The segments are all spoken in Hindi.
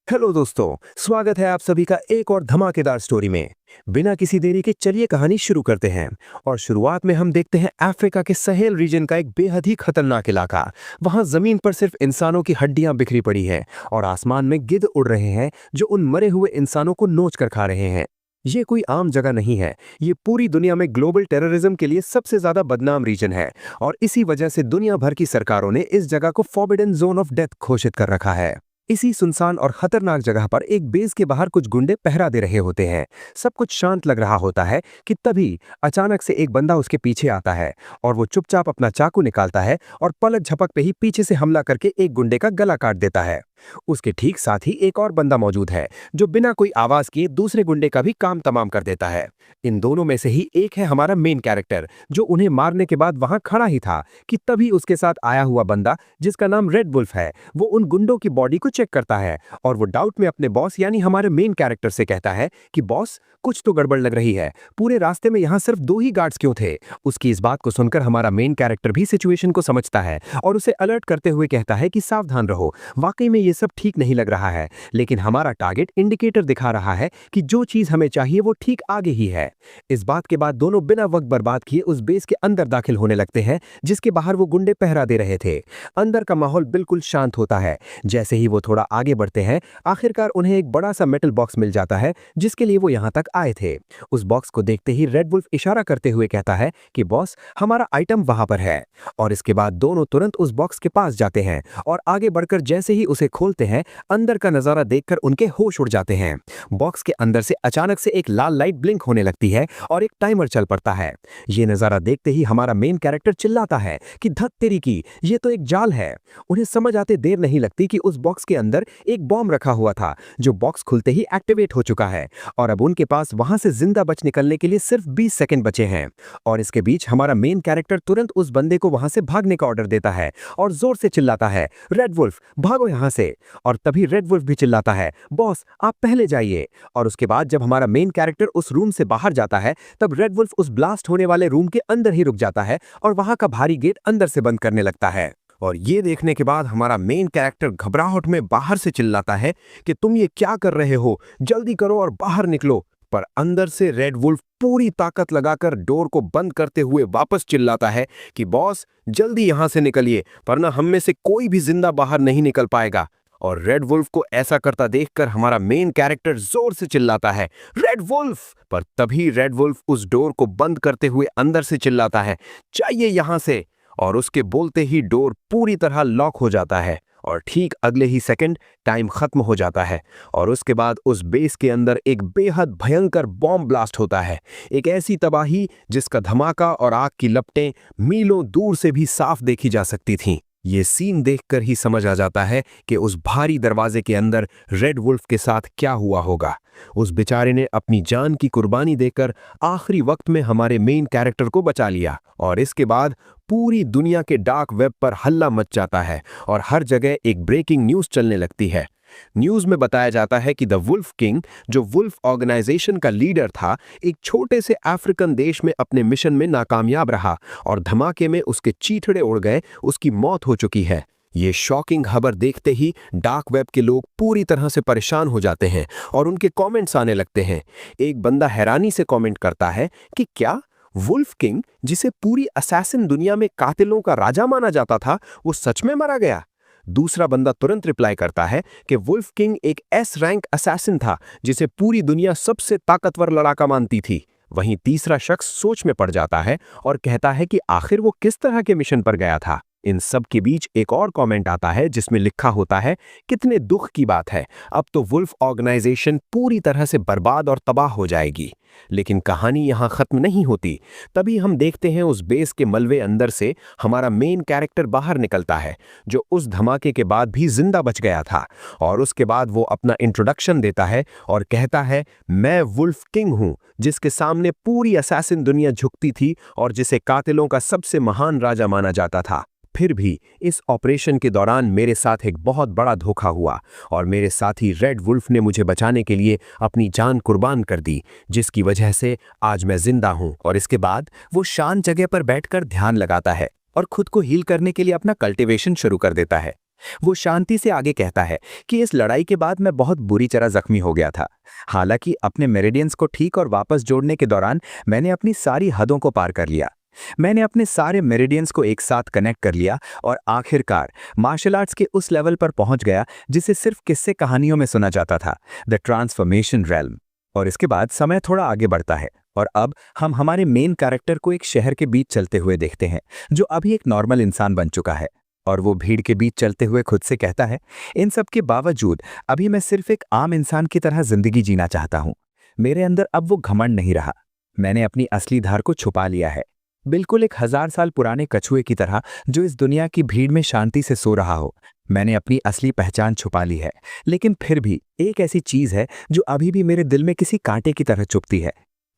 हेलो दोस्तों, स्वागत है आप सभी का एक और धमाकेदार स्टोरी में। बिना किसी देरी के चलिए कहानी शुरू करते हैं। और शुरुआत में हम देखते हैं अफ्रीका के सहेल रीजन का एक बेहद ही खतरनाक इलाका। वहां जमीन पर सिर्फ इंसानों की हड्डियां बिखरी पड़ी हैं और आसमान में गिद्ध उड़ रहे हैं जो उन मरे हुए इंसानों को नोच कर खा रहे हैं। ये कोई आम जगह नहीं है, ये पूरी दुनिया में ग्लोबल टेररिज्म के लिए सबसे ज्यादा बदनाम रीजन है और इसी वजह से दुनिया भर की सरकारों ने इस जगह को फॉरबिडन जोन ऑफ डेथ घोषित कर रखा है। इसी सुनसान और खतरनाक जगह पर एक बेस के बाहर कुछ गुंडे पहरा दे रहे होते हैं। सब कुछ शांत लग रहा होता है कि तभी अचानक से एक बंदा उसके पीछे आता है और वो चुपचाप अपना चाकू निकालता है और पलक झपक पे ही पीछे से हमला करके एक गुंडे का गला काट देता है। उसके ठीक साथ ही एक और बंदा मौजूद है जो बिना कोई आवाज किए दूसरे गुंडे का भी काम तमाम कर देता है। इन दोनों में से ही एक है हमारा मेन कैरेक्टर जो उन्हें मारने के बाद वहां खड़ा ही था कि तभी उसके साथ आया हुआ बंदा जिसका नाम रेड वुल्फ है, वो उन गुंडों की बॉडी को चेक करता है और वो डाउट में अपने बॉस यानी हमारे मेन कैरेक्टर से कहता है कि बॉस, कुछ तो गड़बड़ लग रही है, पूरे रास्ते में यहाँ सिर्फ 2 ही गार्ड्स क्यों थे। उसकी इस बात को सुनकर हमारा मेन कैरेक्टर भी सिचुएशन को समझता है और उसे अलर्ट करते हुए कहता है कि सावधान रहो, वाकई में ये सब ठीक नहीं लग रहा है, लेकिन हमारा टारगेट इंडिकेटर दिखा रहा है कि जो चीज हमें चाहिए वो ठीक आगे ही है। इस बात के बाद दोनों बिना वक्त बर्बाद किए उस बेस के अंदर दाखिल होने लगते हैं जिसके बाहर वो गुंडे पहरा दे रहे थे। अंदर का माहौल बिल्कुल शांत होता है। जैसे ही वो थोड़ा आगे बढ़ते हैं आखिरकार उन्हें एक बड़ा सा मेटल बॉक्स मिल जाता है जिसके लिए वो यहां तक आए थे। उस बॉक्स को देखते ही रेड वुल्फ इशारा करते हुए कहता है कि बॉस, हमारा आइटम वहां पर है। और इसके बाद दोनों तुरंत उस बॉक्स के पास जाते हैं और आगे बढ़कर जैसे ही उसे खोलते हैं अंदर का नजारा देखकर उनके होश उड़ जाते हैं। बॉक्स के अंदर से अचानक से एक लाल लाइट ब्लिंक होने लगती है और एक टाइमर चल पड़ता है। ये नजारा देखते ही हमारा मेन कैरेक्टर चिल्लाता है कि धत तेरी की, ये तो एक जाल है। उन्हें समझ आते देर नहीं लगती कि उस बॉक्स के अंदर एक बॉम्ब रखा हुआ था जो बॉक्स खुलते ही एक्टिवेट हो चुका है और अब उनके पास वहां से जिंदा बच निकलने के लिए सिर्फ 20 सेकंड बचे हैं। और इसके बीच हमारा मेन कैरेक्टर तुरंत उस बंदे को वहां से भागने का ऑर्डर देता है और जोर से चिल्लाता है, रेड वुल्फ भागो यहां से। और तभी रेड वुल्फ भी चिल्लाता है, बॉस आप पहले जाइए। और उसके बाद जब हमारा मेन कैरेक्टर उस रूम से बाहर जाता है तब रेड वुल्फ उस ब्लास्ट होने वाले रूम के अंदर ही रुक जाता है और वहां का भारी गेट अंदर से बंद करने लगता है। और ये देखने के बाद हमारा मेन कैरेक्टर घबराहट में बाहर से चिल्लाता है कि तुम ये क्या कर रहे हो, जल्दी करो और बाहर निकलो। पर अंदर से रेड वुल्फ पूरी ताकत लगाकर डोर को बंद करते हुए वापस चिल्लाता है कि बॉस जल्दी यहां से निकलिए, वरना हम में से कोई भी जिंदा बाहर नहीं निकल पाएगा। और रेड वुल्फ को ऐसा करता देखकर हमारा मेन कैरेक्टर जोर से चिल्लाता है, रेड वुल्फ। पर तभी रेड वुल्फ उस डोर को बंद करते हुए अंदर से चिल्लाता है, चाहिए यहां से। और उसके बोलते ही डोर पूरी तरह लॉक हो जाता है और ठीक अगले ही सेकंड टाइम खत्म हो जाता है। और उसके बाद उस बेस के अंदर एक बेहद भयंकर बॉम्ब ब्लास्ट होता है, एक ऐसी तबाही जिसका धमाका और आग की लपटें मीलों दूर से भी साफ देखी जा सकती थीं। ये सीन देखकर ही समझ आ जाता है कि उस भारी दरवाजे के अंदर रेड वुल्फ के साथ क्या हुआ होगा। उस बेचारे ने अपनी जान की कुर्बानी देकर आखिरी वक्त में हमारे मेन कैरेक्टर को बचा लिया और इसके बाद पूरी दुनिया के डार्क वेब पर हल्ला मच जाता है और हर जगह एक ब्रेकिंग न्यूज़ चलने लगती है। न्यूज में बताया जाता है कि द वुल्फ किंग, जो वुल्फ ऑर्गेनाइजेशन का लीडर था, एक छोटे से अफ्रीकन देश में अपने मिशन में नाकामयाब रहा और धमाके में उसके चीथड़े उड़ गए, उसकी मौत हो चुकी है। ये शॉकिंग खबर देखते ही डार्क वेब के लोग पूरी तरह से परेशान हो जाते हैं और उनके कमेंट्स आने लगते हैं। एक बंदा हैरानी से कमेंट करता है कि क्या वुल्फ किंग, जिसे पूरी असैसिन दुनिया में कातिलों का राजा माना जाता था, वो सच में मारा गया? दूसरा बंदा तुरंत रिप्लाई करता है कि वुल्फ किंग एक एस रैंक असैसिन था जिसे पूरी दुनिया सबसे ताकतवर लड़ाका मानती थी। वहीं तीसरा शख्स सोच में पड़ जाता है और कहता है कि आखिर वो किस तरह के मिशन पर गया था। इन सब के बीच एक और कमेंट आता है जिसमें लिखा होता है, कितने दुख की बात है, अब तो वुल्फ ऑर्गेनाइजेशन पूरी तरह से बर्बाद और तबाह हो जाएगी। लेकिन कहानी यहां खत्म नहीं होती। तभी हम देखते हैं उस बेस के मलबे अंदर से हमारा मेन कैरेक्टर बाहर निकलता है जो उस धमाके के बाद भी जिंदा बच गया था। और उसके बाद वो अपना इंट्रोडक्शन देता है और कहता है, मैं वुल्फ किंग हूं, जिसके सामने पूरी असैसिन दुनिया झुकती थी और जिसे कातिलों का सबसे महान राजा माना जाता था। फिर भी इस ऑपरेशन के दौरान मेरे साथ एक बहुत बड़ा धोखा हुआ और मेरे साथी रेड वुल्फ ने मुझे बचाने के लिए अपनी जान कुर्बान कर दी, जिसकी वजह से आज मैं जिंदा हूं। और इसके बाद वो शांत जगह पर बैठकर ध्यान लगाता है और खुद को हील करने के लिए अपना कल्टीवेशन शुरू कर देता है। वो शांति से आगे कहता है कि इस लड़ाई के बाद मैं बहुत बुरी तरह जख्मी हो गया था। हालांकि अपने मेरिडियंस को ठीक और वापस जोड़ने के दौरान मैंने अपनी सारी हदों को पार कर लिया। मैंने अपने सारे मेरिडियंस को एक साथ कनेक्ट कर लिया और आखिरकार मार्शल आर्ट्स के उस लेवल पर पहुंच गया जिसे सिर्फ किस्से कहानियों में सुना जाता था, द ट्रांसफॉर्मेशन रेल्म। और इसके बाद समय थोड़ा आगे बढ़ता है और अब हम हमारे मेन कैरेक्टर को एक शहर के बीच चलते हुए देखते हैं, जो अभी एक नॉर्मल इंसान बन चुका है। और वो भीड़ के बीच चलते हुए खुद से कहता है, इन सब के बावजूद अभी मैं सिर्फ एक आम इंसान की तरह जिंदगी जीना चाहता हूं। मेरे अंदर अब वो घमंड नहीं रहा। मैंने अपनी असली धार को छुपा लिया है, बिल्कुल एक 1000 साल पुराने कछुए की तरह जो इस दुनिया की भीड़ में शांति से सो रहा हो। मैंने अपनी असली पहचान छुपा ली है, लेकिन फिर भी एक ऐसी चीज है जो अभी भी मेरे दिल में किसी कांटे की तरह चुभती है,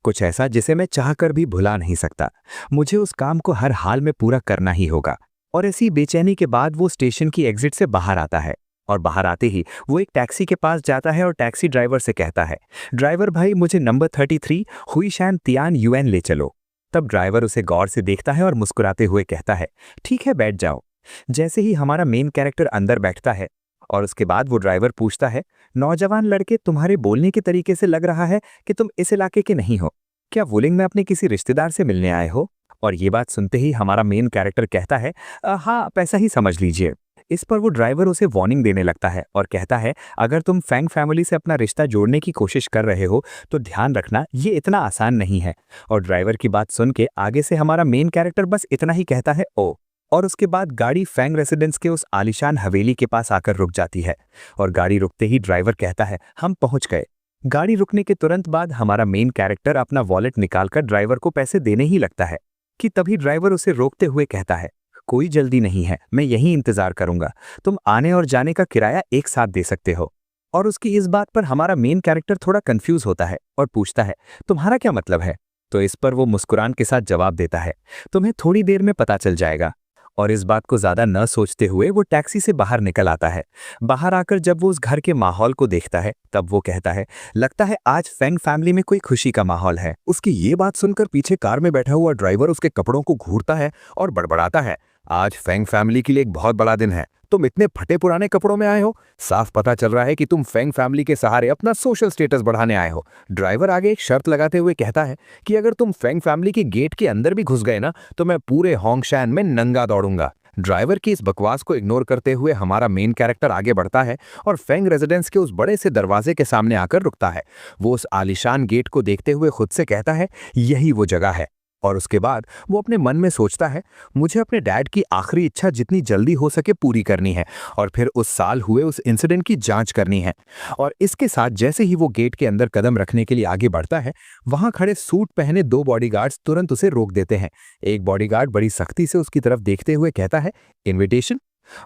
कुछ ऐसा जिसे मैं चाहकर भी भुला नहीं सकता। मुझे उस काम को हर हाल में पूरा करना ही होगा। और ऐसी बेचैनी के बाद वो स्टेशन की एग्जिट से बाहर आता है और बाहर आते ही वो एक टैक्सी के पास जाता है और टैक्सी ड्राइवर से कहता है, ड्राइवर भाई मुझे नंबर 33 हुईशैन तियान यूएन ले चलो। तब ड्राइवर उसे गौर से देखता है और मुस्कुराते हुए कहता है, ठीक है बैठ जाओ। जैसे ही हमारा मेन कैरेक्टर अंदर बैठता है और उसके बाद वो ड्राइवर पूछता है, नौजवान लड़के तुम्हारे बोलने के तरीके से लग रहा है कि तुम इस इलाके के नहीं हो। क्या वुलिंग में अपने किसी रिश्तेदार से मिलने आए हो? और ये बात सुनते ही हमारा मेन कैरेक्टर कहता है, हाँ आप ऐसा ही समझ लीजिए। इस पर वो ड्राइवर उसे वार्निंग देने लगता है और कहता है, अगर तुम फैंग फैमिली से अपना रिश्ता जोड़ने की कोशिश कर रहे हो तो ध्यान रखना ये इतना आसान नहीं है। और ड्राइवर की बात सुन के आगे से हमारा मेन कैरेक्टर बस इतना ही कहता है, ओ। और उसके बाद गाड़ी फैंग रेसिडेंस के उस आलीशान हवेली के पास आकर रुक जाती है और गाड़ी रुकते ही ड्राइवर कहता है, हम पहुंच गए। गाड़ी रुकने के तुरंत बाद हमारा मेन कैरेक्टर अपना वॉलेट निकालकर ड्राइवर को पैसे देने ही लगता है कि तभी ड्राइवर उसे रोकते हुए कहता है, कोई जल्दी नहीं है, मैं यहीं इंतजार करूंगा। तुम आने और जाने का किराया एक साथ दे सकते हो। और उसकी इस बात पर हमारा मेन कैरेक्टर थोड़ा कंफ्यूज होता है और पूछता है, तुम्हारा क्या मतलब है? तो इस पर वो मुस्कुरान के साथ जवाब देता है, तुम्हें थोड़ी देर में पता चल जाएगा। और इस बात को ज्यादा न सोचते हुए वो टैक्सी से बाहर निकल आता है। बाहर आकर जब वो उस घर के माहौल को देखता है तब वो कहता है, लगता है आज फैंग फैमिली में कोई खुशी का माहौल है। उसकी ये बात सुनकर पीछे कार में बैठा हुआ ड्राइवर उसके कपड़ों को घूरता है और बड़बड़ाता है, आज फैंग फैमिली के लिए एक बहुत बड़ा दिन है। तुम इतने फटे पुराने कपड़ों में आए हो, साफ पता चल रहा है कि तुम फैंग फैमिली के सहारे अपना सोशल स्टेटस बढ़ाने आए हो। ड्राइवर आगे एक शर्त लगाते हुए कहता है कि अगर तुम फैंग फैमिली के गेट के अंदर भी घुस गए ना तो मैं पूरे होंगशैन में नंगा दौड़ूंगा। ड्राइवर की इस बकवास को इग्नोर करते हुए हमारा मेन कैरेक्टर आगे बढ़ता है और फैंग रेजिडेंस के उस बड़े से दरवाजे के सामने आकर रुकता है। वो उस आलीशान गेट को देखते हुए खुद से कहता है, यही वो जगह है। और उसके बाद वो अपने मन में सोचता है, मुझे अपने डैड की आखिरी इच्छा जितनी जल्दी हो सके पूरी करनी है और फिर उस साल हुए उस इंसिडेंट की जांच करनी है। और इसके साथ जैसे ही वो गेट के अंदर कदम रखने के लिए आगे बढ़ता है, वहां खड़े सूट पहने 2 बॉडीगार्ड्स तुरंत उसे रोक देते हैं। एक बॉडीगार्ड बड़ी सख्ती से उसकी तरफ देखते हुए कहता है, इन्विटेशन?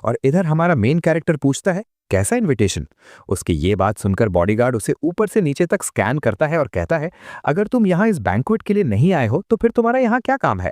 और इधर हमारा मेन कैरेक्टर पूछता है, कैसा इनविटेशन? उसकी ये बात सुनकर बॉडीगार्ड उसे ऊपर से नीचे तक स्कैन करता है और कहता है, अगर तुम यहाँ इस बैंक्वेट के लिए नहीं आए हो तो फिर तुम्हारा यहाँ क्या काम है?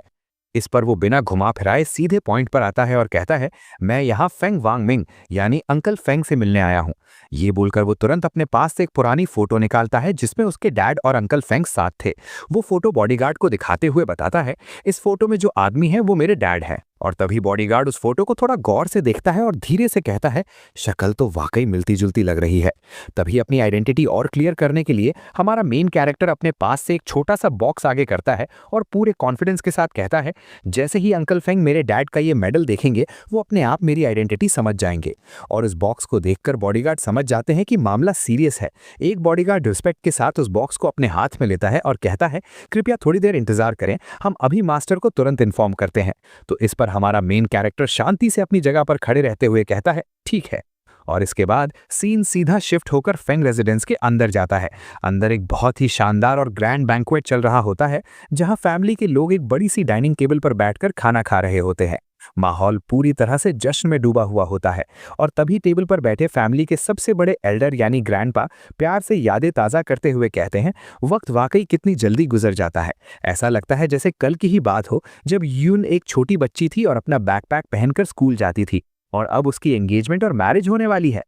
इस पर वो बिना घुमा फिराए सीधे पॉइंट पर आता है और कहता है, मैं यहाँ फेंग वांग मिंग यानी अंकल फेंग से मिलने आया हूँ। ये बोलकर वो तुरंत अपने पास से एक पुरानी फोटो निकालता है जिसमें उसके डैड और अंकल फेंग साथ थे। वो फोटो बॉडीगार्ड को दिखाते हुए बताता है, इस फोटो में जो आदमी है वो मेरे डैड है। और तभी बॉडीगार्ड उस फोटो को थोड़ा गौर से देखता है और धीरे से कहता है, शक्ल तो वाकई मिलती जुलती लग रही है। तभी अपनी आइडेंटिटी और क्लियर करने के लिए हमारा मेन कैरेक्टर अपने पास से एक छोटा सा बॉक्स आगे करता है और पूरे कॉन्फिडेंस के साथ कहता है, जैसे ही अंकल फेंग मेरे डैड का ये मेडल देखेंगे वो अपने आप मेरी आइडेंटिटी समझ जाएंगे। और इस बॉक्स को देखकर बॉडीगार्ड समझ जाते हैं कि मामला सीरियस है। एक बॉडीगार्ड रिस्पेक्ट के साथ उस बॉक्स को अपने हाथ में लेता है और कहता है, कृपया थोड़ी देर इंतजार करें, हम अभी मास्टर को तुरंत इन्फॉर्म करते हैं। तो इस पर हमारा मेन कैरेक्टर शांति से अपनी जगह पर खड़े रहते हुए कहता है, ठीक है। और इसके बाद सीन सीधा शिफ्ट होकर फेंग रेजिडेंस के अंदर जाता है। अंदर एक बहुत ही शानदार और ग्रैंड बैंक्वेट चल रहा होता है जहां फैमिली के लोग एक बड़ी सी डाइनिंग टेबल पर बैठकर खाना खा रहे होते हैं। माहौल पूरी तरह से जश्न में डूबा हुआ होता है और तभी टेबल पर बैठे फैमिली के सबसे बड़े एल्डर यानी ग्रैंडपा प्यार से यादें ताज़ा करते हुए कहते हैं, वक्त वाकई कितनी जल्दी गुजर जाता है। ऐसा लगता है जैसे कल की ही बात हो जब यून एक छोटी बच्ची थी और अपना बैकपैक पहनकर स्कूल जाती थी और अब उसकी एंगेजमेंट और मैरिज होने वाली है।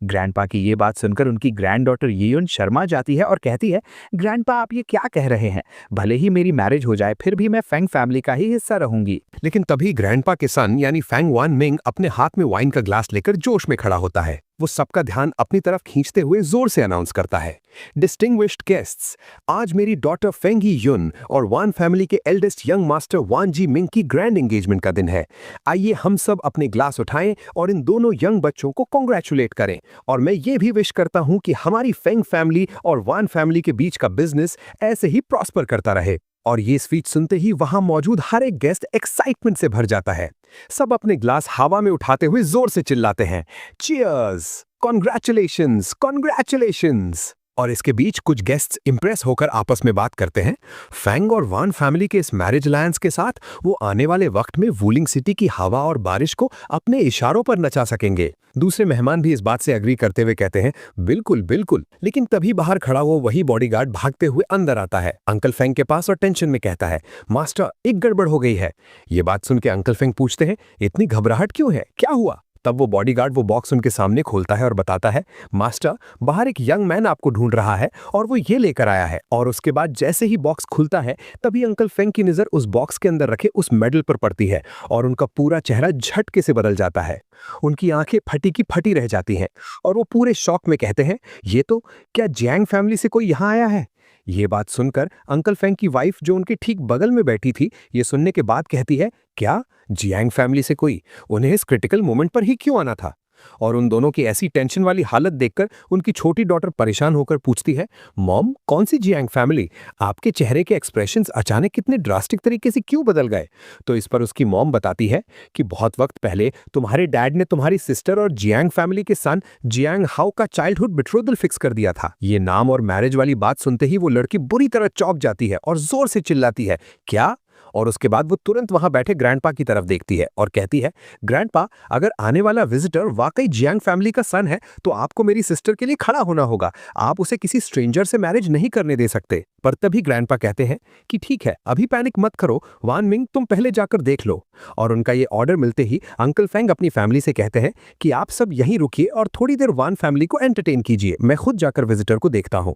ग्रैंडपा की ये बात सुनकर उनकी ग्रैंडडॉटर येयुन शर्मा जाती है और कहती है, ग्रैंडपा आप ये क्या कह रहे हैं? भले ही मेरी मैरिज हो जाए फिर भी मैं फेंग फैमिली का ही हिस्सा रहूंगी। लेकिन तभी ग्रैंडपा के सन यानी फेंग वानमिंग अपने हाथ में वाइन का ग्लास लेकर जोश में खड़ा होता है। वो सबका ध्यान अपनी तरफ खींचते हुए जोर से अनाउंस करता है, डिस्टिंग्विश्ड गेस्ट्स, आज मेरी डॉटर फेंगी युन और वान फैमिली के एल्डेस्ट यंग मास्टर वान जी मिंग की ग्रैंड एंगेजमेंट का दिन है। आइए हम सब अपने ग्लास उठाएं और इन दोनों यंग बच्चों को कॉन्ग्रेचुलेट करें। और मैं ये भी विश करता हूं कि हमारी फेंग फैमिली और वान फैमिली के बीच का बिजनेस ऐसे ही प्रॉस्पर करता रहे। और ये स्पीच सुनते ही वहां मौजूद हर एक गेस्ट एक्साइटमेंट से भर जाता है। सब अपने ग्लास हवा में उठाते हुए जोर से चिल्लाते हैं, चीयर्स, कॉन्ग्रेचुलेशंस, कॉन्ग्रेचुलेशंस। और इसके बीच कुछ गेस्ट्स इंप्रेस होकर आपस में बात करते हैं, फेंग और वान फैमिली के इस मैरिज अलायंस के साथ वो आने वाले वक्त में वुलिंग सिटी की हवा और बारिश को अपने इशारों पर नचा सकेंगे। दूसरे मेहमान भी इस बात से एग्री करते हुए कहते हैं, बिल्कुल बिल्कुल। लेकिन तभी बाहर खड़ा हुआ वही बॉडीगार्ड भागते हुए अंदर आता है अंकल फेंग के पास और टेंशन में कहता है, मास्टर एक गड़बड़ हो गई है। ये बात सुन के अंकल फेंग पूछते हैं, इतनी घबराहट क्यों है, क्या हुआ? तब वो बॉडीगार्ड वो बॉक्स उनके सामने खोलता है और बताता है, मास्टर बाहर एक यंग मैन आपको ढूंढ रहा है और वो ये लेकर आया है। और उसके बाद जैसे ही बॉक्स खुलता है तभी अंकल फेंग की नजर उस बॉक्स के अंदर रखे उस मेडल पर पड़ती है और उनका पूरा चेहरा झटके से बदल जाता है। उनकी आंखें फटी की फटी रह जाती हैं और वो पूरे शॉक में कहते हैं, ये तो क्या जियांग फैमिली से कोई यहाँ आया है? ये बात सुनकर अंकल फेंग की वाइफ जो उनके ठीक बगल में बैठी थी, ये सुनने के बाद कहती है, क्या जियांग फैमिली से कोई? उन्हें इस क्रिटिकल मोमेंट पर ही क्यों आना था? और उन दोनों की ऐसी टेंशन वाली हालत देखकर उनकी छोटी डॉटर परेशान होकर पूछती है, मॉम कौन सी जियांग फैमिली? आपके चेहरे के एक्सप्रेशंस अचानक कितने ड्रास्टिक तरीके से क्यों बदल गए? तो इस पर उसकी मॉम बताती है कि बहुत वक्त पहले तुम्हारे डैड ने तुम्हारी सिस्टर और जियांग फैमिली के सन जियांग हाओ का चाइल्डहुड बिट्रोदल फिक्स कर दिया था। ये नाम और मैरिज वाली बात सुनते ही वो लड़की बुरी तरह चौंक जाती है और जोर से चिल्लाती है, क्या? और उसके बाद वो तुरंत वहां बैठे ग्रैंडपा की तरफ देखती है और कहती है, ग्रैंडपा अगर आने वाला विजिटर वाकई जियांग फैमिली का सन है तो आपको मेरी सिस्टर के लिए खड़ा होना होगा। आप उसे किसी स्ट्रेंजर से मैरिज नहीं करने दे सकते। पर तभी ग्रैंडपा कहते हैं कि ठीक है, अभी पैनिक मत करो वान मिंग, तुम पहले जाकर देख लो। और उनका ये ऑर्डर मिलते ही अंकल फेंग अपनी फैमिली से कहते हैं कि आप सब यहीं रुकिए और थोड़ी देर वान फैमिली को एंटरटेन कीजिए, मैं खुद जाकर विजिटर को देखता हूं।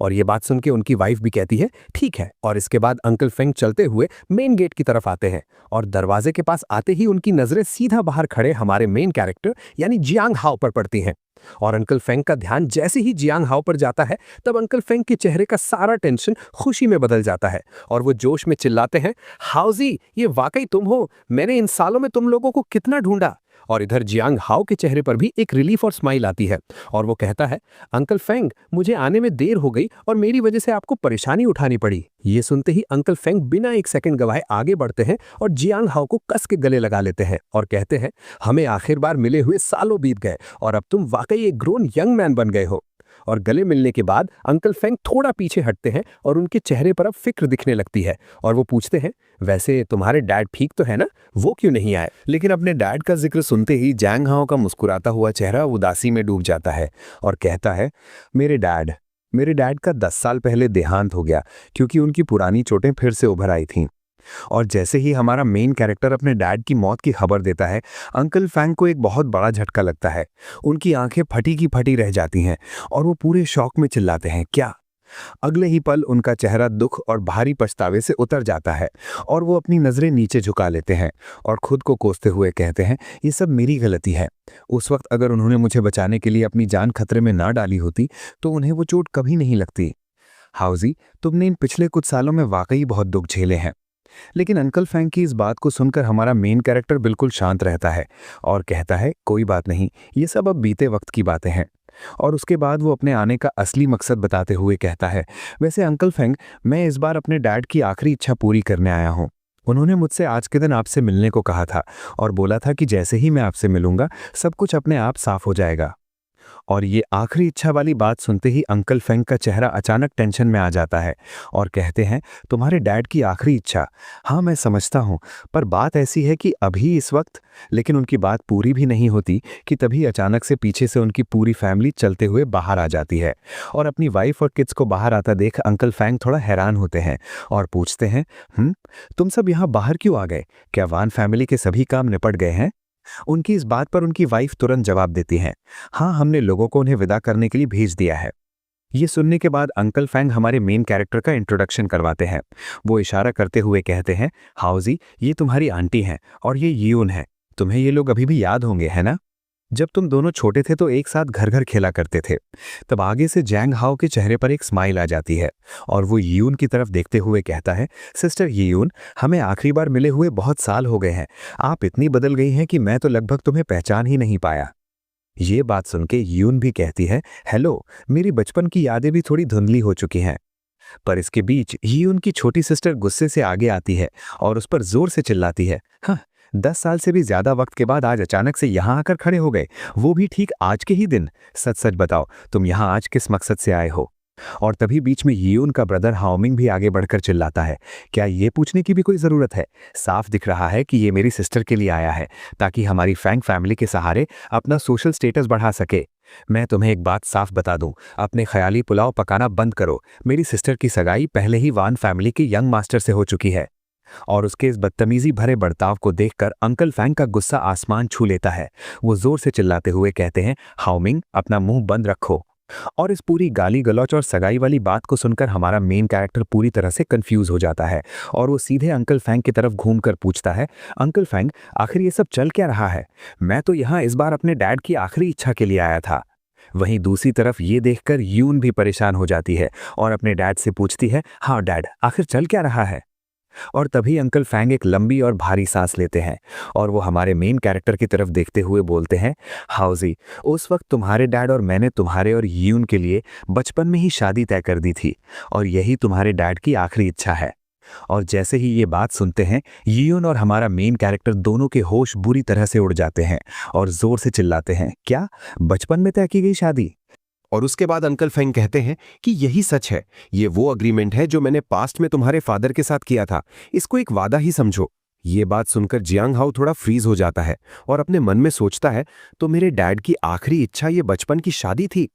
और ये बात सुन के उनकी वाइफ भी कहती है, ठीक है। और इसके बाद अंकल फेंग चलते हुए मेन गेट की तरफ आते हैं और दरवाजे के पास आते ही उनकी नजरें सीधा बाहर खड़े हमारे मेन कैरेक्टर यानी जियांग हाओ पर पड़ती हैं। और अंकल फेंग का ध्यान जैसे ही जियांग हाओ पर जाता है तब अंकल फेंग के चेहरे का सारा टेंशन खुशी में बदल जाता है और वो जोश में चिल्लाते हैं, हाउजी ये वाकई तुम हो, मैंने इन सालों में तुम लोगों को कितना ढूंढा। और इधर जियांग हाओ के चेहरे पर भी एक रिलीफ और स्माइल आती है और वो कहता है, अंकल फेंग मुझे आने में देर हो गई और मेरी वजह से आपको परेशानी उठानी पड़ी। ये सुनते ही अंकल फेंग बिना एक सेकंड गवाए आगे बढ़ते हैं और जियांग हाओ को कस के गले लगा लेते हैं और कहते हैं, हमें आखिर बार मिले हुए सालों बीत गए और अब तुम वाकई एक ग्रोन यंग मैन बन गए हो। और गले मिलने के बाद अंकल फेंग थोड़ा पीछे हटते हैं और उनके चेहरे पर अब फिक्र दिखने लगती है और वो पूछते हैं, वैसे तुम्हारे डैड ठीक तो है ना, वो क्यों नहीं आए? लेकिन अपने डैड का जिक्र सुनते ही जियांग हाओ का मुस्कुराता हुआ चेहरा उदासी में डूब जाता है और कहता है, मेरे डैड का 10 साल पहले देहांत हो गया क्योंकि उनकी पुरानी चोटें फिर से उभर आई थीं। और जैसे ही हमारा मेन कैरेक्टर अपने डैड की मौत की खबर देता है, अंकल फेंग को एक बहुत बड़ा झटका लगता है। उनकी आंखें फटी की फटी रह जाती हैं और वो पूरे शौक में चिल्लाते हैं, क्या? अगले ही पल उनका चेहरा दुख और भारी पछतावे से उतर जाता है और वो अपनी नजरें नीचे झुका लेते हैं और खुद को कोसते हुए कहते हैं, ये सब मेरी गलती है। उस वक्त अगर उन्होंने मुझे बचाने के लिए अपनी जान खतरे में ना डाली होती तो उन्हें वो चोट कभी नहीं लगती। हाउजी, तुमने इन पिछले कुछ सालों में वाकई बहुत दुख झेले हैं। लेकिन अंकल फेंग की इस बात को सुनकर हमारा मेन कैरेक्टर बिल्कुल शांत रहता है और कहता है, कोई बात नहीं, ये सब अब बीते वक्त की बातें हैं। और उसके बाद वो अपने आने का असली मकसद बताते हुए कहता है, वैसे अंकल फेंग, मैं इस बार अपने डैड की आखिरी इच्छा पूरी करने आया हूँ। उन्होंने मुझसे आज के दिन आपसे मिलने को कहा था और बोला था कि जैसे ही मैं आपसे मिलूंगा सब कुछ अपने आप साफ हो जाएगा। और ये आखिरी इच्छा वाली बात सुनते ही अंकल फेंग का चेहरा अचानक टेंशन में आ जाता है और कहते हैं, तुम्हारे डैड की आखिरी इच्छा? हाँ मैं समझता हूँ, पर बात ऐसी है कि अभी इस वक्त। लेकिन उनकी बात पूरी भी नहीं होती कि तभी अचानक से पीछे से उनकी पूरी फैमिली चलते हुए बाहर आ जाती है और अपनी वाइफ और किड्स को बाहर आता देख अंकल फेंग थोड़ा हैरान होते हैं और पूछते हैं, तुम सब यहाँ बाहर क्यों आ गए? क्या वान फैमिली के सभी काम निपट गए हैं? उनकी इस बात पर उनकी वाइफ तुरंत जवाब देती है, हाँ, हमने लोगों को उन्हें विदा करने के लिए भेज दिया है। ये सुनने के बाद अंकल फैंग हमारे मेन कैरेक्टर का इंट्रोडक्शन करवाते हैं। वो इशारा करते हुए कहते हैं, हाउजी, ये तुम्हारी आंटी हैं और ये यीउन है। तुम्हें ये लोग अभी भी याद होंगे, है ना? जब तुम दोनों छोटे थे तो एक साथ घर घर खेला करते थे। तब आगे से जैंग हाओ के चेहरे पर एक स्माइल आ जाती है और वो यीउन की तरफ देखते हुए कहता है, सिस्टर यीउन, हमें आखिरी बार मिले हुए बहुत साल हो गए हैं। आप इतनी बदल गई हैं कि मैं तो लगभग तुम्हें पहचान ही नहीं पाया। ये बात सुन के यीउन भी कहती है, हेलो, मेरी बचपन की यादें भी थोड़ी धुंधली हो चुकी हैं। पर इसके बीच यीउन की छोटी सिस्टर गुस्से से आगे आती है और उस पर जोर से चिल्लाती है, हाँ, 10 साल से भी ज्यादा वक्त के बाद आज अचानक से यहाँ आकर खड़े हो गए, वो भी ठीक आज के ही दिन। सच सच बताओ, तुम यहाँ आज किस मकसद से आए हो? और तभी बीच में यीउन का ब्रदर हाओमिंग भी आगे बढ़कर चिल्लाता है, क्या ये पूछने की भी कोई जरूरत है? साफ दिख रहा है कि ये मेरी सिस्टर के लिए आया है, ताकि हमारी फैंग फैमिली के सहारे अपना सोशल स्टेटस बढ़ा सके। मैं तुम्हें एक बात साफ बता दूं, अपने ख्याली पुलाव पकाना बंद करो। मेरी सिस्टर की सगाई पहले ही वान फैमिली के यंग मास्टर से हो चुकी है। और उसके इस बदतमीजी भरे बर्ताव को देखकर अंकल फैंग का गुस्सा आसमान छू लेता है। वो जोर से चिल्लाते हुए कहते हैं, हाओमिंग, अपना मुंह बंद रखो। और इस पूरी गाली गलौच और सगाई वाली बात को सुनकर हमारा मेन कैरेक्टर पूरी तरह से कंफ्यूज हो जाता है और वो सीधे अंकल फैंग की तरफ घूमकर पूछता है, अंकल फैंग, आखिर ये सब चल क्या रहा है? मैं तो यहाँ इस बार अपने डैड की आखिरी इच्छा के लिए आया था। वहीं दूसरी तरफ ये देखकर यून भी परेशान हो जाती है और अपने डैड से पूछती है, हाँ डैड, आखिर चल क्या रहा है? और तभी अंकल फैंग एक लंबी और भारी सांस लेते हैं और वो हमारे मेन कैरेक्टर की तरफ देखते हुए बोलते हैं, हाउजी, उस वक्त तुम्हारे डैड और मैंने तुम्हारे और यीउन के लिए बचपन में ही शादी तय कर दी थी और यही तुम्हारे डैड की आखिरी इच्छा है। और जैसे ही ये बात सुनते हैं, यीउन और हमारा मेन कैरेक्टर दोनों के होश बुरी तरह से उड़ जाते हैं और जोर से चिल्लाते हैं, क्या बचपन में तय की गई शादी? और उसके बाद अंकल फेंग कहते हैं कि यही सच है, ये वो अग्रीमेंट है जो मैंने पास्ट में तुम्हारे फादर के साथ किया था, इसको एक वादा ही समझो। ये बात सुनकर जियांग हाओ थोड़ा फ्रीज हो जाता है और अपने मन में सोचता है, तो मेरे डैड की आखिरी इच्छा ये बचपन की शादी थी?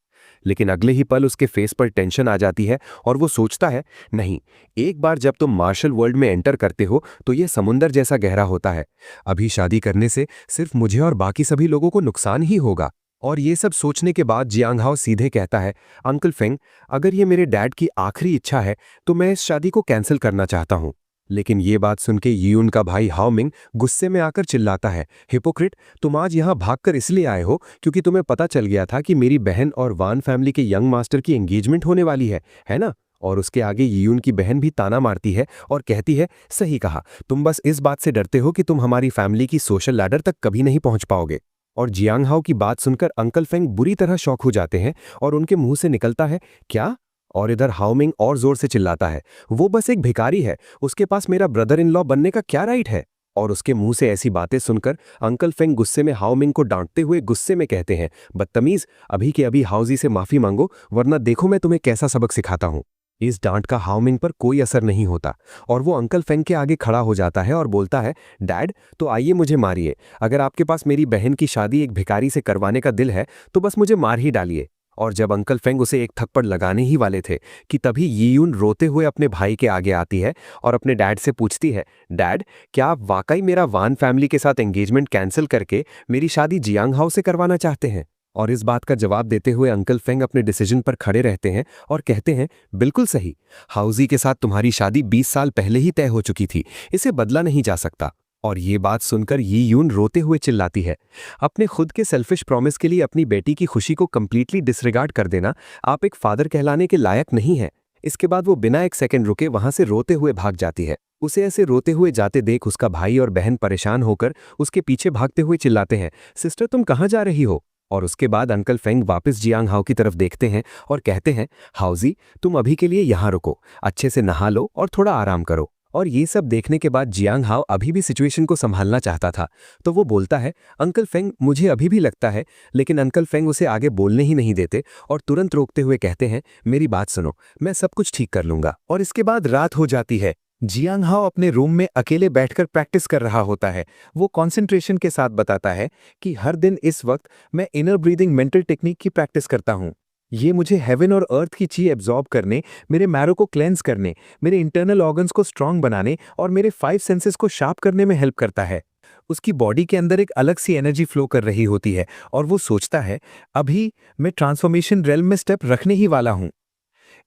लेकिन अगले ही पल उसके फेस पर टेंशन आ जाती है और वो सोचता है, नहीं, एक बार जब तुम मार्शल वर्ल्ड में एंटर करते हो तो ये समुंदर जैसा गहरा होता है। अभी शादी करने से सिर्फ मुझे और बाकी सभी लोगों को नुकसान ही होगा। और ये सब सोचने के बाद जियांग हाओ सीधे कहता है, अंकल फेंग, अगर ये मेरे डैड की आखिरी इच्छा है तो मैं इस शादी को कैंसिल करना चाहता हूँ। लेकिन ये बात सुन के यीउन का भाई हाओमिंग गुस्से में आकर चिल्लाता है, हिपोक्रिट, तुम आज यहाँ भागकर इसलिए आए हो क्योंकि तुम्हें पता चल गया था कि मेरी बहन और वान फैमिली के यंग मास्टर की एंगेजमेंट होने वाली है ना? और उसके आगे यीउन की बहन भी ताना मारती है और कहती है, सही कहा, तुम बस इस बात से डरते हो कि तुम हमारी फैमिली की सोशल लैडर तक कभी नहीं पहुंच पाओगे। और जियांग हाओ की बात सुनकर अंकल फेंग बुरी तरह शॉक हो जाते हैं और उनके मुंह से निकलता है, क्या? और इधर हाओमिंग और जोर से चिल्लाता है, वो बस एक भिखारी है, उसके पास मेरा ब्रदर इन लॉ बनने का क्या राइट है? और उसके मुंह से ऐसी बातें सुनकर अंकल फेंग गुस्से में हाओमिंग को डांटते हुए गुस्से में कहते हैं, बदतमीज, अभी के अभी हाउजी से माफी मांगो, वरना देखो मैं तुम्हें कैसा सबक सिखाता हूं। इस डांट का हाओमिंग पर कोई असर नहीं होता और वो अंकल फेंग के आगे खड़ा हो जाता है और बोलता है, डैड, तो आइए मुझे मारिए। अगर आपके पास मेरी बहन की शादी एक भिखारी से करवाने का दिल है तो बस मुझे मार ही डालिए। और जब अंकल फेंग उसे एक थप्पड़ लगाने ही वाले थे कि तभी यीउन रोते हुए अपने भाई के आगे आती है और अपने डैड से पूछती है, डैड, क्या आप वाकई मेरा वान फैमिली के साथ एंगेजमेंट कैंसिल करके मेरी शादी जियांग हाओ से करवाना चाहते हैं? और इस बात का जवाब देते हुए अंकल फेंग अपने डिसीजन पर खड़े रहते हैं और कहते हैं, बिल्कुल सही, हाउजी के साथ तुम्हारी शादी 20 साल पहले ही तय हो चुकी थी, इसे बदला नहीं जा सकता। और ये बात सुनकर यीउन रोते हुए चिल्लाती है, अपने खुद के सेल्फिश प्रॉमिस के लिए अपनी बेटी की खुशी को कंप्लीटली डिसरिगार्ड कर देना आप एक फादर कहलाने के लायक नहीं है। इसके बाद वो बिना एक सेकंड रुके वहां से रोते हुए भाग जाती है। उसे ऐसे रोते हुए जाते देख उसका भाई और बहन परेशान होकर उसके पीछे भागते हुए चिल्लाते हैं, सिस्टर, तुम कहाँ जा रही हो? और उसके बाद अंकल फेंग वापस जियांग हाओ की तरफ देखते हैं और कहते हैं, हाउजी, तुम अभी के लिए यहाँ रुको, अच्छे से नहा लो और थोड़ा आराम करो। और ये सब देखने के बाद जियांग हाओ अभी भी सिचुएशन को संभालना चाहता था, तो वो बोलता है, अंकल फेंग, मुझे अभी भी लगता है। लेकिन अंकल फेंग उसे आगे बोलने ही नहीं देते और तुरंत रोकते हुए कहते हैं, मेरी बात सुनो, मैं सब कुछ ठीक कर लूंगा। और इसके बाद रात हो जाती है। जियांग हाओ अपने रूम में अकेले बैठकर प्रैक्टिस कर रहा होता है। वो कंसंट्रेशन के साथ बताता है कि हर दिन इस वक्त मैं इनर ब्रीदिंग मेंटल टेक्निक की प्रैक्टिस करता हूँ। ये मुझे हेवन और अर्थ की ची एब्जॉर्ब करने, मेरे मैरो को क्लेंस करने, मेरे इंटरनल ऑर्गन्स को स्ट्रांग बनाने और मेरे 5 सेंसेस को शार्प करने में हेल्प करता है। उसकी बॉडी के अंदर एक अलग सी एनर्जी फ्लो कर रही होती है और वो सोचता है अभी मैं ट्रांसफॉर्मेशन रेल्म में स्टेप रखने ही वाला हूं।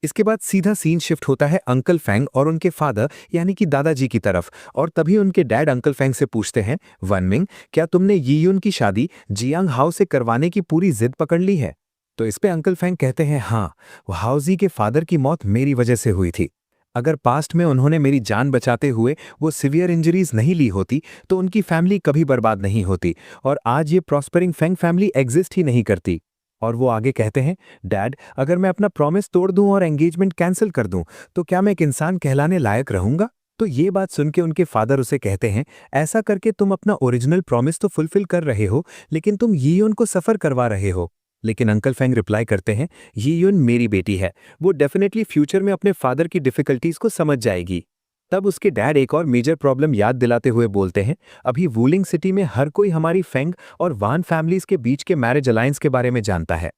इसके बाद सीधा सीन शिफ्ट होता है अंकल फैंग और उनके फादर यानी कि दादाजी की तरफ, और तभी उनके डैड अंकल फैंग से पूछते हैं, वनमिंग, क्या तुमने यीयुन की शादी जियांग हाओ से करवाने की पूरी जिद पकड़ ली है? तो इस पे अंकल फैंग कहते हैं, हाँ, हाओजी के फादर की मौत मेरी वजह से हुई थी। अगर पास्ट में उन्होंने मेरी जान बचाते हुए वो सिवियर इंजरीज नहीं ली होती तो उनकी फैमिली कभी बर्बाद नहीं होती और आज ये प्रॉस्परिंग फैंग फैमिली एग्जिस्ट ही नहीं करती। और वो आगे कहते हैं, डैड, अगर मैं अपना प्रॉमिस तोड़ दूं और एंगेजमेंट कैंसिल कर दूं तो क्या मैं एक इंसान कहलाने लायक रहूंगा? तो ये बात सुन के उनके फादर उसे कहते हैं, ऐसा करके तुम अपना ओरिजिनल प्रॉमिस तो फुलफिल कर रहे हो, लेकिन तुम यीयुन को सफर करवा रहे हो। लेकिन अंकल फैंग रिप्लाई करते हैं, यीयुन मेरी बेटी है, वो डेफिनेटली फ्यूचर में अपने फादर की डिफिकल्टीज को समझ जाएगी। तब उसके डैड एक और मेजर प्रॉब्लम याद दिलाते हुए बोलते हैं, अभी वूलिंग सिटी में हर कोई हमारी फेंग और वान फैमिलीज के बीच के मैरिज अलायंस के बारे में जानता है।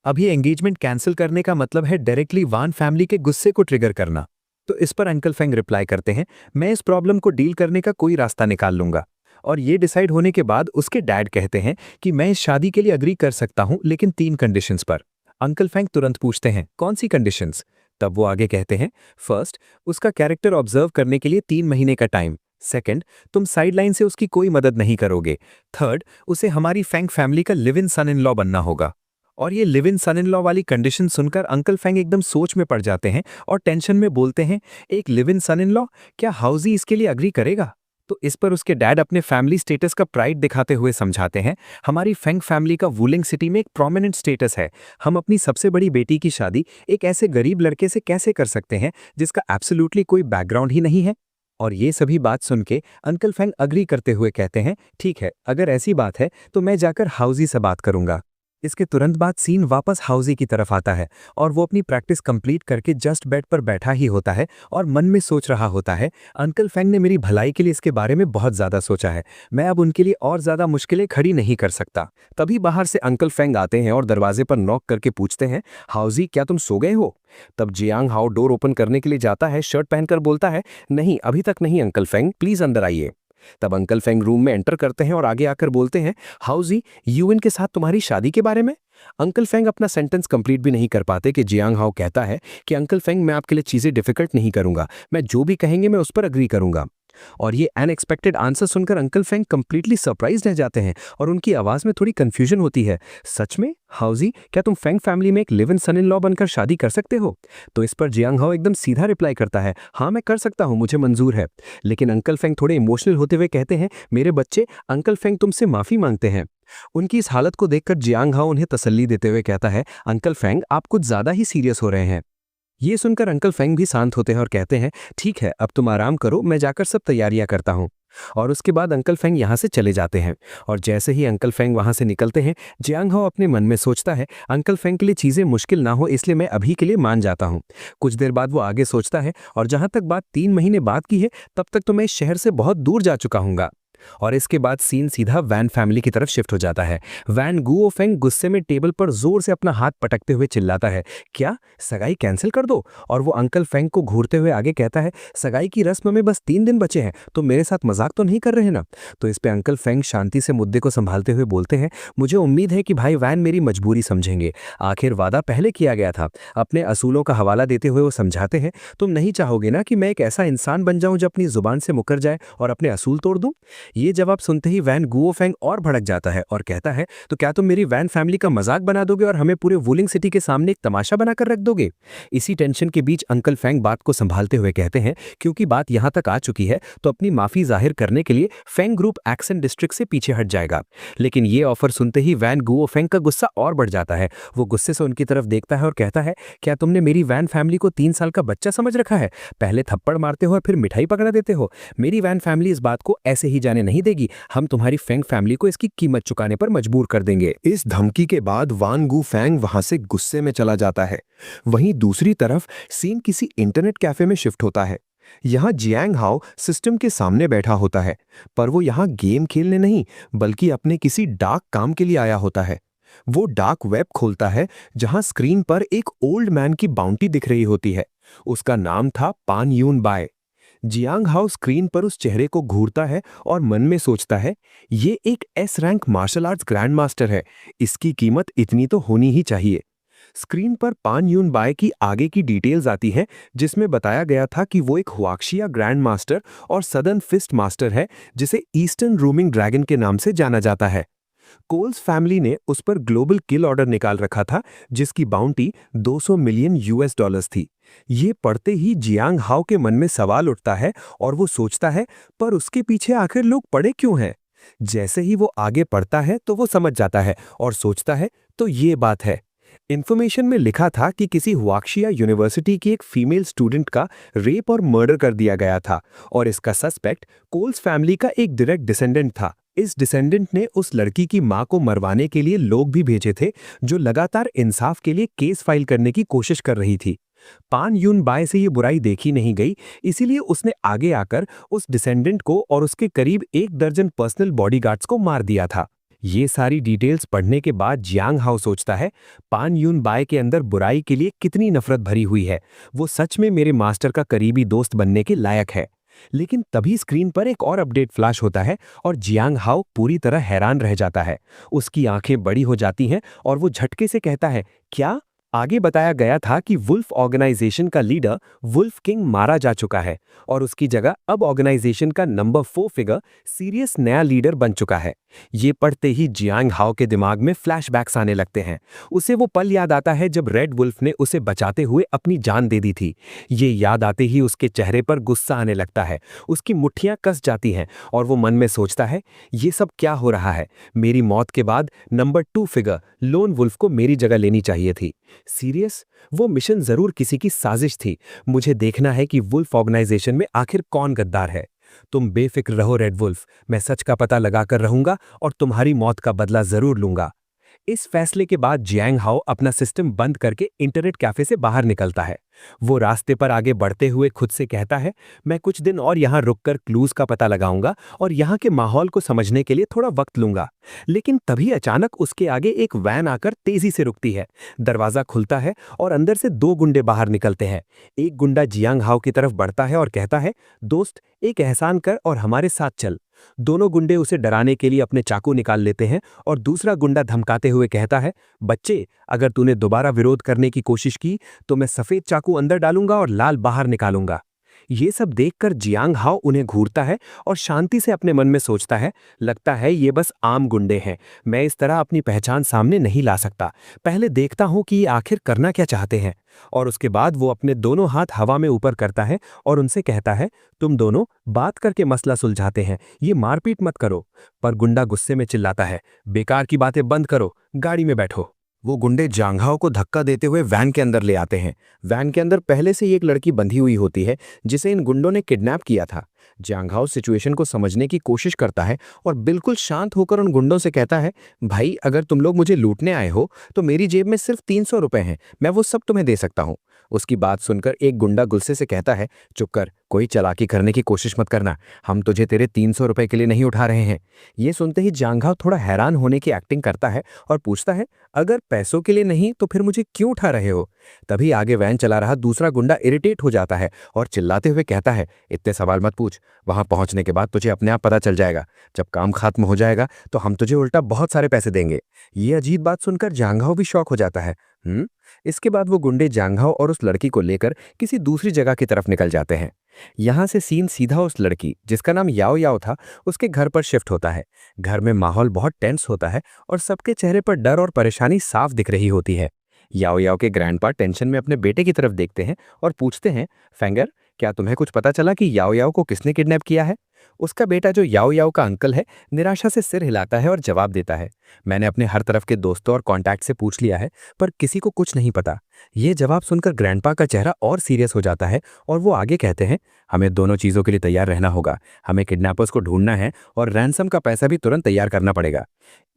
अभी एंगेजमेंट कैंसिल करने का मतलब है डायरेक्टली वान फैमिली के गुस्से को ट्रिगर करना। तो इस पर अंकल फेंग रिप्लाई करते हैं, मैं इस प्रॉब्लम को डील करने का कोई रास्ता निकाल लूंगा। और ये डिसाइड होने के बाद उसके डैड कहते हैं कि मैं इस शादी के लिए अग्री कर सकता हूं, लेकिन 3 कंडीशंस पर। अंकल फेंग तुरंत पूछते हैं, कौन सी कंडीशंस? तब वो आगे कहते हैं, फर्स्ट, उसका कैरेक्टर ऑब्जर्व करने के लिए 3 महीने का टाइम। सेकंड, तुम साइडलाइन से उसकी कोई मदद नहीं करोगे। थर्ड, उसे हमारी फेंग फैमिली का live in son in law बनना होगा। और ये live in son in law वाली कंडीशन सुनकर अंकल फेंग एकदम सोच में पड़ जाते हैं और टेंशन में बोलते हैं, एक live in son in law, क्या हाउजी इसके लिए अग्री करेगा? तो इस पर उसके डैड अपने फैमिली स्टेटस का प्राइड दिखाते हुए समझाते हैं, हमारी फेंग फैमिली का वुलिंग सिटी में एक प्रोमिनेंट स्टेटस है। हम अपनी सबसे बड़ी बेटी की शादी एक ऐसे गरीब लड़के से कैसे कर सकते हैं जिसका एब्सोल्युटली कोई बैकग्राउंड ही नहीं है? और ये सभी बात सुन के अंकल फेंग अग्री करते हुए कहते हैं, ठीक है, अगर ऐसी बात है तो मैं जाकर हाउजी से बात करूंगा। इसके तुरंत बाद सीन वापस हाउजी की तरफ आता है और वो अपनी प्रैक्टिस कंप्लीट करके जस्ट बेड पर बैठा ही होता है और मन में सोच रहा होता है, अंकल फेंग ने मेरी भलाई के लिए इसके बारे में बहुत ज्यादा सोचा है, मैं अब उनके लिए और ज्यादा मुश्किलें खड़ी नहीं कर सकता। तभी बाहर से अंकल फेंग आते हैं और दरवाजे पर नॉक करके पूछते हैं, हाउजी, क्या तुम सो गए हो? तब जियांग हाओ डोर ओपन करने के लिए जाता है, शर्ट पहनकर बोलता है, नहीं, अभी तक नहीं अंकल फेंग, प्लीज अंदर आइए। तब अंकल फेंग रूम में एंटर करते हैं और आगे आकर बोलते हैं, हाउजी, यूएन के साथ तुम्हारी शादी के बारे में? अंकल फेंग अपना सेंटेंस कंप्लीट भी नहीं कर पाते कि जियांग हाओ कहता है कि अंकल फेंग, मैं आपके लिए चीजें डिफिकल्ट नहीं करूंगा, मैं जो भी कहेंगे मैं उस पर अग्री करूंगा। और ये अनएक्सपेक्टेड आंसर सुनकर अंकल फेंग कंप्लीटली सरप्राइज रह जाते हैं और उनकी आवाज में थोड़ी कंफ्यूजन होती है, सच में हाउजी, क्या तुम फेंग फैमिली में एक live in son in law बनकर शादी कर सकते हो? तो इस पर जियांग हाओ एकदम सीधा रिप्लाई करता है, हाँ, मैं कर सकता हूं, मुझे मंजूर है। लेकिन अंकल फेंग थोड़े इमोशनल होते हुए कहते हैं, मेरे बच्चे, अंकल फेंग तुमसे माफी मांगते हैं। उनकी इस हालत को देखकर जियांग हाओ उन्हें तसल्ली देते हुए कहता है, अंकल फेंग, आप कुछ ज्यादा ही सीरियस हो रहे हैं। ये सुनकर अंकल फेंग भी शांत होते हैं और कहते हैं, ठीक है, अब तुम आराम करो, मैं जाकर सब तैयारियां करता हूं। और उसके बाद अंकल फेंग यहां से चले जाते हैं। और जैसे ही अंकल फेंग वहां से निकलते हैं, जियांग हाओ अपने मन में सोचता है, अंकल फेंग के लिए चीजें मुश्किल ना हो इसलिए मैं अभी के लिए मान जाता हूं। कुछ देर बाद वो आगे सोचता है, और जहां तक बात 3 महीने बाद की है, तब तक तो मैं इस शहर से बहुत दूर जा चुका हूंगा। और इसके बाद सीन सीधा वैन फैमिली की तरफ शिफ्ट हो जाता है। वैन गुओ फेंग गुस्से में टेबल पर जोर से अपना हाथ पटकते हुए चिल्लाता है, क्या सगाई कैंसिल कर दो? और वो अंकल फेंग को घूरते हुए आगे कहता है, सगाई की रस्म में बस 3 दिन बचे हैं, तो मेरे साथ मजाक तो नहीं कर रहे ना? तो इस पे अंकल फेंग शांति से मुद्दे को संभालते हुए बोलते हैं, मुझे उम्मीद है कि भाई वैन मेरी मजबूरी समझेंगे, आखिर वादा पहले किया गया था। अपने असूलों का हवाला देते हुए वो समझाते हैं, तुम नहीं चाहोगे ना कि मैं एक ऐसा इंसान बन जाऊं जो अपनी जुबान से मुकर जाए और अपने असूल तोड़ दूं? ये जवाब सुनते ही वैन गुओ फेंग और भड़क जाता है और कहता है, तो क्या तुम मेरी वैन फैमिली का मजाक बना दोगे और हमें पूरे वुलिंग सिटी के सामने एक तमाशा बनाकर रख दोगे? इसी टेंशन के बीच अंकल फेंग बात को संभालते हुए कहते हैं, क्योंकि बात यहां तक आ चुकी है तो अपनी माफी जाहिर करने के लिए फेंग ग्रुप एक्सेंट डिस्ट्रिक्ट से पीछे हट जाएगा। लेकिन ये ऑफर सुनते ही वैन गुओ फेंग का गुस्सा और बढ़ जाता है। वो गुस्से से उनकी तरफ देखता है और कहता है, क्या तुमने मेरी वैन फैमिली को 3 साल का बच्चा समझ रखा है? पहले थप्पड़ मारते हो और फिर मिठाई पकड़ा देते हो। मेरी वैन फैमिली इस बात को ऐसे ही जाने नहीं देगी, हम तुम्हारी फेंग फैमिली को इसकी कीमत चुकाने पर मजबूर कर देंगे। इस धमकी के बाद वान गू फेंग वहां से गुस्से में चला जाता है। वहीं दूसरी तरफ सीन किसी इंटरनेट कैफे में शिफ्ट होता है। यहां जियांग हाओ सिस्टम के सामने बैठा होता है, पर वो यहां गेम खेलने नहीं बल्कि अपने किसी डार्क काम के लिए आया होता है। वो डार्क वेब खोलता है जहां स्क्रीन पर एक ओल्ड मैन की बाउंटी दिख रही होती है। उसका नाम था पान यून बाय। जियांग हाओ स्क्रीन पर उस चेहरे को घूरता है और मन में सोचता है, ये एक S rank martial arts grand master है, इसकी कीमत इतनी तो होनी ही चाहिए। स्क्रीन पर पान यून बाय की आगे की डिटेल्स आती हैं, जिसमें बताया गया था कि वो एक हुआक्शिया ग्रैंड मास्टर और सदर्न फिस्ट मास्टर है, जिसे ईस्टर्न रूमिंग ड्रैगन के नाम से जाना जाता है। कोल्स फैमिली ने उस पर ग्लोबल किल ऑर्डर निकाल रखा था, जिसकी बाउंटी 200 मिलियन यूएस डॉलर्स थी। ये पढ़ते ही जियांग हाओ के मन में सवाल उठता है और वो सोचता है, पर उसके पीछे आखिर लोग पड़े क्यों हैं? जैसे ही वो आगे पढ़ता है तो वो समझ जाता है और सोचता है, तो ये बात है। इन्फॉर्मेशन में लिखा था कि किसी हुआक्शिया यूनिवर्सिटी की एक फीमेल स्टूडेंट का रेप और मर्डर कर दिया गया था और इसका सस्पेक्ट कोल्स फैमिली का एक डायरेक्ट डिसेंडेंट था। इस डिसेंडेंट ने उस लड़की की मां को मरवाने के लिए लोग भी भेजे थे, जो लगातार इंसाफ के लिए केस फाइल करने की कोशिश कर रही थी। पान यून बाय से ये बुराई देखी नहीं गई, इसीलिए उसने आगे आकर उस डिसेंडेंट को और उसके करीब 1 दर्जन पर्सनल बॉडीगार्ड्स को मार दिया था। ये सारी डिटेल्स पढ़ने के बाद जियांग हाओ सोचता है, पान यून बाय के अंदर बुराई के लिए कितनी नफरत भरी हुई है, वो सच में मेरे मास्टर का करीबी दोस्त बनने के लायक है। लेकिन तभी स्क्रीन पर एक और अपडेट फ्लैश होता है और जियांग हाओ पूरी तरह हैरान रह जाता है। उसकी आंखें बड़ी हो जाती हैं और वो झटके से कहता है, क्या? आगे बताया गया था कि वुल्फ ऑर्गेनाइजेशन का लीडर वुल्फ किंग मारा जा चुका है और उसकी जगह अब ऑर्गेनाइजेशन का नंबर 4 फिगर सीरियस नया लीडर बन चुका है। ये पढ़ते ही जियांग हाओ के दिमाग में फ्लैशबैक्स आने लगते हैं। उसे वो पल याद आता है जब रेड वुल्फ ने उसे बचाते हुए अपनी जान दे दी थी। ये याद आते ही उसके चेहरे पर गुस्सा आने लगता है, उसकी मुट्ठियां कस जाती हैं और वो मन में सोचता है, ये सब क्या हो रहा है? मेरी मौत के बाद नंबर 2 फिगर लोन वुल्फ को मेरी जगह लेनी चाहिए थी। सीरियस? वो मिशन जरूर किसी की साजिश थी। मुझे देखना है कि वुल्फ ऑर्गेनाइजेशन में आखिर कौन गद्दार है। तुम बेफिक्र रहो रेड वुल्फ, मैं सच का पता लगाकर रहूंगा और तुम्हारी मौत का बदला जरूर लूंगा। इस फैसले के बाद जियांग हाओ अपना सिस्टम बंद करके इंटरनेट कैफे से बाहर निकलता है। वो रास्ते पर आगे बढ़ते हुए खुद से कहता है, मैं कुछ दिन और यहाँ रुककर क्लूज का पता लगाऊंगा और यहाँ के माहौल को समझने के लिए थोड़ा वक्त लूंगा। लेकिन तभी अचानक उसके आगे एक वैन आकर तेजी से रुकती है। दरवाजा खुलता है और अंदर से 2 गुंडे बाहर निकलते हैं। एक गुंडा जियांग हाओ की तरफ बढ़ता है और कहता है, दोस्त, एक एहसान कर और हमारे साथ चल। दोनों गुंडे उसे डराने के लिए अपने चाकू निकाल लेते हैं और दूसरा गुंडा धमकाते हुए कहता है, बच्चे, अगर तूने दोबारा विरोध करने की कोशिश की तो मैं सफेद चाकू अंदर डालूंगा और लाल बाहर निकालूंगा। ये सब देखकर जियांग हाओ उन्हें घूरता है और शांति से अपने मन में सोचता है, लगता है ये बस आम गुंडे हैं, मैं इस तरह अपनी पहचान सामने नहीं ला सकता। पहले देखता हूं कि ये आखिर करना क्या चाहते हैं। और उसके बाद वो अपने दोनों हाथ हवा में ऊपर करता है और उनसे कहता है, तुम दोनों बात करके मसला सुलझाते हैं, ये मारपीट मत करो। पर गुंडा गुस्से में चिल्लाता है, बेकार की बातें बंद करो, गाड़ी में बैठो। वो गुंडे जियांग हाओ को धक्का देते हुए वैन के अंदर ले आते हैं। वैन के अंदर पहले से ही एक लड़की बंधी हुई होती है, जिसे इन गुंडों ने किडनैप किया था। जियांग हाओ सिचुएशन को समझने की कोशिश करता है और बिल्कुल शांत होकर उन गुंडों से कहता है, भाई, अगर तुम लोग मुझे लूटने आए हो तो मेरी जेब में सिर्फ 300 रुपए हैं, मैं वो सब तुम्हें दे सकता हूँ। उसकी बात सुनकर एक गुंडा गुस्से से कहता है, चुप कर, कोई चालाकी करने की कोशिश मत करना, हम तुझे तेरे 300 रुपए के लिए नहीं उठा रहे हैं। ये सुनते ही जियांग हाओ थोड़ा हैरान होने की एक्टिंग करता है और पूछता है, अगर पैसों के लिए नहीं तो फिर मुझे क्यों उठा रहे हो? तभी आगे वैन चला रहा दूसरा गुंडा इरिटेट हो जाता है और चिल्लाते हुए कहता है, इतने सवाल मत पूछ, वहां पहुंचने के बाद तुझे अपने आप पता चल जाएगा। जब काम खत्म हो जाएगा तो हम तुझे उल्टा बहुत सारे पैसे देंगे। ये अजीब बात सुनकर जियांग हाओ भी शॉक हो जाता है। इसके बाद वो गुंडे जियांग हाओ और उस लड़की को लेकर किसी दूसरी जगह की तरफ निकल जाते हैं। यहां से सीन सीधा उस लड़की, जिसका नाम याओ याओ था, उसके घर पर शिफ्ट होता है। घर में माहौल बहुत टेंस होता है और सबके चेहरे पर डर और परेशानी साफ दिख रही होती है। याओ याओ के ग्रैंडपा टेंशन में अपने बेटे की तरफ देखते हैं और पूछते हैं, फेंगर, क्या तुम्हें कुछ पता चला कि याओ याओ को किसने किडनैप किया है? उसका बेटा, जो याओ याओ का अंकल है, निराशा से सिर हिलाता है और जवाब देता है, मैंने अपने हर तरफ के दोस्तों और कॉन्टैक्ट से पूछ लिया है, पर किसी को कुछ नहीं पता। ये जवाब सुनकर ग्रैंडपा का चेहरा और सीरियस हो जाता है और वो आगे कहते हैं, हमें दोनों चीज़ों के लिए तैयार रहना होगा। हमें किडनैपर्स को ढूंढना है और रैंसम का पैसा भी तुरंत तैयार करना पड़ेगा।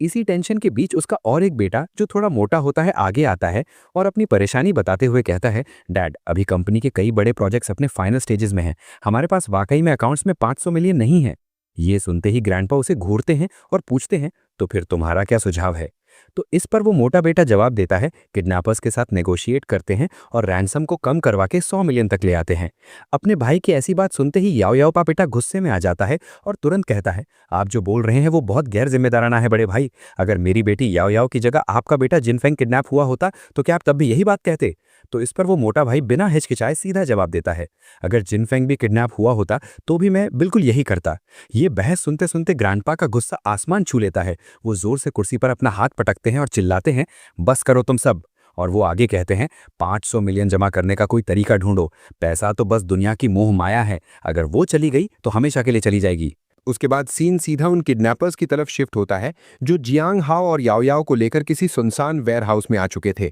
इसी टेंशन के बीच उसका और एक बेटा, जो थोड़ा मोटा होता है, आगे आता है और अपनी परेशानी बताते हुए कहता है, डैड, अभी कंपनी के कई बड़े प्रोजेक्ट्स अपने फाइनल स्टेजेस में हैं, हमारे पास वाकई में अकाउंट्स में 500 मिलियन नहीं है। ये सुनते ही ग्रैंडपा उसे घूरते हैं और पूछते हैं, तो फिर तुम्हारा क्या सुझाव है? तो इस पर वो मोटा बेटा जवाब देता है, किडनैपर्स के साथ नेगोशिएट करते हैं और रैंसम को कम करवा के 100 मिलियन तक ले आते हैं। अपने भाई की ऐसी बात सुनते ही याओ याओ पापेटा गुस्से में आ जाता है और तुरंत कहता है, आप जो बोल रहे हैं वो बहुत गैर जिम्मेदाराना है बड़े भाई। अगर मेरी बेटी याओ याओ की जगह आपका बेटा जिनफेंग किडनैप हुआ होता तो क्या आप तब भी यही बात कहते? तो इस पर वो मोटा भाई बिना हिचकिचाए सीधा जवाब देता है, अगर जिनफेंग भी किडनैप हुआ होता तो भी मैं बिल्कुल यही करता। ये बहस सुनते सुनते ग्रैंडपा का गुस्सा आसमान छू लेता है। वो जोर से कुर्सी पर अपना हाथ पटकते हैं और चिल्लाते हैं, बस करो तुम सब। और वो आगे कहते हैं, 500 मिलियन जमा करने का कोई तरीका ढूंढो। पैसा तो बस दुनिया की मोह माया है, अगर वो चली गई तो हमेशा के लिए चली जाएगी। उसके बाद सीन सीधा उन किडनैपर्स की तरफ शिफ्ट होता है जो जियांग हाओ और याओ याओ को लेकर किसी सुनसान वेयर हाउस में आ चुके थे।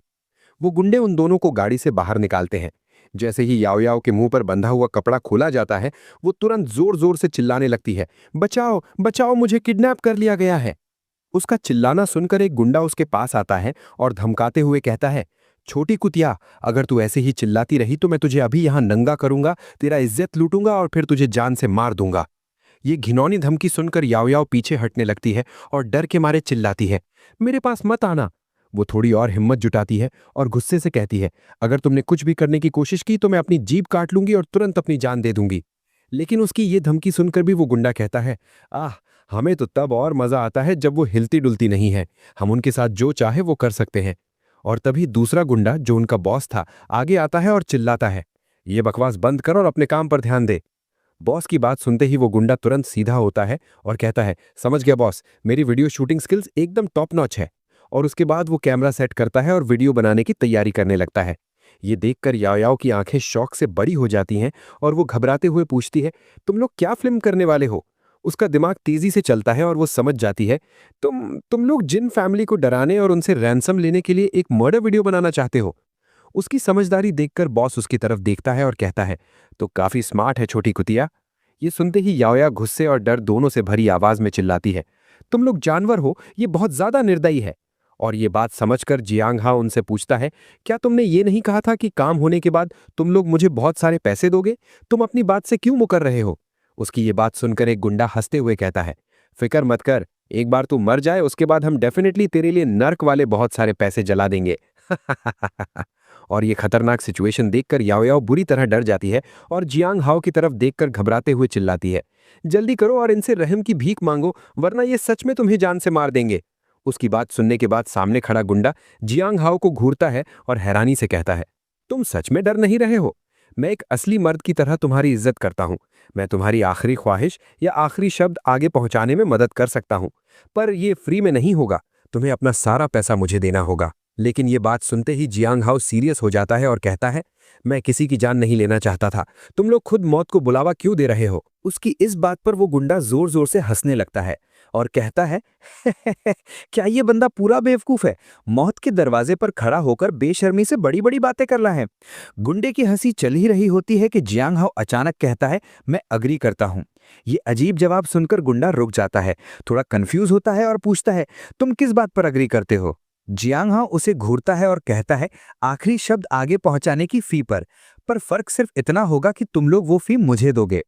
वो गुंडे उन दोनों को गाड़ी से बाहर निकालते हैं। जैसे ही याओ याओ के मुंह पर बंधा हुआ कपड़ा खोला जाता है, वो तुरंत जोर जोर से चिल्लाने लगती है, बचाओ बचाओ, मुझे किडनैप कर लिया गया है। उसका चिल्लाना सुनकर एक गुंडा उसके पास आता है और धमकाते हुए कहता है, छोटी कुतिया, अगर तू ऐसे ही चिल्लाती रही तो मैं तुझे अभी यहां नंगा करूंगा, तेरा इज्जत लूटूंगा और फिर तुझे जान से मार दूंगा। ये घिनौनी धमकी सुनकर याओ याओ पीछे हटने लगती है और डर के मारे चिल्लाती है, मेरे पास मत आना। वो थोड़ी और हिम्मत जुटाती है और गुस्से से कहती है, अगर तुमने कुछ भी करने की कोशिश की तो मैं अपनी जीभ काट लूंगी और तुरंत अपनी जान दे दूंगी। लेकिन उसकी ये धमकी सुनकर भी वो गुंडा कहता है, आह, हमें तो तब और मजा आता है जब वो हिलती डुलती नहीं है, हम उनके साथ जो चाहे वो कर सकते हैं। और तभी दूसरा गुंडा जो उनका बॉस था आगे आता है और चिल्लाता है, ये बकवास बंद कर और अपने काम पर ध्यान दे। बॉस की बात सुनते ही वो गुंडा तुरंत सीधा होता है और कहता है, समझ गया बॉस, मेरी वीडियो शूटिंग स्किल्स एकदम टॉप नॉच है। और उसके बाद वो कैमरा सेट करता है और वीडियो बनाने की तैयारी करने लगता है। ये देखकर याओ याओ की आंखें शौक से बड़ी हो जाती हैं और वो घबराते हुए पूछती है, तुम लोग क्या फिल्म करने वाले हो? उसका दिमाग तेजी से चलता है और वो समझ जाती है, तुम लोग जिन फैमिली को डराने और उनसे रैंसम लेने के लिए एक मर्डर वीडियो बनाना चाहते हो। उसकी समझदारी देखकर बॉस उसकी तरफ देखता है और कहता है, तो काफी स्मार्ट है छोटी कुतिया। ये सुनते ही याओ याओ गुस्से और डर दोनों से भरी आवाज में चिल्लाती है, तुम लोग जानवर हो, ये बहुत ज्यादा निर्दयी है। और ये बात समझकर जियांग हाओ उनसे पूछता है, क्या तुमने ये नहीं कहा था कि काम होने के बाद तुम लोग मुझे बहुत सारे पैसे दोगे? तुम अपनी बात से क्यों मुकर रहे हो? उसकी ये बात सुनकर एक गुंडा हंसते हुए कहता है, फिक्र मत कर, एक बार तू मर जाए उसके बाद हम डेफिनेटली तेरे लिए नर्क वाले बहुत सारे पैसे जला देंगे। और ये खतरनाक सिचुएशन देखकर याओ याओ बुरी तरह डर जाती है और जियांग हाओ की तरफ देखकर घबराते हुए चिल्लाती है, जल्दी करो और इनसे रहम की भीख मांगो, वरना ये सच में तुम्हें जान से मार देंगे। उसकी बात सुनने के बाद सामने खड़ा गुंडा जियांग हाओ को घूरता है और हैरानी से कहता है, तुम सच में डर नहीं रहे हो? मैं एक असली मर्द की तरह तुम्हारी इज्जत करता हूं। मैं तुम्हारी आखिरी ख्वाहिश या आखिरी शब्द आगे पहुंचाने में मदद कर सकता हूं, पर यह फ्री में नहीं होगा, तुम्हें अपना सारा पैसा मुझे देना होगा। लेकिन ये बात सुनते ही जियांग हाओ सीरियस हो जाता है और कहता है, मैं किसी की जान नहीं लेना चाहता था, तुम लोग खुद मौत को बुलावा क्यों दे रहे हो? उसकी इस बात पर वो गुंडा जोर जोर से हंसने लगता है और कहता है, क्या ये बंदा पूरा बेवकूफ है? मौत के दरवाजे पर खड़ा होकर बेशर्मी से बड़ी बड़ी बातें कर रहा है। गुंडे की हंसी चल ही रही होती है कि जियांग हाओ अचानक कहता है, मैं अग्री करता हूं। ये अजीब जवाब सुनकर गुंडा रुक जाता है, थोड़ा कंफ्यूज होता है और पूछता है, तुम किस बात पर अग्री करते हो? जियांग हाओ उसे घूरता है और कहता है, आखिरी शब्द आगे पहुंचाने की फी पर फर्क सिर्फ इतना होगा कि तुम लोग वो फी मुझे दोगे।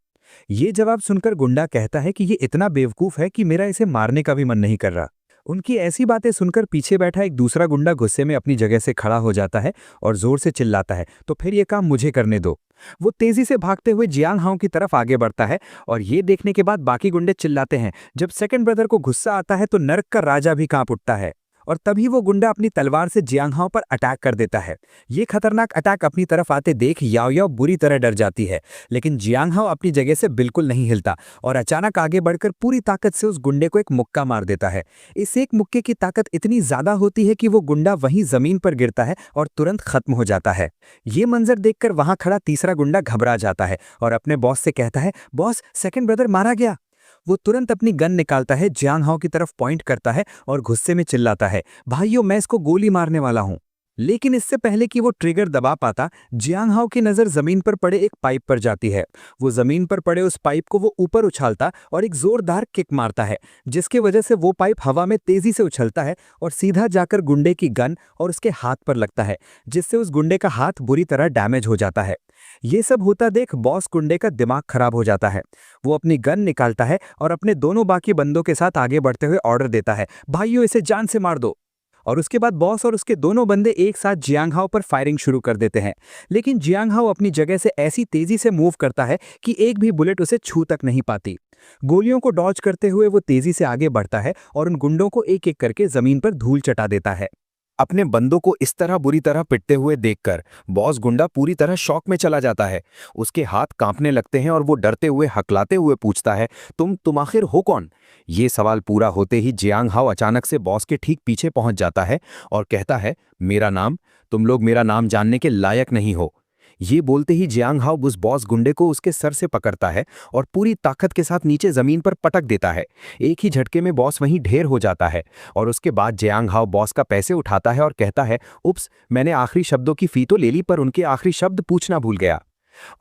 ये जवाब सुनकर गुंडा कहता है कि ये इतना बेवकूफ है कि मेरा इसे मारने का भी मन नहीं कर रहा। उनकी ऐसी बातें सुनकर पीछे बैठा एक दूसरा गुंडा गुस्से में अपनी जगह से खड़ा हो जाता है और जोर से चिल्लाता है, तो फिर ये काम मुझे करने दो। वो तेजी से भागते हुए जियांग हाओ की तरफ आगे बढ़ता है और ये देखने के बाद बाकी गुंडे चिल्लाते हैं। जब सेकंड ब्रदर को गुस्सा आता है तो नर्क का राजा भी कांप उठता है और तभी वो गुंडा अपनी तलवार से जियांग हाओ पर अटैक कर देता है। ये खतरनाक अटैक अपनी तरफ आते देख याओ याओ बुरी तरह डर जाती है, लेकिन जियांग हाओ अपनी जगह से बिल्कुल नहीं हिलता और अचानक आगे बढ़कर पूरी ताकत से उस गुंडे को एक मुक्का मार देता है। इस एक मुक्के की ताकत इतनी ज्यादा होती है कि वो गुंडा वहीं जमीन पर गिरता है और तुरंत खत्म हो जाता है। ये मंजर देखकर वहां खड़ा तीसरा गुंडा घबरा जाता है और अपने बॉस से कहता है, बॉस, सेकंड ब्रदर मारा गया। वो तुरंत अपनी गन निकालता है, जियांग हाओ की तरफ पॉइंट करता है और गुस्से में चिल्लाता है, भाइयों, मैं इसको गोली मारने वाला हूं। लेकिन इससे पहले कि वो ट्रिगर दबा पाता, जियांग हाओ की नजर जमीन पर पड़े एक पाइप पर जाती है। वो जमीन पर पड़े उस पाइप को वो ऊपर उछालता और एक जोरदार किक मारता है, जिसकी वजह से वो पाइप हवा में तेजी से उछलता है और सीधा जाकर गुंडे की गन और उसके हाथ पर लगता है, जिससे उस गुंडे का हाथ बुरी तरह डैमेज हो जाता है। ये सब होता देख बॉस गुंडे का दिमाग खराब हो जाता है। वो अपनी गन निकालता है और अपने दोनों बाकी बंदों के साथ आगे बढ़ते हुए ऑर्डर देता है, भाइयों, इसे जान से मार दो। और उसके बाद बॉस और उसके दोनों बंदे एक साथ जियांग हाओ पर फायरिंग शुरू कर देते हैं। लेकिन जियांग हाओ अपनी जगह से ऐसी तेजी से मूव करता है कि एक भी बुलेट उसे छू तक नहीं पाती। गोलियों को डॉज करते हुए वो तेजी से आगे बढ़ता है और उन गुंडों को एक एक करके जमीन पर धूल चटा देता है। अपने बंदों को इस तरह बुरी तरह पिटते हुए देखकर बॉस गुंडा पूरी तरह शॉक में चला जाता है। उसके हाथ कांपने लगते हैं और वो डरते हुए हकलाते हुए पूछता है, तुम आखिर हो कौन? ये सवाल पूरा होते ही जियांग हाओ अचानक से बॉस के ठीक पीछे पहुंच जाता है और कहता है, मेरा नाम? तुम लोग मेरा नाम जानने के लायक नहीं हो। ये बोलते ही जियांग हाओ उस बॉस गुंडे को उसके सर से पकड़ता है और पूरी ताकत के साथ नीचे जमीन पर पटक देता है। एक ही झटके में बॉस वहीं ढेर हो जाता है और उसके बाद जियांग हाओ बॉस का पैसे उठाता है और कहता है, उप्स, मैंने आखिरी शब्दों की फी तो ले ली पर उनके आखिरी शब्द पूछना भूल गया।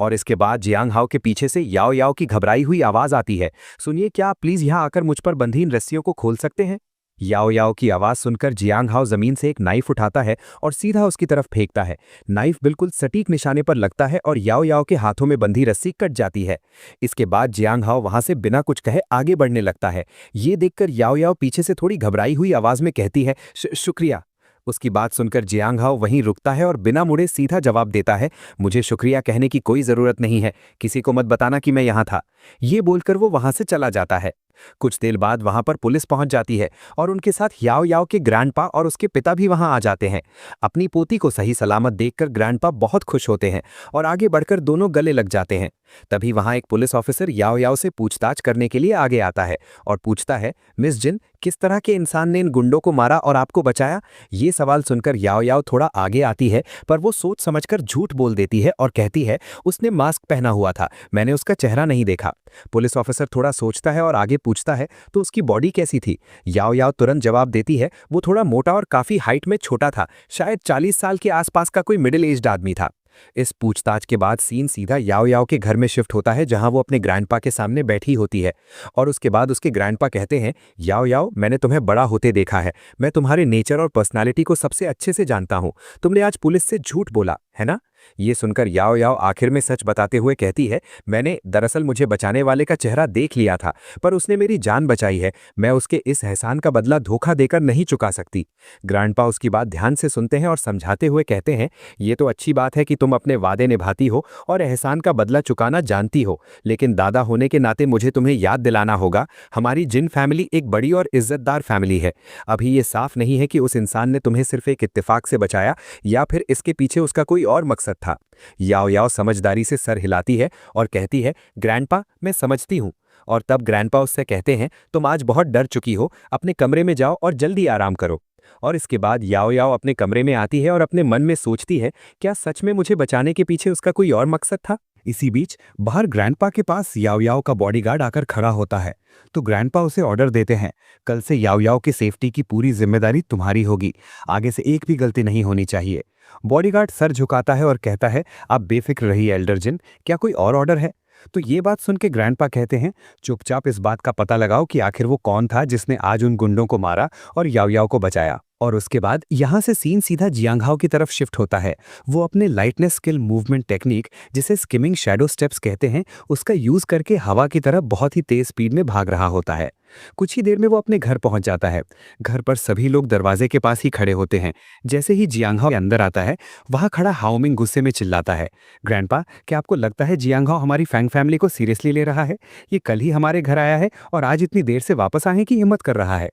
और इसके बाद जियांग हाओ के पीछे से याओ याओ की घबराई हुई आवाज आती है, सुनिए, क्या आप प्लीज यहाँ आकर मुझ पर बंधी इन रस्सियों को खोल सकते हैं? याओ याओ की आवाज सुनकर जियांग हाओ जमीन से एक नाइफ उठाता है और सीधा उसकी तरफ फेंकता है। नाइफ बिल्कुल सटीक निशाने पर लगता है और याओ याओ के हाथों में बंधी रस्सी कट जाती है। इसके बाद जियांग हाओ वहां से बिना कुछ कहे आगे बढ़ने लगता है। ये देखकर याओ याओ पीछे से थोड़ी घबराई हुई आवाज में कहती है, शुक्रिया। उसकी बात सुनकर जियांग हाओ वहीं रुकता है और बिना मुड़े सीधा जवाब देता है, मुझे शुक्रिया कहने की कोई जरूरत नहीं है, किसी को मत बताना कि मैं यहां था। ये बोलकर वो वहां से चला जाता है। कुछ देर बाद वहां पर पुलिस पहुंच जाती है और उनके साथ याओ याओ के ग्रैंडपा और उसके पिता भी वहां आ जाते हैं। अपनी पोती को सही सलामत देखकर ग्रैंडपा बहुत खुश होते हैं और आगे बढ़कर दोनों गले लग जाते हैं। तभी वहां एक पुलिस ऑफिसर याओ याओ से पूछताछ करने के लिए आगे आता है और पूछता है, मिस जिन, किस तरह के इंसान ने इन गुंडों को मारा और आपको बचाया? ये सवाल सुनकर याओ याओ थोड़ा आगे आती है पर वो सोच समझकर झूठ बोल देती है और कहती है, उसने मास्क पहना हुआ था, मैंने उसका चेहरा नहीं देखा। पुलिस ऑफिसर थोड़ा सोचता है और आगे पूछता है, तो उसकी बॉडी कैसी थी? याओ याओ तुरंत जवाब देती है, वो थोड़ा मोटा और काफी हाइट में छोटा था, शायद 40 साल के आसपास का कोई मिडिल एज्ड आदमी था। इस पूछताछ के बाद सीन सीधा याओ याओ के घर में शिफ्ट होता है जहां वो अपने ग्रैंडपा के सामने बैठी होती है और उसके बाद उसके ग्रैंडपा कहते हैं, याओ याओ, मैंने तुम्हें बड़ा होते देखा है, मैं तुम्हारे नेचर और पर्सनालिटी को सबसे अच्छे से जानता हूं, तुमने आज पुलिस से झूठ बोला है ना? ये सुनकर याओ याओ आखिर में सच बताते हुए कहती है, मैंने दरअसल मुझे बचाने वाले का चेहरा देख लिया था पर उसने मेरी जान बचाई है, मैं उसके इस एहसान का बदला धोखा देकर नहीं चुका सकती। ग्रैंडपा उसकी बात ध्यान से सुनते हैं और समझाते हुए कहते हैं, ये तो अच्छी बात है कि तुम अपने वादे निभाती हो और एहसान का बदला चुकाना जानती हो, लेकिन दादा होने के नाते मुझे तुम्हें याद दिलाना होगा, हमारी जिन फैमिली एक बड़ी और इज्जतदार फैमिली है। अभी ये साफ नहीं है कि उस इंसान ने तुम्हें सिर्फ एक इत्तेफाक से बचाया या फिर इसके पीछे उसका कोई और मकसद था। याओ याओ समझदारी से सर हिलाती है और कहती है, ग्रैंडपा, मैं समझती हूँ। और तब ग्रैंडपा उससे कहते हैं, तुम आज बहुत डर चुकी हो, अपने कमरे में जाओ और जल्दी आराम करो। और इसके बाद याओ याओ अपने कमरे में आती है और अपने मन में सोचती है, क्या सच में मुझे बचाने के पीछे उसका कोई और मकसद था? इसी बीच बाहर ग्रैंडपा के पास याओ याओ का बॉडीगार्ड आकर खड़ा होता है तो ग्रैंडपा उसे ऑर्डर देते हैं, कल से याओ याओ की सेफ्टी की पूरी जिम्मेदारी तुम्हारी होगी, आगे से एक भी गलती नहीं होनी चाहिए। बॉडीगार्ड सर झुकाता है और कहता है, आप बेफिक्र रहिए एल्डर जिन, क्या कोई और ऑर्डर है? तो ये बात सुन के ग्रैंडपा कहते हैं, चुपचाप इस बात का पता लगाओ कि आखिर वो कौन था जिसने आज उन गुंडों को मारा और याओ याओ को बचाया। और उसके बाद यहाँ से सीन सीधा जियांग हाओ की तरफ शिफ्ट होता है। वो अपने लाइटनेस स्किल मूवमेंट टेक्निक, जिसे स्किमिंग शैडो स्टेप्स कहते हैं, उसका यूज करके हवा की तरफ बहुत ही तेज स्पीड में भाग रहा होता है। कुछ ही देर में वो अपने घर पहुंच जाता है। घर पर सभी लोग दरवाजे के पास ही खड़े होते हैं। जैसे ही जियांग हाओ अंदर आता है, वहां खड़ा हाओमिंग गुस्से में चिल्लाता है, ग्रैंडपा, क्या आपको लगता है जियांग हाओ हमारी फैंग फैमिली को सीरियसली ले रहा है? ये कल ही हमारे घर आया है और आज इतनी देर से वापस आने की हिम्मत कर रहा है।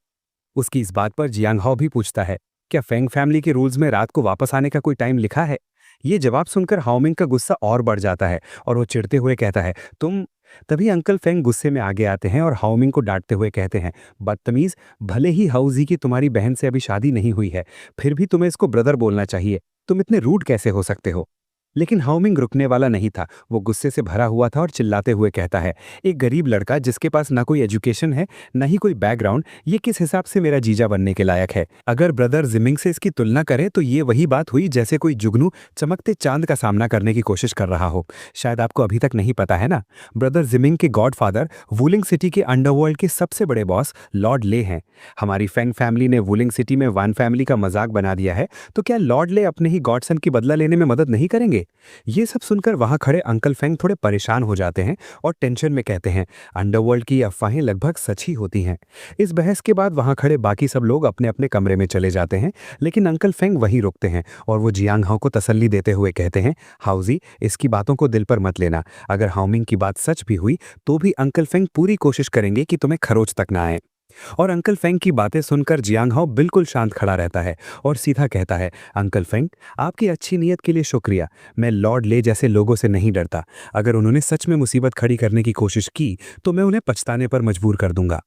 उसकी इस बात पर जियांग हाओ भी पूछता है, क्या फेंग फैमिली के रूल्स में रात को वापस आने का कोई टाइम लिखा है? ये जवाब सुनकर हाओमिंग का गुस्सा और बढ़ जाता है और वो चिढ़ते हुए कहता है, तुम। तभी अंकल फेंग गुस्से में आगे आते हैं और हाओमिंग को डांटते हुए कहते हैं, बदतमीज, भले ही हाउजी की तुम्हारी बहन से अभी शादी नहीं हुई है, फिर भी तुम्हें इसको ब्रदर बोलना चाहिए, तुम इतने रूड कैसे हो सकते हो? लेकिन हाओमिंग रुकने वाला नहीं था। वो गुस्से से भरा हुआ था और चिल्लाते हुए कहता है, एक गरीब लड़का जिसके पास ना कोई एजुकेशन है, ना ही कोई बैकग्राउंड, ये किस हिसाब से मेरा जीजा बनने के लायक है? अगर ब्रदर जिमिंग से इसकी तुलना करें तो ये वही बात हुई जैसे कोई जुगनू चमकते चांद का सामना करने की कोशिश कर रहा हो। शायद आपको अभी तक नहीं पता है ना, ब्रदर जिमिंग के गॉडफादर वुलिंग सिटी के अंडरवर्ल्ड के सबसे बड़े बॉस लॉर्ड ले हैं। हमारी फेंग फैमिली ने वुलिंग सिटी में वन फैमिली का मजाक बना दिया है, तो क्या लॉर्ड ले अपने ही गॉडसन की बदला लेने में मदद नहीं करेंगे? जाएंगे। ये सब सुनकर वहां खड़े अंकल फेंग थोड़े परेशान हो जाते हैं और टेंशन में कहते हैं अंडरवर्ल्ड की अफवाहें लगभग सच ही होती हैं। इस बहस के बाद वहां खड़े बाकी सब लोग अपने अपने कमरे में चले जाते हैं, लेकिन अंकल फेंग वहीं रुकते हैं और वो जियांग हाओ को तसल्ली देते हुए कहते हैं, हाउजी, इसकी बातों को दिल पर मत लेना। अगर हाओमिंग की बात सच भी हुई तो भी अंकल फेंग पूरी कोशिश करेंगे कि तुम्हें खरोच तक ना आए। और अंकल फेंग की बातें सुनकर जियांग हाओ बिल्कुल शांत खड़ा रहता है और सीधा कहता है, अंकल फेंग, आपकी अच्छी नीयत के लिए शुक्रिया। मैं लॉर्ड ले जैसे लोगों से नहीं डरता। अगर उन्होंने सच में मुसीबत खड़ी करने की कोशिश की तो मैं उन्हें पछताने पर मजबूर कर दूंगा।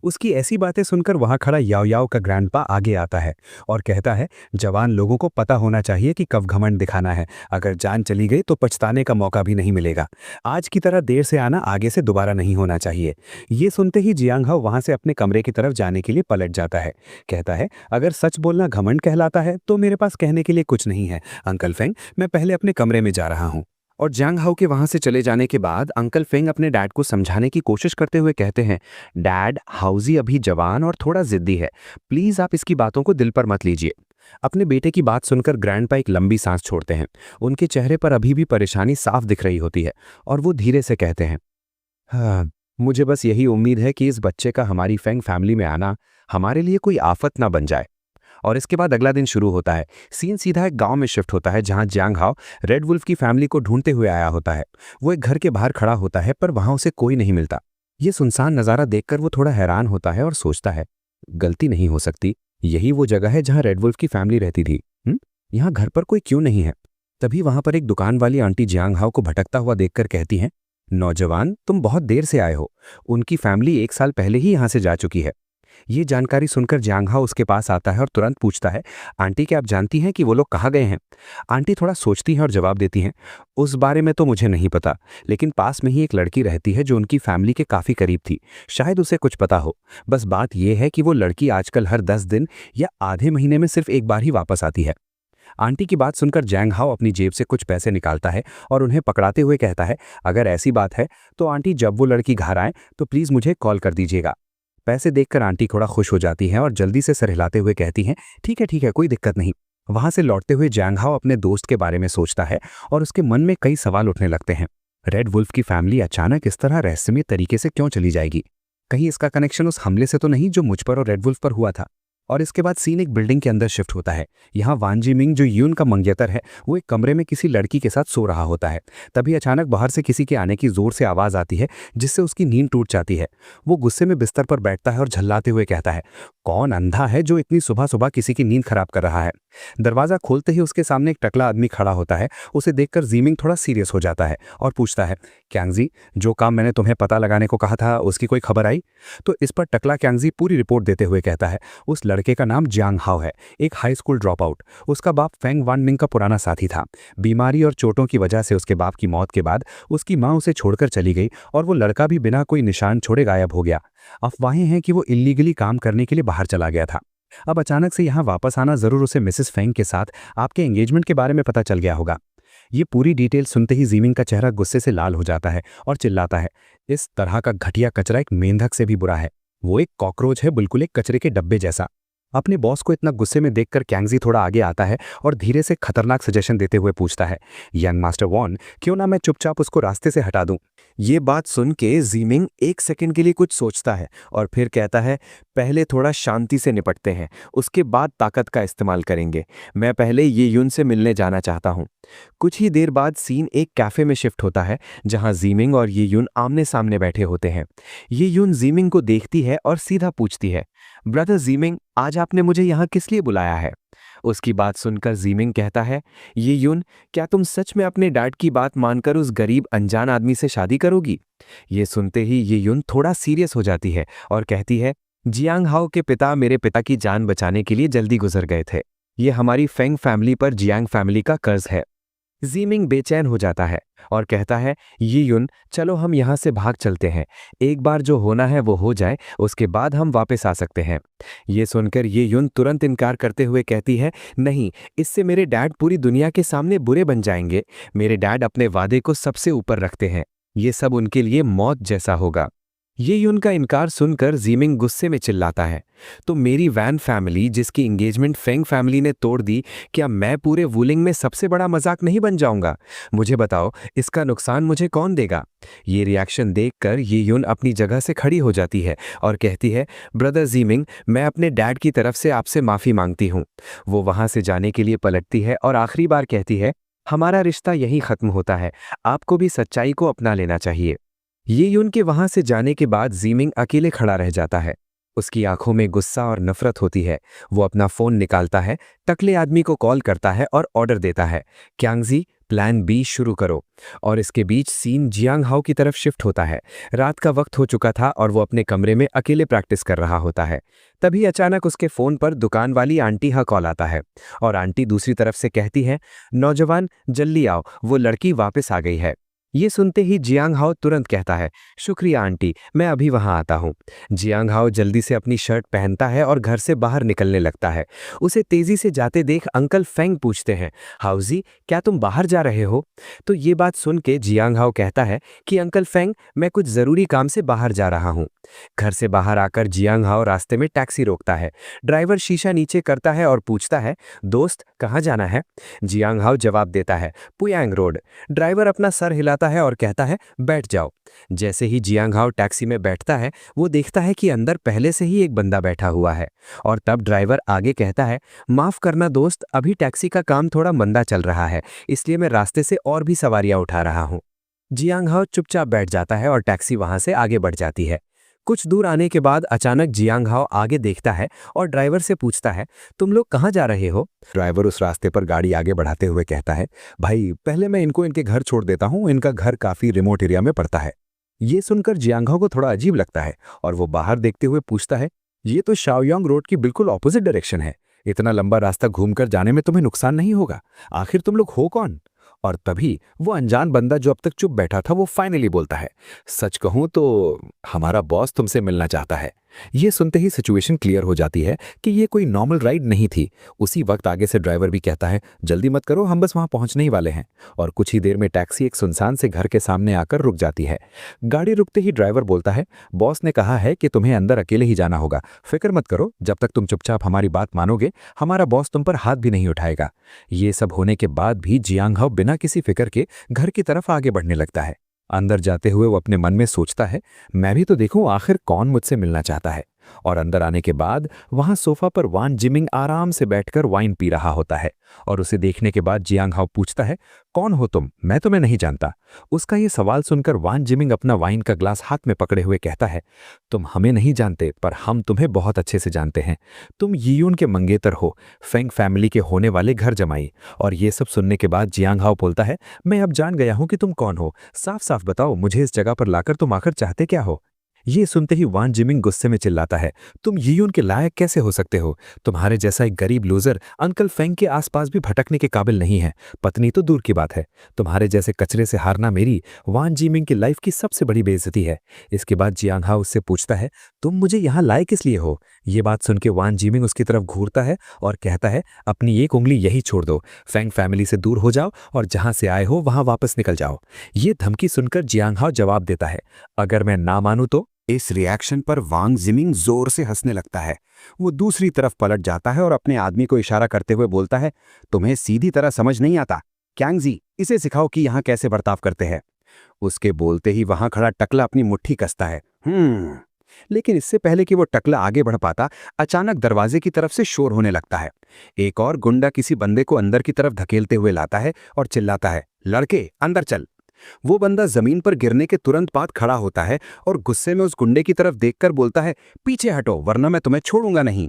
उसकी ऐसी बातें सुनकर वहां खड़ा याओ याओ का ग्रैंडपा आगे आता है और कहता है, जवान लोगों को पता होना चाहिए कि कब घमंड दिखाना है। अगर जान चली गई तो पछताने का मौका भी नहीं मिलेगा। आज की तरह देर से आना आगे से दोबारा नहीं होना चाहिए। ये सुनते ही जियांग हाओ वहां से अपने कमरे की तरफ जाने के लिए पलट जाता है। कहता है, अगर सच बोलना घमंड कहलाता है तो मेरे पास कहने के लिए कुछ नहीं है। अंकल फेंग, मैं पहले अपने कमरे में जा रहा हूँ। और जियांग हाओ के वहां से चले जाने के बाद अंकल फेंग अपने डैड को समझाने की कोशिश करते हुए कहते हैं, डैड, हाउजी अभी जवान और थोड़ा जिद्दी है। प्लीज आप इसकी बातों को दिल पर मत लीजिए। अपने बेटे की बात सुनकर ग्रैंडपा एक लंबी सांस छोड़ते हैं। उनके चेहरे पर अभी भी परेशानी साफ दिख रही होती है और वो धीरे से कहते हैं, हाँ, मुझे बस यही उम्मीद है कि इस बच्चे का हमारी फेंग फैमिली में आना हमारे लिए कोई आफत ना बन जाए। और इसके बाद अगला दिन शुरू होता है। सीन सीधा एक गांव में शिफ्ट होता है जहां जियांग हाओ रेड वुल्फ की फैमिली को ढूंढते हुए आया होता है। वो एक घर के बाहर खड़ा होता है पर वहां उसे कोई नहीं मिलता। ये सुनसान नज़ारा देखकर वो थोड़ा हैरान होता है और सोचता है, गलती नहीं हो सकती, यही वो जगह है जहां रेड वुल्फ की फैमिली रहती थी। यहाँ घर पर कोई क्यों नहीं है? तभी वहां पर एक दुकान वाली आंटी जियांग हाओ को भटकता हुआ देखकर कहती हैं, नौजवान, तुम बहुत देर से आए हो। उनकी फैमिली 1 साल पहले ही यहाँ से जा चुकी है। ये जानकारी सुनकर जियांग हाओ उसके पास आता है और तुरंत पूछता है, आंटी, क्या आप जानती हैं कि वो लोग कहाँ गए हैं? आंटी थोड़ा सोचती हैं और जवाब देती हैं, उस बारे में तो मुझे नहीं पता, लेकिन पास में ही एक लड़की रहती है जो उनकी फैमिली के काफ़ी करीब थी। शायद उसे कुछ पता हो। बस बात यह है कि वो लड़की आजकल हर 10 दिन या आधे महीने में सिर्फ एक बार ही वापस आती है। आंटी की बात सुनकर जियांग हाओ अपनी जेब से कुछ पैसे निकालता है और उन्हें पकड़ाते हुए कहता है, अगर ऐसी बात है तो आंटी, जब वो लड़की घर आए तो प्लीज़ मुझे कॉल कर दीजिएगा। पैसे देखकर आंटी थोड़ा खुश हो जाती हैं और जल्दी से सर हिलाते हुए कहती हैं, ठीक है, कोई दिक्कत नहीं। वहां से लौटते हुए जियांग हाओ अपने दोस्त के बारे में सोचता है और उसके मन में कई सवाल उठने लगते हैं। रेड वुल्फ की फैमिली अचानक इस तरह रहस्यमय तरीके से क्यों चली जाएगी? कहीं इसका कनेक्शन उस हमले से तो नहीं जो मुझ पर और रेड वुल्फ पर हुआ था? और इसके बाद सीन एक बिल्डिंग के अंदर शिफ्ट होता है। यहाँ वान जिमिंग, जो यून का मंगेतर है, वो एक कमरे में किसी लड़की के साथ सो रहा होता है। तभी अचानक बाहर से किसी के आने की जोर से आवाज आती है जिससे उसकी नींद टूट जाती है। वो गुस्से में बिस्तर पर बैठता है और झल्लाते हुए कहता है, कौन अंधा है जो इतनी सुबह सुबह किसी की नींद खराब कर रहा है? दरवाजा खोलते ही उसके सामने एक टकला आदमी खड़ा होता है। उसे देखकर जीमिंग थोड़ा सीरियस हो जाता है और पूछता है, क्यांगजी, जो काम मैंने तुम्हें पता लगाने को कहा था उसकी कोई खबर आई? तो इस पर टकला क्यांगजी पूरी रिपोर्ट देते हुए कहता है, उस लड़के का नाम जियांग हाओ है, एक हाई स्कूल ड्रॉप आउट। उसका बाप फेंग वाननिंग का पुराना साथी था। बीमारी और चोटों की वजह से उसके बाप की मौत के बाद उसकी माँ उसे छोड़कर चली गई और वो लड़का भी बिना कोई निशान छोड़े गायब हो गया। अफवाहें हैं कि वो इलीगली काम करने के लिए बाहर चला गया था। अब अचानक से यहाँ वापस आना जरूर उसे मिसेस फेंग के साथ आपके एंगेजमेंट के बारे में पता चल गया होगा। ये पूरी डिटेल सुनते ही जीमिंग का चेहरा गुस्से से लाल हो जाता है और चिल्लाता है, इस तरह का घटिया कचरा एक मेंढक से भी बुरा है। वो एक कॉकरोच है, बिल्कुल एक कचरे के डब्बे जैसा। अपने बॉस को इतना गुस्से में देखकर क्यांगजी थोड़ा आगे आता है और धीरे से खतरनाक सजेशन देते हुए पूछता है, यंग मास्टर वॉन, क्यों ना मैं चुपचाप उसको रास्ते से हटा दूं? ये बात सुन के जीमिंग 1 सेकंड के लिए कुछ सोचता है और फिर कहता है, पहले थोड़ा शांति से निपटते हैं, उसके बाद ताकत का इस्तेमाल करेंगे। मैं पहले ये यून से मिलने जाना चाहता हूँ। कुछ ही देर बाद सीन एक कैफे में शिफ्ट होता है जहां जीमिंग और ये यून आमने सामने बैठे होते हैं। ये यून जीमिंग को देखती है और सीधा पूछती है, ब्रदर जीमिंग, आज आपने मुझे यहाँ किस लिए बुलाया है? उसकी बात सुनकर जीमिंग कहता है, ये यून, क्या तुम सच में अपने डैड की बात मानकर उस गरीब अनजान आदमी से शादी करोगी? ये सुनते ही ये यून थोड़ा सीरियस हो जाती है और कहती है, जियांग हाओ के पिता मेरे पिता की जान बचाने के लिए जल्दी गुजर गए थे। ये हमारी फेंग फैमिली पर जियांग फैमिली का कर्ज है। जीमिंग बेचैन हो जाता है और कहता है, ये यून, चलो हम यहाँ से भाग चलते हैं। एक बार जो होना है वो हो जाए, उसके बाद हम वापस आ सकते हैं। ये सुनकर ये यून तुरंत इनकार करते हुए कहती है, नहीं, इससे मेरे डैड पूरी दुनिया के सामने बुरे बन जाएंगे। मेरे डैड अपने वादे को सबसे ऊपर रखते हैं। ये सब उनके लिए मौत जैसा होगा। ये युन का इनकार सुनकर जीमिंग गुस्से में चिल्लाता है, तो मेरी वैन फैमिली जिसकी एंगेजमेंट फेंग फैमिली ने तोड़ दी, क्या मैं पूरे वुलिंग में सबसे बड़ा मजाक नहीं बन जाऊंगा? मुझे बताओ, इसका नुकसान मुझे कौन देगा? ये रिएक्शन देखकर ये युन अपनी जगह से खड़ी हो जाती है और कहती है, ब्रदर जीमिंग, मैं अपने डैड की तरफ से आपसे माफी मांगती हूँ। वो वहां से जाने के लिए पलटती है और आखिरी बार कहती है, हमारा रिश्ता यहीं खत्म होता है, आपको भी सच्चाई को अपना लेना चाहिए। ये युन के वहां से जाने के बाद जीमिंग अकेले खड़ा रह जाता है। उसकी आंखों में गुस्सा और नफरत होती है। वो अपना फोन निकालता है, टकले आदमी को कॉल करता है और ऑर्डर देता है, क्यांगजी, प्लान बी शुरू करो। और इसके बीच सीन जियांग हाओ की तरफ शिफ्ट होता है। रात का वक्त हो चुका था और वो अपने कमरे में अकेले प्रैक्टिस कर रहा होता है। तभी अचानक उसके फोन पर दुकान वाली आंटी का कॉल आता है और आंटी दूसरी तरफ से कहती है, नौजवान जल्दी आओ, वो लड़की वापस आ गई है। ये सुनते ही जियांग हाओ तुरंत कहता है, शुक्रिया आंटी, मैं अभी वहां आता हूँ। जियांग हाओ जल्दी से अपनी शर्ट पहनता है और घर से बाहर निकलने लगता है। उसे तेजी से जाते देख अंकल फेंग पूछते हैं, हाउजी, क्या तुम बाहर जा रहे हो? तो ये बात सुन के जियांग हाओ कहता है कि अंकल फेंग, मैं कुछ जरूरी काम से बाहर जा रहा हूँ। घर से बाहर आकर जियांग हाओ रास्ते में टैक्सी रोकता है। ड्राइवर शीशा नीचे करता है और पूछता है, दोस्त कहाँ जाना है? जियांग हाओ जवाब देता है, पुयांग रोड। ड्राइवर अपना सर हिलाता है और कहता है, बैठ जाओ। जैसे ही जियांग हाओ टैक्सी में बैठता है, वो देखता है कि अंदर पहले से ही एक बंदा बैठा हुआ है। और तब ड्राइवर आगे कहता है, माफ करना दोस्त, अभी टैक्सी का काम थोड़ा मंदा चल रहा है, इसलिए मैं रास्ते से और भी सवारियां उठा रहा हूं। जियांग हाओ चुपचाप बैठ जाता है और टैक्सी वहां से आगे बढ़ जाती है। कुछ दूर आने के बाद अचानक जियांग हाओ आगे देखता है और ड्राइवर से पूछता है, तुम लोग कहाँ जा रहे हो? ड्राइवर उस रास्ते पर गाड़ी आगे बढ़ाते हुए कहता है, भाई पहले मैं इनको इनके घर छोड़ देता हूँ, इनका घर काफी रिमोट एरिया में पड़ता है। ये सुनकर जियांग हाओ को थोड़ा अजीब लगता है और वो बाहर देखते हुए पूछता है, ये तो शाओयांग रोड की बिल्कुल ऑपोजिट डायरेक्शन है, इतना लंबा रास्ता घूमकर जाने में तुम्हें नुकसान नहीं होगा, आखिर तुम लोग हो कौन? और तभी वो अनजान बंदा जो अब तक चुप बैठा था वो फाइनली बोलता है, सच कहूं तो हमारा बॉस तुमसे मिलना चाहता है। ये सुनते ही सिचुएशन क्लियर हो जाती है कि ये कोई नॉर्मल राइड नहीं थी। उसी वक्त आगे से ड्राइवर भी कहता है, जल्दी मत करो, हम बस वहां पहुंचने ही वाले हैं। और कुछ ही देर में टैक्सी एक सुनसान से घर के सामने आकर रुक जाती है। गाड़ी रुकते ही ड्राइवर बोलता है, बॉस ने कहा है कि तुम्हें अंदर अकेले ही जाना होगा, फिक्र मत करो, जब तक तुम चुपचाप हमारी बात मानोगे हमारा बॉस तुम पर हाथ भी नहीं उठाएगा। ये सब होने के बाद भी जियांग हाओ बिना किसी फिक्र के घर की तरफ आगे बढ़ने लगता है। अंदर जाते हुए वो अपने मन में सोचता है, मैं भी तो देखूं आखिर कौन मुझसे मिलना चाहता है। और अंदर आने के बाद वहां सोफा पर वान जिमिंग आराम से बैठकर वाइन पी रहा होता है और उसे देखने के बाद जियांग हाओ पूछता है, कौन हो तुम? मैं तुम्हें नहीं जानता। उसका ये सवाल सुनकर वान जिमिंग अपना वाइन का ग्लास हाथ में पकड़े हुए कहता है, तुम हमें नहीं जानते पर हम तुम्हें बहुत अच्छे से जानते हैं। तुम यियून के मंगेतर हो, फेंग फैमिली के होने वाले घर जमाई। और ये सब सुनने के बाद जियांग हाओ बोलता है, मैं अब जान गया हूं कि तुम कौन हो, साफ साफ बताओ, मुझे इस जगह पर लाकर तुम आखिर चाहते क्या हो? ये सुनते ही वान जिमिंग गुस्से में चिल्लाता है, तुम यियून के लायक कैसे हो सकते हो? तुम्हारे जैसा एक गरीब लूजर अंकल फेंग के आसपास भी भटकने के काबिल नहीं है, पत्नी तो दूर की बात है। तुम्हारे जैसे कचरे से हारना मेरी वान जिमिंग की लाइफ की सबसे बड़ी बेइज्जती है। इसके बाद जियांग हाओ उससे पूछता है, तुम मुझे यहाँ लाए किस लिए हो? ये बात सुन के वान जिमिंग उसकी तरफ घूरता है और कहता है, अपनी एक उंगली यही छोड़ दो, फेंग फैमिली से दूर हो जाओ और जहां से आए हो वहां वापस निकल जाओ। ये धमकी सुनकर जियांग हाओ जवाब देता है, अगर मैं ना मानूं तो? इस रिएक्शन पर वांग जिमिंग जोर से हंसने लगता है। वो दूसरी तरफ पलट जाता है और अपने आदमी को इशारा करते हुए बोलता है, तुम्हें सीधी तरह समझ नहीं आता, क्यांगजी, इसे सिखाओ कि यहाँ कैसे बर्ताव करते हैं। उसके बोलते ही वहां खड़ा टकला अपनी मुट्ठी कसता है। लेकिन इससे पहले कि वो टकला आगे बढ़ पाता, अचानक दरवाजे की तरफ से शोर होने लगता है। एक और गुंडा किसी बंदे को अंदर की तरफ धकेलते हुए लाता है और चिल्लाता है, लड़के अंदर चल। वो बंदा जमीन पर गिरने के तुरंत बाद खड़ा होता है और गुस्से में उस गुंडे की तरफ देखकर बोलता है, पीछे हटो वरना मैं तुम्हें छोड़ूंगा नहीं।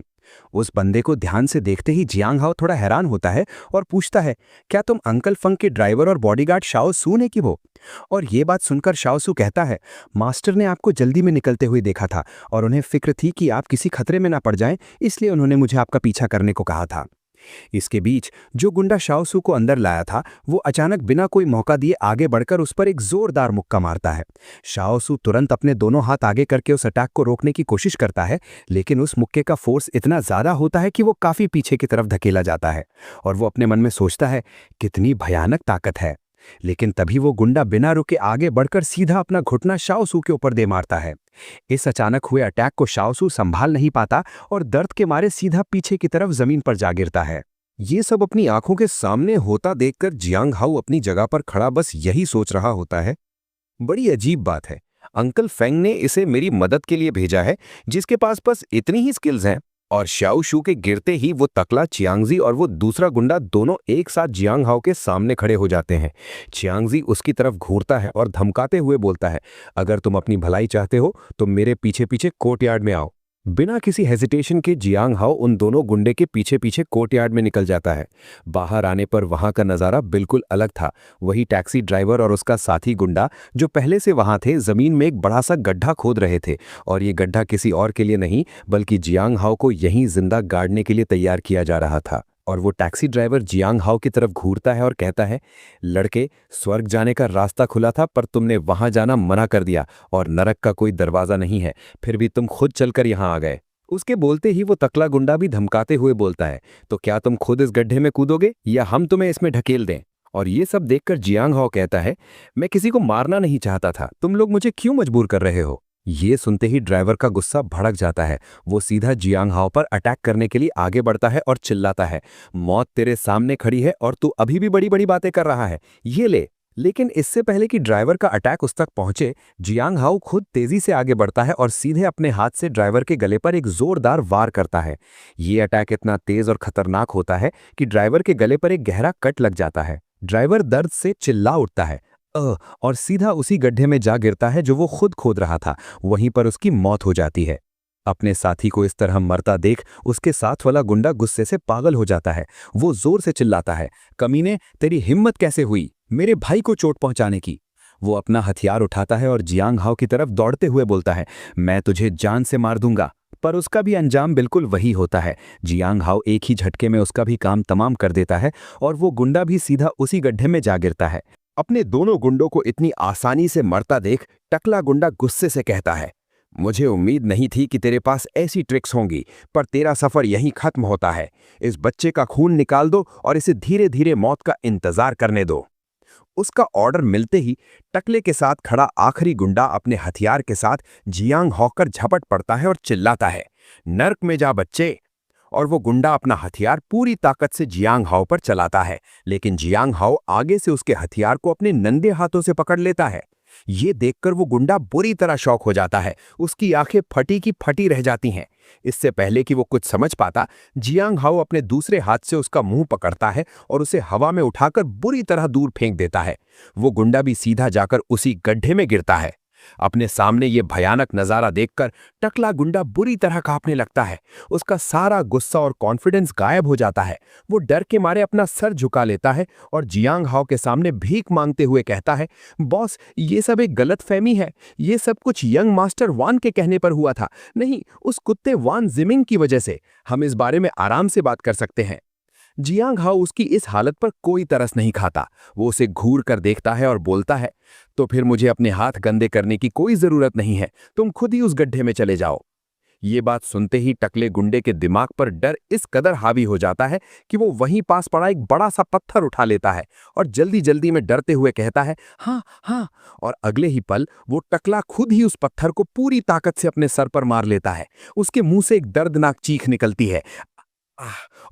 उस बंदे को ध्यान से देखते ही जियांग हाओ थोड़ा हैरान होता है और पूछता है, क्या तुम अंकल फंग के ड्राइवर और बॉडीगार्ड शाओ सू ने की वो? और ये बात सुनकर शाओ सू कहता है, मास्टर ने आपको जल्दी में निकलते हुए देखा था और उन्हें फिक्र थी कि आप किसी खतरे में ना पड़ जाएं, इसलिए उन्होंने मुझे आपका पीछा करने को कहा था। इसके बीच जो गुंडा शाओ सू को अंदर लाया था वो अचानक बिना कोई मौका दिए आगे बढ़कर उस पर एक जोरदार मुक्का मारता है। शाओ सू तुरंत अपने दोनों हाथ आगे करके उस अटैक को रोकने की कोशिश करता है, लेकिन उस मुक्के का फोर्स इतना ज्यादा होता है कि वो काफी पीछे की तरफ धकेला जाता है और वो अपने मन में सोचता है, कितनी भयानक ताकत है। लेकिन तभी वो गुंडा बिना रुके आगे बढ़कर सीधा अपना घुटना शाओसू के ऊपर दे मारता है। इस अचानक हुए अटैक को शाओसू संभाल नहीं पाता और दर्द के मारे सीधा पीछे की तरफ जमीन पर जा गिरता है। ये सब अपनी आंखों के सामने होता देखकर जियांग हाउ अपनी जगह पर खड़ा बस यही सोच रहा होता है, बड़ी अजीब बात है, अंकल फेंग ने इसे मेरी मदद के लिए भेजा है जिसके पास बस इतनी ही स्किल्स हैं। और शाओ शू के गिरते ही वो तकला चियांगजी और वो दूसरा गुंडा दोनों एक साथ जियांग हाओ के सामने खड़े हो जाते हैं। चियांगजी उसकी तरफ घूरता है और धमकाते हुए बोलता है, अगर तुम अपनी भलाई चाहते हो तो मेरे पीछे पीछे कोर्टयार्ड में आओ। बिना किसी हेजिटेशन के जियांग हाओ उन दोनों गुंडे के पीछे पीछे कोर्टयार्ड में निकल जाता है। बाहर आने पर वहां का नज़ारा बिल्कुल अलग था। वही टैक्सी ड्राइवर और उसका साथी गुंडा जो पहले से वहां थे जमीन में एक बड़ा सा गड्ढा खोद रहे थे, और ये गड्ढा किसी और के लिए नहीं बल्कि जियांग हाओ को यहीं जिंदा गाड़ने के लिए तैयार किया जा रहा था। और वो टैक्सी ड्राइवर जियांग हाओ की तरफ घूरता है और कहता है, लड़के, स्वर्ग जाने का रास्ता खुला था पर तुमने वहां जाना मना कर दिया और नरक का कोई दरवाजा नहीं है, फिर भी तुम खुद चलकर यहां आ गए। उसके बोलते ही वो तकला गुंडा भी धमकाते हुए बोलता है, तो क्या तुम खुद इस गड्ढे में कूदोगे या हम तुम्हें इसमें ढकेल दें? और ये सब देखकर जियांग हाओ कहता है, मैं किसी को मारना नहीं चाहता था, तुम लोग मुझे क्यों मजबूर कर रहे हो? ये सुनते ही ड्राइवर का गुस्सा भड़क जाता है। वो सीधा जियांग हाओ पर अटैक करने के लिए आगे बढ़ता है और चिल्लाता है, मौत तेरे सामने खड़ी है और तू अभी भी बड़ी बड़ी बातें कर रहा है, ये ले। लेकिन इससे पहले कि ड्राइवर का अटैक उस तक पहुंचे, जियांग हाओ खुद तेजी से आगे बढ़ता है और सीधे अपने हाथ से ड्राइवर के गले पर एक जोरदार वार करता है। ये अटैक इतना तेज और खतरनाक होता है कि ड्राइवर के गले पर एक गहरा कट लग जाता है। ड्राइवर दर्द से चिल्ला उठता है और सीधा उसी गड्ढे में जा गिरता है जो वो खुद खोद रहा था। वहीं पर उसकी मौत हो जाती है। अपने साथी को इस तरह मरता देख उसके साथ वाला गुंडा गुस्से से पागल हो जाता है। वो जोर से चिल्लाता है, कमीने, तेरी हिम्मत कैसे हुई मेरे भाई को चोट पहुंचाने की? वो अपना हथियार उठाता है और जियांग हाओ की तरफ दौड़ते हुए बोलता है, मैं तुझे जान से मार दूंगा। पर उसका भी अंजाम बिल्कुल वही होता है। जियांग हाओ एक ही झटके में उसका भी काम तमाम कर देता है और वो गुंडा भी सीधा उसी गड्ढे में जा गिरता है। अपने दोनों गुंडों को इतनी आसानी से मरता देख टकला गुंडा गुस्से से कहता है, मुझे उम्मीद नहीं थी कि तेरे पास ऐसी ट्रिक्स होंगी, पर तेरा सफर यहीं खत्म होता है। इस बच्चे का खून निकाल दो और इसे धीरे धीरे मौत का इंतजार करने दो। उसका ऑर्डर मिलते ही टकले के साथ खड़ा आखिरी गुंडा अपने हथियार के साथ जियांग हाओ पर झपट पड़ता है और चिल्लाता है, नर्क में जा बच्चे। और वो गुंडा अपना हथियार पूरी ताकत से जियांग हाओ पर चलाता है, लेकिन जियांग हाओ आगे से उसके हथियार को अपने नंगे हाथों से पकड़ लेता है। ये देखकर वो गुंडा बुरी तरह शॉक हो जाता है। उसकी आंखें फटी की फटी रह जाती हैं। इससे पहले कि वो कुछ समझ पाता, जियांग हाओ अपने दूसरे हाथ से उसका मुंह पकड़ता है और उसे हवा में उठाकर बुरी तरह दूर फेंक देता है। वो गुंडा भी सीधा जाकर उसी गड्ढे में गिरता है। अपने सामने ये भयानक नजारा देखकर टकला गुंडा बुरी तरह कांपने लगता है। उसका सारा गुस्सा और कॉन्फिडेंस गायब हो जाता है। वो डर के मारे अपना सर झुका लेता है और जियांग हाओ के सामने भीख मांगते हुए कहता है, बॉस, ये सब एक गलतफहमी है। ये सब कुछ यंग मास्टर वान के कहने पर हुआ था, नहीं उस कुत्ते वान जिमिंग की वजह से। हम इस बारे में आराम से बात कर सकते हैं। जियांग हाओ उसकी इस हालत पर कोई तरस नहीं खाता। वो उसे घूर कर देखता है और बोलता है, तो फिर मुझे अपने हाथ गंदे करने की कोई जरूरत नहीं है, तुम खुद ही उस गड्ढे में चले जाओ। ये बात सुनते ही टकले गुंडे के दिमाग पर डर इस कदर हावी हो जाता है कि वो वहीं पास पड़ा एक बड़ा सा पत्थर उठा लेता है और जल्दी जल्दी में डरते हुए कहता है, हाँ हाँ। और अगले ही पल वो टकला खुद ही उस पत्थर को पूरी ताकत से अपने सर पर मार लेता है। उसके मुंह से एक दर्दनाक चीख निकलती है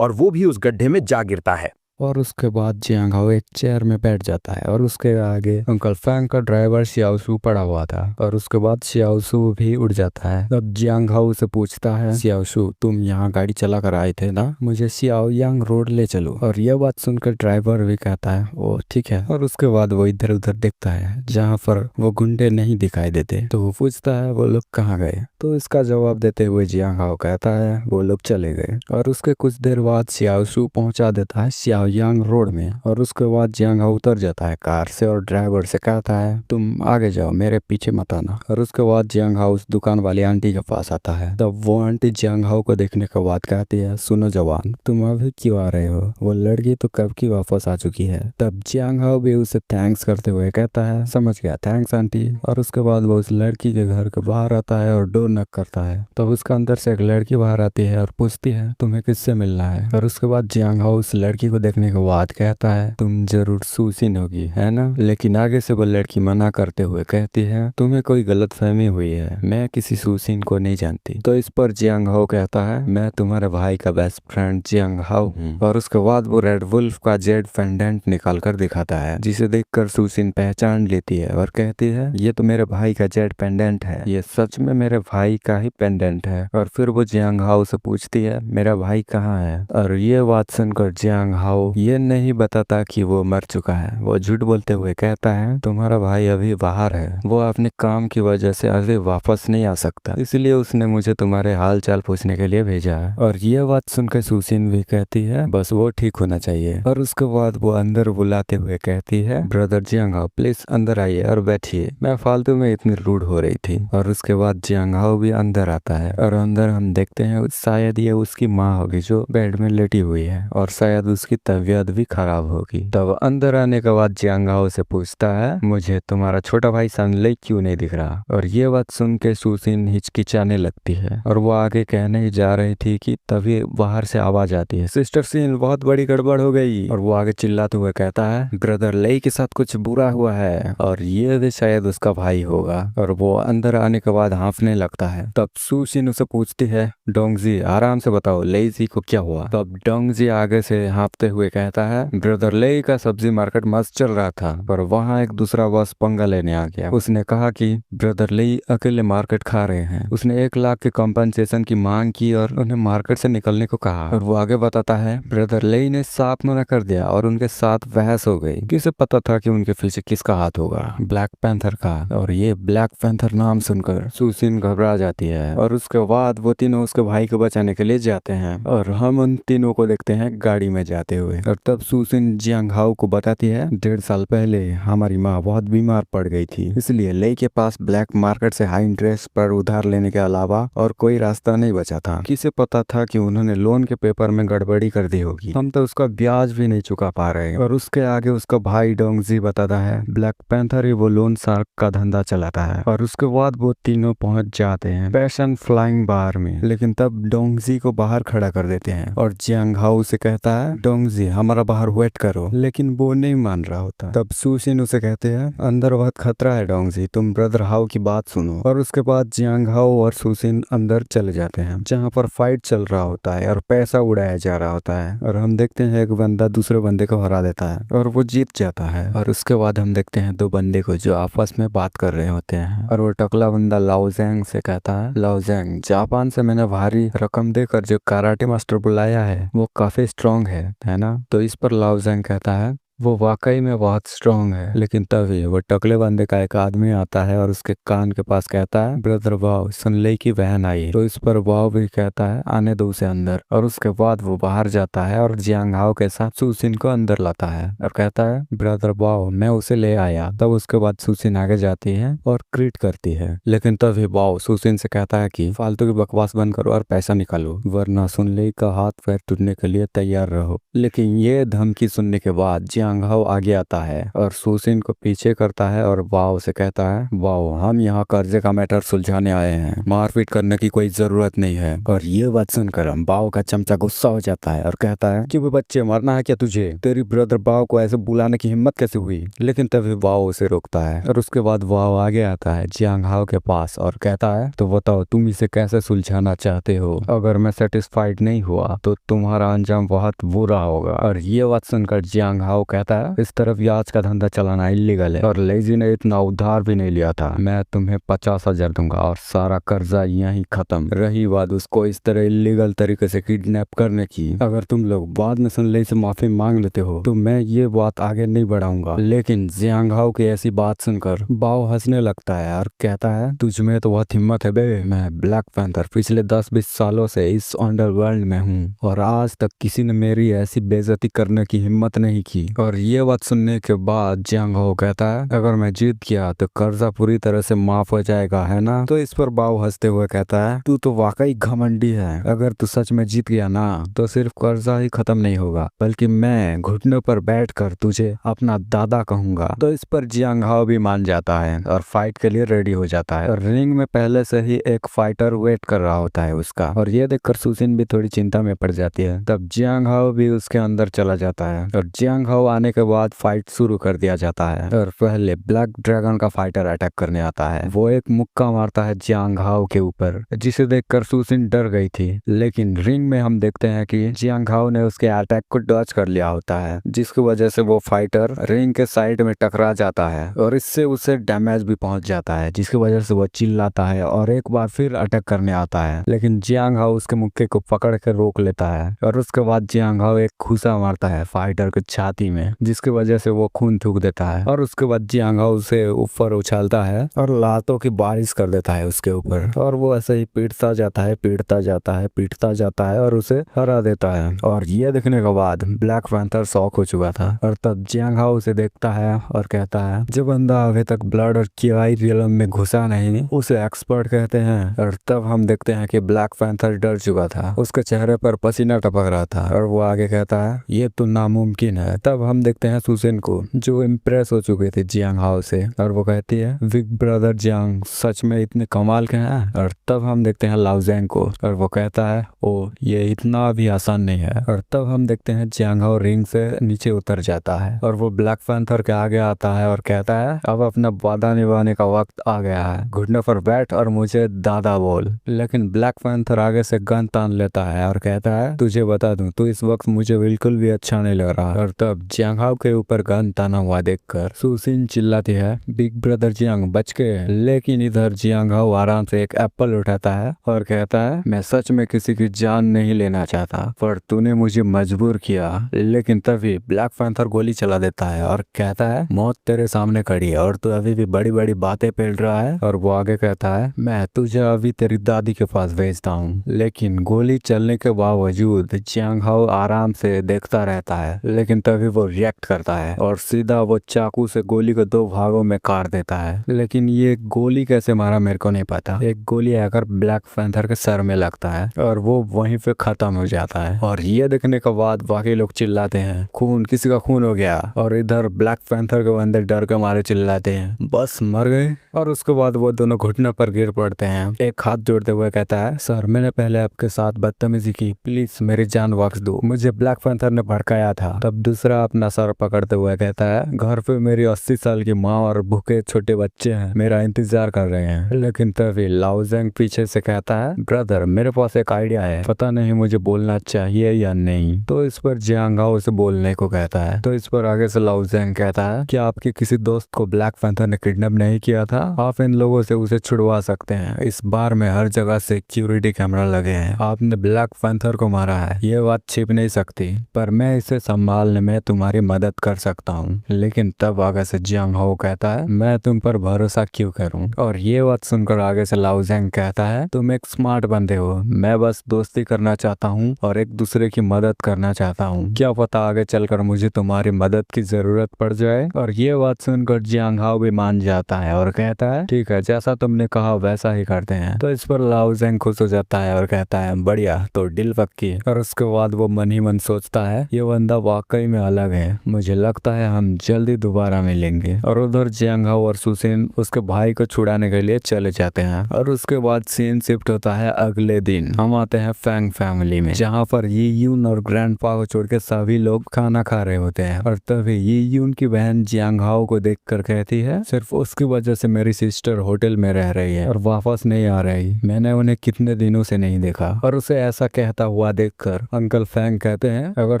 और वो भी उस गड्ढे में जा गिरता है। और उसके बाद जियांग हाओ एक चेयर में बैठ जाता है और उसके आगे अंकल फैंग का ड्राइवर सियाओसू पड़ा हुआ था। और उसके बाद सियाओसू भी उड़ जाता है। तब जियांग हाओ से पूछता है, सियाओसू, तुम यहाँ गाड़ी चला कर आए थे ना, मुझे सियाओयांग रोड ले चलो। और यह बात सुनकर ड्राइवर भी कहता है, ओ ठीक है। और उसके बाद वो इधर उधर देखता है जहाँ पर वो गुंडे नहीं दिखाई देते, तो वो पूछता है वो लोग कहाँ गए। तो इसका जवाब देते हुए जियांग हाओ कहता है वो लोग चले गए। और उसके कुछ देर बाद सियाओसू पहुंचा देता है सियाओयांग रोड में। और उसके बाद जियांग हाओ उतर जाता है कार से और ड्राइवर से कहता है, तुम आगे जाओ, मेरे पीछे मत आना। और उसके बाद जियांग हाओ उस दुकान वाली आंटी के पास आता है। तब वो आंटी जियांग हाओ को देखने के बाद कहती है, सुनो जवान, तुम अभी क्यों आ रहे हो, वो लड़की तो कब की वापस आ चुकी है। तब जियांग हाओ भी उसे थैंक्स करते हुए कहता है, समझ गया, थैंक्स आंटी। और उसके बाद वो उस लड़की के घर के बाहर आता है और डोर नक करता है। तब उसका अंदर से एक लड़की बाहर आती है और पूछती है तुम्हें किससे मिलना है। और उसके बाद जियांग हाओ उस लड़की को देखने के बाद कहता है तुम जरूर सूसिन होगी, है ना। लेकिन आगे से वो लड़की मना करते हुए कहती है तुम्हें कोई गलतफहमी हुई है, मैं किसी सूसिन को नहीं जानती। तो इस पर जियांग हाओ कहता है मैं तुम्हारे भाई का बेस्ट फ्रेंड जियांग हाओ हूँ। और उसके बाद वो रेड वुल्फ का जेड पेंडेंट निकाल कर दिखाता है, जिसे देखकर सूसिन पहचान लेती है और कहती है ये तो मेरे भाई का जेड पेंडेंट है, ये सच में मेरे भाई का ही पेंडेंट है। और फिर वो जियांग हाओ से पूछती है मेरा भाई कहाँ है। और ये बात सुनकर जियांग हाओ ये नहीं बताता कि वो मर चुका है। वो झूठ बोलते हुए कहता है तुम्हारा भाई अभी बाहर है, वो अपने काम की वजह से अभी वापस नहीं आ सकता, इसलिए उसने मुझे तुम्हारे हाल चाल पूछने के लिए भेजा है। और ये बात सुनकर सूसिन भी कहती है बस वो ठीक होना चाहिए। और उसके बाद वो अंदर बुलाते हुए कहती है ब्रदर जियांग हाओ प्लीज अंदर आइए और बैठिए, मैं फालतू में इतनी रूड हो रही थी। और उसके बाद जियांग हाओ भी अंदर आता है और अंदर हम देखते हैं शायद ये उसकी माँ होगी जो बेड में लेटी हुई है और शायद उसकी तबीयत भी खराब होगी। तब अंदर आने के बाद जियांग हाओ से पूछता है मुझे तुम्हारा छोटा भाई सनले क्यों नहीं दिख रहा। और ये बात सुन के सूसिन हिचकिचाने लगती है और वो आगे कहने ही जा रही थी कि तभी बाहर से आवाज आती है सिस्टर सिन बहुत बड़ी गड़बड़ हो गई। और वो आगे चिल्लाते हुए कहता है ब्रदर लेई के साथ कुछ बुरा हुआ है और ये भी शायद उसका भाई होगा। और वो अंदर आने के बाद हाँफने लगता है। तब सूसिन उसे पूछती है डोंगजी आराम से बताओ लेई को क्या हुआ। तब डोंगजी आगे से हाँफते हुए कहता है ब्रदर लेई का सब्जी मार्केट मस्त चल रहा था पर वहाँ एक दूसरा बॉस पंगा लेने आ गया। उसने कहा कि ब्रदर लेई अकेले मार्केट खा रहे हैं। उसने 1 लाख के कॉम्पनसेशन की मांग की और उन्हें मार्केट से निकलने को कहा। और वो आगे बताता है ब्रदर लेई ने साफ मना कर दिया और उनके साथ बहस हो गई। किसे पता था कि उनके पीछे किसका हाथ होगा, ब्लैक पैंथर का। और ये ब्लैक पैंथर नाम सुनकर सूसिन घबरा जाती है। और उसके बाद वो तीनों उसके भाई को बचाने के लिए जाते हैं और हम उन तीनों को देखते हैं गाड़ी में जाते हुए। और तब सूसिन जियांग हाओ को बताती है 1.5 साल पहले हमारी माँ बहुत बीमार पड़ गई थी, इसलिए लेई के पास ब्लैक मार्केट से हाई इंटरेस्ट पर उधार लेने के अलावा और कोई रास्ता नहीं बचा था। किसे पता था कि उन्होंने लोन के पेपर में गड़बड़ी कर दी होगी, हम तो उसका ब्याज भी नहीं चुका पा रहे। और उसके आगे उसका भाई डोंगजी बताता है ब्लैक पैंथर ही वो लोन शार्क का धंधा चलाता है। और उसके बाद वो तीनों पहुंच जाते हैं पैशन फ्लाइंग बार में, लेकिन तब डोंगजी को बाहर खड़ा कर देते हैं और जियांग हाओ से कहता है डोंगजी हमारा बाहर वेट करो, लेकिन वो नहीं मान रहा होता। तब सूसिन उसे कहते हैं अंदर बहुत खतरा है डोंगजी, तुम ब्रदर हाओ की बात सुनो। और उसके बाद जियांग हाओ और सूसिन अंदर चले जाते हैं जहाँ पर फाइट चल रहा होता है और पैसा उड़ाया जा रहा होता है। और हम देखते हैं एक बंदा दूसरे बंदे को हरा देता है और वो जीत जाता है। और उसके बाद हम देखते हैं 2 बंदे को जो आपस में बात कर रहे होते हैं। और वो टकला बंदा लाओजेंग से कहता है लाओजेंग जापान से मैंने भारी रकम देकर जो कराटे मास्टर बुलाया है वो काफी स्ट्रांग है ना। तो इस पर लाओजेंग कहता है वो वाकई में बहुत स्ट्रांग है। लेकिन तभी वो टकले बंदे का एक आदमी आता है और उसके कान के पास कहता है ब्रदर वाओ सुनले की बहन आई है। तो इस पर वाओ भी कहता है आने दो उसे अंदर। और उसके बाद वो बाहर जाता है और जियांग हाओ के साथ सूसिन को अंदर लाता है और कहता है ब्रदर वाओ मैं उसे ले आया। तब उसके बाद सूसिन आगे जाती है और क्रीट करती है। लेकिन तभी वाओ सूसिन से कहता है कि फालतू की बकवास बंद करो और पैसा निकालो वरना सुनले का हाथ पैर टूटने के लिए तैयार रहो। लेकिन ये धमकी सुनने के बाद जियांग हाओ आगे आता है और सूसिन को पीछे करता है और वाओ से कहता है वाओ हम यहाँ कर्जे का मैटर सुलझाने आए हैं, मारपीट करने की कोई जरूरत नहीं है। और ये बात सुनकर वाओ का चमचा गुस्सा हो जाता है और कहता है कि वो बच्चे मरना है क्या तुझे, तेरी ब्रदर वाओ को ऐसे बुलाने की हिम्मत कैसे हुई। लेकिन तभी वाओ उसे रोकता है और उसके बाद वाओ आगे आता है जियांग हाओ के पास और कहता है तो बताओ तुम इसे कैसे सुलझाना चाहते हो, अगर मैं सेटिस्फाइड नहीं हुआ तो तुम्हारा अंजाम बहुत बुरा होगा। और ये बात सुनकर जियांग हाओ कहता है इस तरफ ब्याज का धंधा चलाना इलीगल है और लेजी ने इतना उधार भी नहीं लिया था, मैं तुम्हें 50,000 दूंगा और सारा कर्जा यहीं खत्म। रही बात उसको इस तरह इलीगल तरीके से किडनैप करने की, अगर तुम लोग बाद में सुनले से माफी मांग लेते हो तो मैं ये बात आगे नहीं बढ़ाऊंगा। लेकिन जियांग हाओ की ऐसी बात सुनकर वाओ हंसने लगता है और कहता है तुझमें तो बहुत हिम्मत है बे, मैं ब्लैक पैंथर पिछले 10-20 सालों से इस अंडरवर्ल्ड में हूँ और आज तक किसी ने मेरी ऐसी बेइज्जती करने की हिम्मत नहीं की। और और ये बात सुनने के बाद जियांग हो कहता है अगर मैं जीत गया तो कर्जा पूरी तरह से माफ हो जाएगा, है ना? तो इस पर बाव हंसते हुए कहता है तू तो वाकई घमंडी है। अगर तू सच में जीत गया ना तो सिर्फ कर्जा ही खत्म नहीं होगा बल्कि मैं घुटनों पर बैठकर तुझे अपना दादा कहूंगा। तो इस पर जियांग हाओ भी मान जाता है और फाइट के लिए रेडी हो जाता है। और रिंग में पहले से ही एक फाइटर वेट कर रहा होता है उसका। और ये देखकर सुसिन भी थोड़ी चिंता में पड़ जाती है। तब जियांग हाओ भी उसके अंदर चला जाता है और जियांग हाओ आने के बाद फाइट शुरू कर दिया जाता है। और पहले ब्लैक ड्रैगन का फाइटर अटैक करने आता है। वो एक मुक्का मारता है जियांग हाओ के ऊपर, जिसे देखकर सुसिन डर गई थी। लेकिन रिंग में हम देखते हैं कि जियांग हाओ ने उसके अटैक को डॉज कर लिया होता है, जिसकी वजह से वो फाइटर रिंग के साइड में टकरा जाता है और इससे उसे डैमेज भी पहुंच जाता है, जिसकी वजह से वो चिल्लाता है और एक बार फिर अटैक करने आता है। लेकिन जियांग हाओ उसके मुक्के को पकड़ कर रोक लेता है और उसके बाद जियांग हाओ एक घूसा मारता है फाइटर को छाती में, जिसकी वजह से वो खून थूक देता है। और उसके बाद जियांग हाओ उसे ऊपर उछालता है और लातों की बारिश कर देता है उसके ऊपर। और वो ऐसे ही पीटता जाता है, पीटता जाता है, पीटता जाता है और उसे हरा देता है। और ये देखने के बाद ब्लैक पैंथर शॉक हो चुका था। और तब जियांग हाओ उसे देखता है और कहता है जो बंदा अभी तक ब्लड और कियाई रियलम में घुसा नहीं उसे एक्सपर्ट कहते हैं। और तब हम देखते हैं कि ब्लैक पैंथर डर चुका था, उसके चेहरे पर पसीना टपक रहा था और वो आगे कहता है ये तो नामुमकिन है। तब हम देखते हैं सुसिन को जो इम्प्रेस हो चुके थे जियांग हाओ से और वो कहती है बिग ब्रदर जियांग सच में इतने कमाल के हैं। और तब हम देखते हैं लाओजेंग को और वो कहता है ओ ये इतना भी आसान नहीं है। और तब हम देखते हैं जियांग हाओ रिंग से नीचे उतर जाता है और वो ब्लैक पैंथर के आगे आता है और कहता है अब अपना वादा निभाने का वक्त आ गया है, घुटने पर बैठ और मुझे दादा बोल। लेकिन ब्लैक पैंथर आगे से गन तान लेता है और कहता है तुझे बता दूं तो इस वक्त मुझे बिल्कुल भी अच्छा नहीं लग रहा। और तब जियांग हाओ के ऊपर गन ताना हुआ देखकर सुसिन चिल्लाती है बिग ब्रदर जियांग बच के। लेकिन इधर जियांग हाओ आराम से एक एप्पल उठाता है और कहता है मैं सच में किसी की जान नहीं लेना चाहता पर तूने मुझे मजबूर किया। लेकिन तभी ब्लैक पैंथर गोली चला देता है और कहता है मौत तेरे सामने खड़ी है और तू अभी भी बड़ी बड़ी बातें फैल रहा है। और वो आगे कहता है मैं तुझे अभी तेरी दादी के पास भेजता हूँ। लेकिन गोली चलने के बावजूद जियांग हाओ आराम से देखता रहता है। लेकिन तभी वो रिएक्ट करता है और सीधा वो चाकू से गोली को 2 भागों में काट देता है। लेकिन ये गोली कैसे मारा मेरे को नहीं पता। एक गोली आकर ब्लैक पैंथर के सर में लगता है और वो वहीं पे खत्म हो जाता है। और ये देखने के बाद बाकी लोग चिल्लाते हैं खून, किसी का खून हो गया। और इधर ब्लैक पैंथर के अंदर डर के मारे चिल्लाते हैं बस मर गए। और उसके बाद वो दोनों घुटने पर गिर पड़ते हैं। एक हाथ जोड़ते हुए कहता है सर मैंने पहले आपके साथ बदतमीजी की, प्लीज मेरी जान बख्श दो, मुझे ब्लैक पैंथर ने भड़काया था। तब दूसरा अपना सर पकड़ते हुए कहता है घर पे मेरी 80 साल की माँ और भूखे छोटे बच्चे हैं, मेरा इंतजार कर रहे हैं। लेकिन तभी लाओजेंग पीछे से कहता है ब्रदर मेरे पास एक आइडिया है, पता नहीं मुझे बोलना चाहिए या नहीं। तो इस पर जियांग हाओ उसे बोलने को कहता है। तो इस पर आगे से लाओजेंग कहता है कि आपके किसी दोस्त को ब्लैक पैंथर ने किडनैप नहीं किया था, आप इन लोगों से उसे छुड़वा सकते हैं। इस बार में हर जगह सिक्योरिटी कैमरा लगे हैं, आपने ब्लैक पैंथर को मारा है ये बात छिप नहीं सकती, पर मैं इसे संभालने में तुम्हारी मदद कर सकता हूँ। लेकिन तब आगे से जियांग हाओ कहता है मैं तुम पर भरोसा क्यों करूँ। और ये बात सुनकर आगे से लाओजेंग कहता है तुम एक स्मार्ट बंदे हो, मैं बस दोस्ती करना चाहता हूँ और एक दूसरे की मदद करना चाहता हूँ, क्या पता आगे चलकर मुझे तुम्हारी मदद की जरूरत पड़ जाए। और ये बात सुनकर जियांग हाओ भी मान जाता है और कहता है ठीक है जैसा तुमने कहा वैसा ही करते हैं। तो इस पर लाओजेंग खुश हो जाता है और कहता है बढ़िया तो डील पक्की। और उसके बाद वो मन ही मन सोचता है ये बंदा वाकई में अलग है, मुझे लगता है हम जल्दी दोबारा मिलेंगे। और उधर जियांग हाओ और सुसिन उसके भाई को छुड़ाने के लिए चले जाते हैं। और उसके बाद सीन शिफ्ट होता है अगले दिन। हम आते हैं फैंग फैमिली में, जहाँ पर यी यून और ग्रैंडपा को छोड़ के सभी लोग खाना खा रहे होते हैं। और तभी यी यून की बहन जियांग हाओ को देख कर कहती है सिर्फ उसकी वजह से मेरी सिस्टर होटल में रह रही है और वापस नहीं आ रही, मैंने उन्हें कितने दिनों से नहीं देखा। और उसे ऐसा कहता हुआ देखकर अंकल फैंग कहते हैं अगर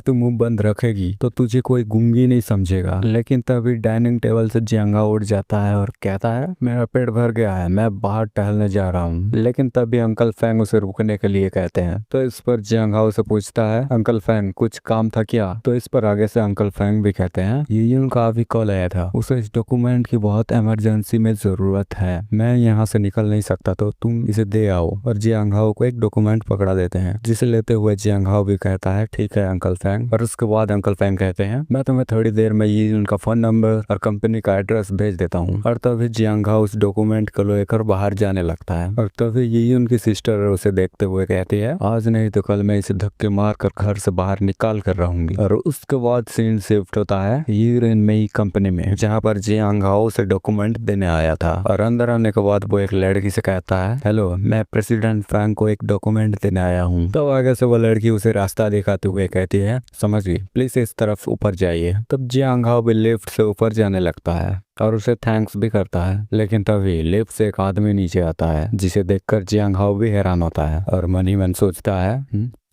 तू मुंह बंद रखेगी तो तुझे कोई गूंगी नहीं समझेगा। लेकिन तभी डाइनिंग टेबल से जियांग हाओ उठ जाता है और कहता है मेरा पेट भर गया है, मैं बाहर टहलने जा रहा हूँ। लेकिन तभी अंकल फैंग उसे रुकने के लिए कहते हैं। तो इस पर जियांग हाओ से पूछता है अंकल फैंग कुछ काम था क्या। तो इस पर आगे से अंकल फैंग भी कहते हैं यून का अभी कॉल आया था, उसे इस डॉक्यूमेंट की बहुत इमरजेंसी में जरूरत है, मैं यहाँ से निकल नहीं सकता तो तुम इसे दे आओ। और जियांग हाओ को एक डॉक्यूमेंट पकड़ा देते हैं, जिसे लेते हुए जियांग हाओ भी कहता है ठीक है अंकल फैंग। और उसके बाद अंकल फैंग कहते हैं हैं, मैं तुम्हें थोड़ी देर में ये उनका फोन नंबर और कंपनी का एड्रेस भेज देता हूँ। और तभी जियांग हाओ उस डॉक्यूमेंट को लेकर बाहर जाने लगता है और तभी ये उनकी सिस्टर उसे देखते हुए कहती है, आज नहीं तो कल मैं इसे धक्के मार कर घर से बाहर निकाल कर रहूंगी। और उसके बाद सीन शिफ्ट होता है यूरेन मई कंपनी में, जहाँ पर जियांग हाओ उसे डॉक्यूमेंट देने आया था। और अंदर आने के बाद वो एक लड़की से कहता है, हेलो, मैं प्रेसिडेंट फैंग को एक डॉक्यूमेंट देने आया हूँ। तो आगे से वो लड़की उसे रास्ता दिखाते हुए कहती है, समझ गई, प्लीज इस तरफ ऊपर जाइए। तब जियांग हाओ भी लिफ्ट से ऊपर जाने लगता है और उसे थैंक्स भी करता है। लेकिन तभी लिफ्ट से एक आदमी नीचे आता है, जिसे देखकर जियांग हाओ भी हैरान होता है और मन ही मन सोचता है,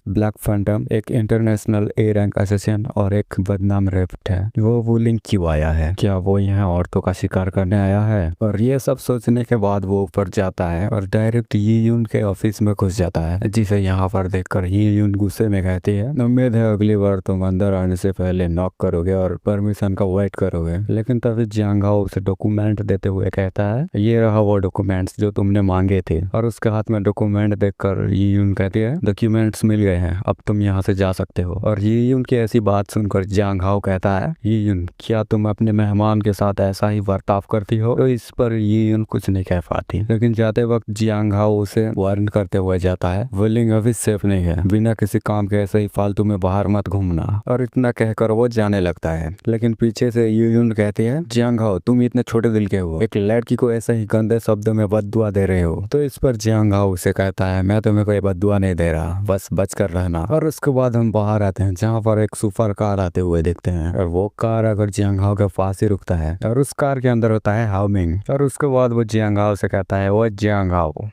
ब्लैक फैंटम एक इंटरनेशनल ए रैंक असेसिन और एक बदनाम रेपिस्ट है। वो वुलिंग क्यों आया है? क्या वो यहाँ औरतों का शिकार करने आया है? और ये सब सोचने के बाद वो ऊपर जाता है और डायरेक्ट ये यून के ऑफिस में घुस जाता है, जिसे यहाँ पर देखकर ये यून गुस्से में कहती है, उम्मीद है अगली बार तुम अंदर आने से पहले नॉक करोगे और परमिशन का वेट करोगे। लेकिन तभी जियांग हाओ उसे डॉक्यूमेंट देते हुए कहता है, ये रहा वो डॉक्यूमेंट्स जो तुमने मांगे थे। और उसके हाथ में डॉक्यूमेंट देखकर ये यून कहती है, डॉक्यूमेंट्स मिल गए हैं, अब तुम यहाँ से जा सकते हो। और ये यून की ऐसी बात सुनकर जियांग हाओ कहता है, ये यून, क्या तुम अपने मेहमान के साथ ऐसा ही बर्ताव करती हो? तो इस पर ये यून कुछ नहीं कह पाती। लेकिन जाते वक्त जियांग हाओ उसे वार्न करते हुए जाता है, वुलिंग अभी सेफ नहीं है, बिना किसी काम के ऐसे ही फालतू में बाहर मत घूमना। और इतना कहकर वो जाने लगता है। लेकिन पीछे से ये यून कहती है, जियांग हाओ, तुम इतने छोटे दिल के हो, एक लड़की को ऐसे ही गंदे शब्दों में बद्दुआ दे रहे हो। तो इस पर जियांग हाओ उसे कहता है, मैं तुम्हें कोई बद्दुआ नहीं दे रहा, बस बच कर रहना। और उसके बाद हम बाहर आते हैं, जहाँ पर एक सुपर कार आते हुए देखते हैं और वो कार अगर जियांग हाओ के पास ही रुकता है और उस कार के अंदर होता है हाओ मिंग। और उसके बाद वो जियांग हाओ से कहता है, वो जियांग हाओ।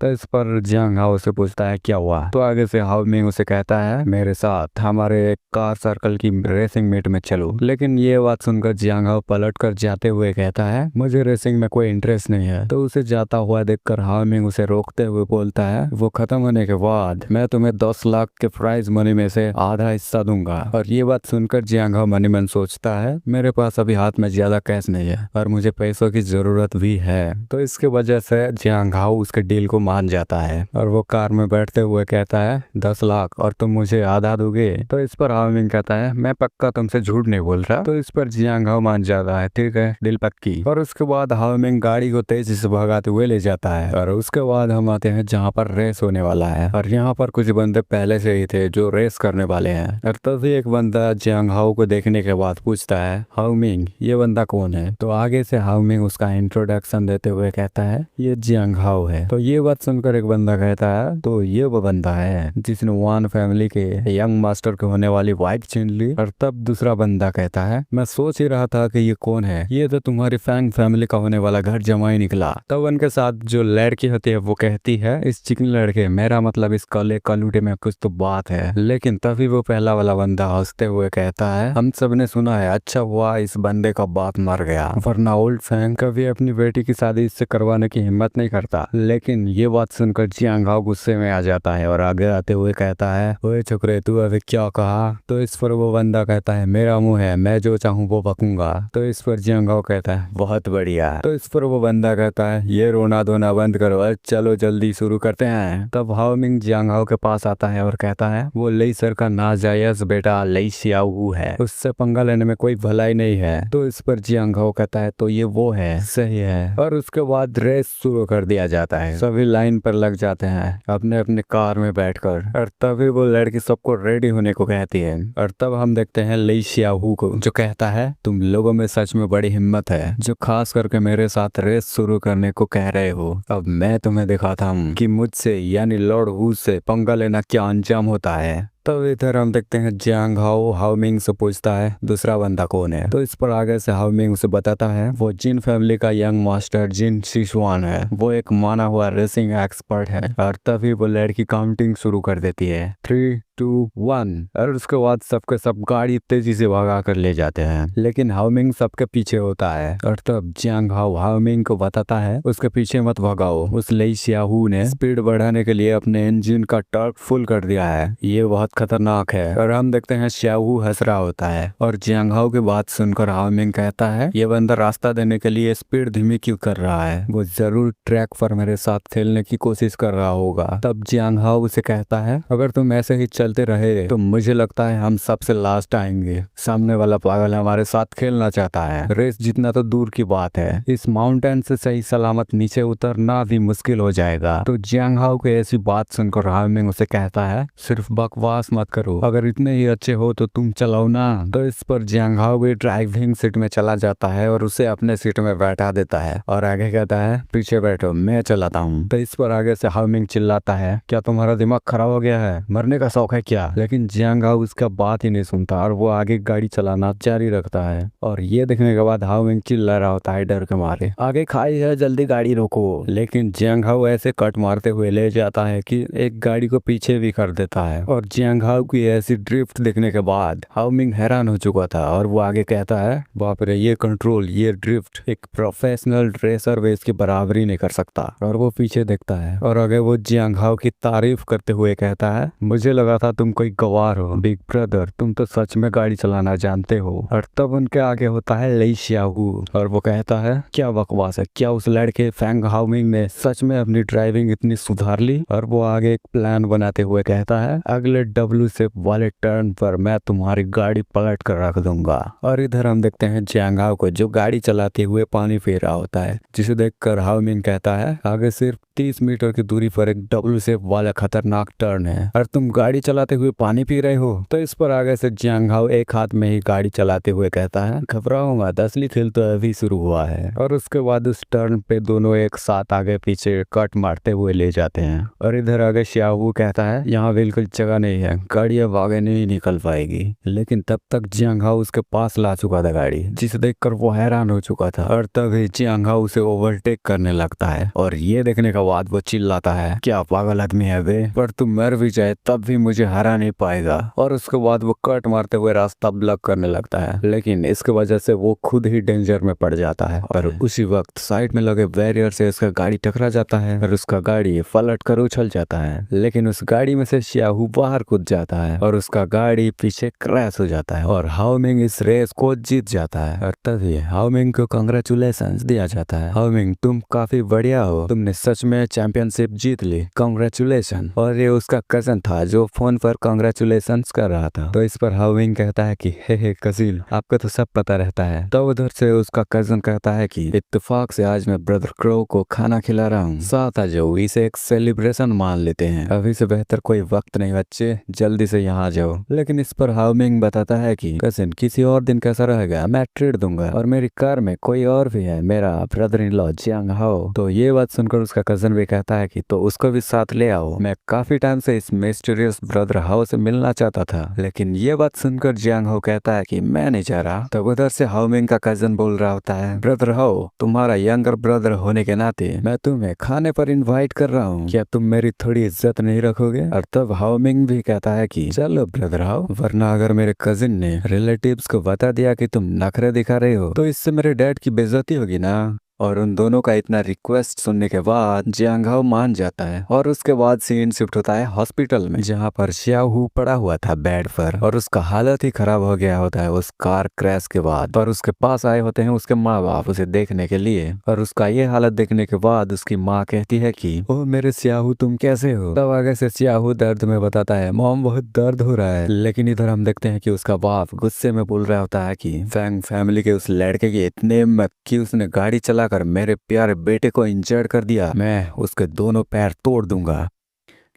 तो इस पर जियांग हाओ से पूछता है, क्या हुआ? तो आगे से हाओ मिंग उसे कहता है, मेरे साथ हमारे एक कार सर्कल की रेसिंग मीट में चलो। लेकिन ये बात सुनकर जियांग हाओ पलट कर जाते हुए कहता है, मुझे रेसिंग में कोई इंटरेस्ट नहीं है। तो उसे जाता हुआ देखकर हाओ मिंग उसे रोकते हुए बोलता है, वो खत्म होने के बाद मैं तुम्हें 10 लाख के प्राइज मनी में से आधा हिस्सा दूंगा। और ये बात सुनकर जियांग हाओ मनी मन सोचता है, मेरे पास अभी हाथ में ज्यादा कैश नहीं है और मुझे पैसों की जरूरत भी है। तो इसके वजह से जियांग हाओ उसके डील को मान जाता है और वो कार में बैठते हुए कहता है, 10 लाख और तुम मुझे आधा दोगे? तो इस पर हाओ मिंग कहता है, मैं पक्का तुमसे झूठ नहीं बोल रहा। तो इस पर जियांग हाओ मान जाता है, ठीक है, डील पक्की। और उसके बाद हाओ मिंग गाड़ी को तेजी से भगाते हुए ले जाता है और उसके बाद हम आते हैं जहाँ पर रेस होने वाला है। और यहाँ पर कुछ बंदे पहले से ही थे जो रेस करने वाले हैं। और तभी एक बंदा जियांग हाओ को देखने के बाद पूछता है, हाओ मिंग, ये बंदा कौन है? तो आगे से हाओ मिंग उसका इंट्रोडक्शन देते हुए कहता है, ये जियांग हाओ है। तो ये बात सुनकर एक बंदा कहता है, तो ये वो बंदा है जिसने वान फैमिली के यंग मास्टर के होने वाली वाइफ छीन ली। और तब दूसरा बंदा कहता है, मैं सोच ही रहा था कि ये कौन है, ये तो तुम्हारी फैंग फैमिली का होने वाला घर जमाई निकला। तब उनके साथ जो लड़की होती है वो कहती है, इस चिकन लड़के, मेरा मतलब इस काले कलूटे में कुछ तो बात है। लेकिन तभी वो पहला वाला बंदा हंसते हुए कहता है, हम सब ने सुना है, अच्छा हुआ इस बंदे का बाप मर गया, वरना ओल्ड फैंग कभी अपनी बेटी की शादी इससे करवाने की हिम्मत नहीं करता। लेकिन ये बात सुनकर जियांग हाओ गुस्से में आ जाता है और आगे आते हुए कहता है, ओए छोकरे, तू अभी क्या कहा? तो इस पर वो बंदा कहता है, मेरा मुंह है, मैं जो चाहूँ वो बकूंगा। तो इस पर जियांग हाओ कहता है, बहुत बढ़िया। तो इस पर वो बंदा कहता है, ये रोना धोना बंद करो, चलो जल्दी शुरू करते हैं। तब हाओ मिंग जियांग हाओ के पास आता है और कहता है, वो लई सर का नाजायज बेटा लई सियाओ है, उससे पंगा लेने में कोई भलाई नहीं है। तो इस पर जियांग हाओ कहता है, तो ये वो है, सही है। और उसके बाद रेस शुरू कर दिया जाता है, सभी लाइन पर लग जाते हैं अपने अपने कार में बैठकर। और तभी वो लड़की सबको रेडी होने को कहती है। और तब हम देखते हैं लई सियाओ को, जो कहता है, तुम लोगों में सच में बड़ी हिम्मत है, जो खास करके मेरे साथ रेस शुरू करने को कह रहे हो। अब मैं तुम्हें दिखाता हूँ कि मुझसे यानी लॉर्ड वू से पंगा लेना क्या अंजाम होता है। तब इधर हम देखते हैं जियांग हाओ हाओ मिंग से पूछता है, दूसरा बंदा कौन है? तो इस पर आगे से हाओ मिंग उसे बताता है, वो जिन फैमिली का यंग मास्टर जिन सिशुआन है, वो एक माना हुआ रेसिंग एक्सपर्ट है। और तभी वो लड़की काउंटिंग शुरू कर देती है, 3, 2, 1। और उसके बाद सबके सब गाड़ी तेजी से भगा कर ले जाते हैं। लेकिन हाओ मिंग सबके पीछे होता है। और तब जियांग हाओ हाओ मिंग को बताता है, उसके पीछे मत भगाओ, उस लई सियाओ ने स्पीड बढ़ाने के लिए अपने इंजन का टॉर्क फुल कर दिया है, ये बहुत खतरनाक है। और हम देखते हैं सियाओ हंस रहा होता है। और जियांग हाओ की बात सुनकर हाओ मिंग कहता है, ये बंदा रास्ता देने के लिए स्पीड धीमी क्यों कर रहा है? वो जरूर ट्रैक पर मेरे साथ खेलने की कोशिश कर रहा होगा। तब जियांग हाओ उसे कहता है, अगर तुम ऐसे ही चल चलते रहे तो मुझे लगता है हम सबसे लास्ट आएंगे। सामने वाला पागल हमारे साथ खेलना चाहता है, रेस जीतना तो दूर की बात है, इस माउंटेन से सही सलामत नीचे उतरना भी मुश्किल हो जाएगा। तो जियांग हाओ की ऐसी बात सुनकर हाओ मिंग उसे कहता है सिर्फ बकवास मत करो, अगर इतने ही अच्छे हो तो तुम चलाओ ना। तो इस पर जियांग हाओ भी ड्राइविंग सीट में चला जाता है और उसे अपने सीट में बैठा देता है और आगे कहता है पीछे बैठो मैं चलाता हूँ। तो इस पर आगे से हाओ मिंग चिल्लाता है क्या तुम्हारा दिमाग खराब हो गया है, मरने का शौक है क्या? लेकिन जियांग हाओ उसका बात ही नहीं सुनता और वो आगे गाड़ी चलाना जारी रखता है। और ये देखने के बाद हाओ मिंग चिल्ला रहा होता है डर के मारे, आगे खाई है जल्दी गाड़ी रोको। लेकिन जियांग हाओ ऐसे कट मारते हुए ले जाता है कि एक गाड़ी को पीछे भी कर देता है। और जियांग हाओ की ऐसी ड्रिफ्ट देखने के बाद हाओ मिंग हैरान हो चुका था और वो आगे कहता है बाप रे ये कंट्रोल, ये ड्रिफ्ट, एक प्रोफेशनल रेसर वे इसकी बराबरी नहीं कर सकता। और वो पीछे देखता है और आगे वो जियांग हाओ की तारीफ करते हुए कहता है मुझे लगा था तुम कोई गवार हो बिग ब्रदर, तुम तो सच में गाड़ी चलाना जानते हो। और तब उनके आगे होता है ली शियाहू और वो कहता है क्या बकवास है, क्या उस लड़के फैंग हाओ मिंग ने सच में अपनी ड्राइविंग इतनी सुधार ली? और वो आगे एक प्लान बनाते हुए कहता है अगले डब्ल्यू शेप वाले टर्न पर मैं तुम्हारी गाड़ी पलट कर रख दूंगा। और इधर हम देखते हैं जियांग हाओ को जो गाड़ी चलाते हुए पानी पी रहा होता है, जिसे देखकर हाओ मिंग कहता है आगे सिर्फ 30 मीटर की दूरी पर एक डब्ल्यू शेप वाला खतरनाक टर्न है और तुम गाड़ी चलाते हुए पानी पी रहे हो। तो इस पर आगे से जियांग हाओ एक हाथ में ही गाड़ी चलाते हुए कहता है घबराओ मत, असली खेल तो अभी शुरू हुआ है। और उसके बाद उस टर्न पे दोनों एक साथ आगे पीछे कट मारते हुए ले जाते हैं। और इधर आगे शियाहू कहता है यहाँ बिल्कुल जगह नहीं है, गाड़ी अब आगे नहीं निकल पाएगी। लेकिन तब तक जियांग हाओ उसके पास ला चुका था गाड़ी, जिसे देखकर वो हैरान हो चुका था। और तभी जियांग हाओ उसे ओवरटेक करने लगता है और ये देखने के बाद वो चिल्लाता है क्या पागल आदमी है बे, पर तू मर भी जाए तब भी मुझे हरा नहीं पाएगा। और उसके बाद वो कट मारते हुए रास्ता ब्लॉक करने लगता है, लेकिन इसके वजह से वो खुद ही डेंजर में पड़ जाता है। और उसी वक्त साइड में लगे बैरियर से उसका गाड़ी टकरा जाता है और उसका गाड़ी पलट कर उछल जाता है। लेकिन उस गाड़ी में से शियाहू बाहर कूद जाता है और उसका गाड़ी पीछे क्रैश हो जाता है और हाओ मिंग इस रेस को जीत जाता है। और तभी हाओ मिंग को कांग्रेचुलेशंस दिया जाता है, हाओ मिंग तुम काफी बढ़िया हो, तुमने सच में चैंपियनशिप जीत ली, कांग्रेचुलेशन। और ये उसका कजन था जो फोन पर कांग्रेचुलेशंस कर रहा था। तो इस पर हाओ मिंग कहता है कि हे कजील आपको तो सब पता रहता है। तो उधर से उसका कजन कहता है कि इत्तेफाक से आज मैं ब्रदर क्रो को खाना खिला रहा हूँ, साथ आ जाओ, इसे एक सेलिब्रेशन मान लेते हैं। अभी से बेहतर कोई वक्त नहीं बच्चे, जल्दी से यहाँ आ जाओ। लेकिन इस पर हाओ मिंग बताता है कि कजिन किसी और दिन कैसा रहेगा, मैं ट्रीट दूंगा और मेरी कार में कोई और भी है, मेरा ब्रदर इन लॉ जियांग हाओ। तो ये बात सुनकर उसका कजन भी कहता है कि तो उसको भी साथ ले आओ, मैं काफी टाइम से इस मिस्टीरियस ब्रदर हाओ से मिलना चाहता था। लेकिन ये बात सुनकर जियांग हाओ कहता है कि मैं नहीं चाह रहा। तब उधर से हाओ मिंग का कजन बोल रहा होता है ब्रदर हाओ तुम्हारा यंगर ब्रदर होने के नाते मैं तुम्हें खाने पर इनवाइट कर रहा हूँ, क्या तुम मेरी थोड़ी इज्जत नहीं रखोगे? और तब हाओ मिंग भी कहता है कि चलो ब्रदर हाओ, वरना अगर मेरे कजिन ने रिलेटिव्स को बता दिया कि तुम नखरे दिखा रहे हो तो इससे मेरे डैड की बेइज्जती होगी ना। और उन दोनों का इतना रिक्वेस्ट सुनने के बाद जियांग हाओ मान जाता है। और उसके बाद सीन शिफ्ट होता है हॉस्पिटल में, जहाँ पर शियाहू पड़ा हुआ था बेड पर और उसका हालत ही खराब हो गया होता है उस कार क्रैश के बाद। और उसके पास आए होते हैं उसके माँ बाप उसे देखने के लिए। और उसका ये हालत देखने के बाद उसकी माँ कहती है कि ओ मेरे शियाहू तुम कैसे हो? तब आगे से शियाहू दर्द में बताता है मॉम बहुत दर्द हो रहा है। लेकिन इधर हम देखते हैं कि उसका बाप गुस्से में बोल रहा होता है कि फैंग फैमिली के उस लड़के की इतने मत कि उसने गाड़ी चला कर मेरे प्यारे बेटे को इंजर्ड कर दिया, मैं उसके दोनों पैर तोड़ दूंगा।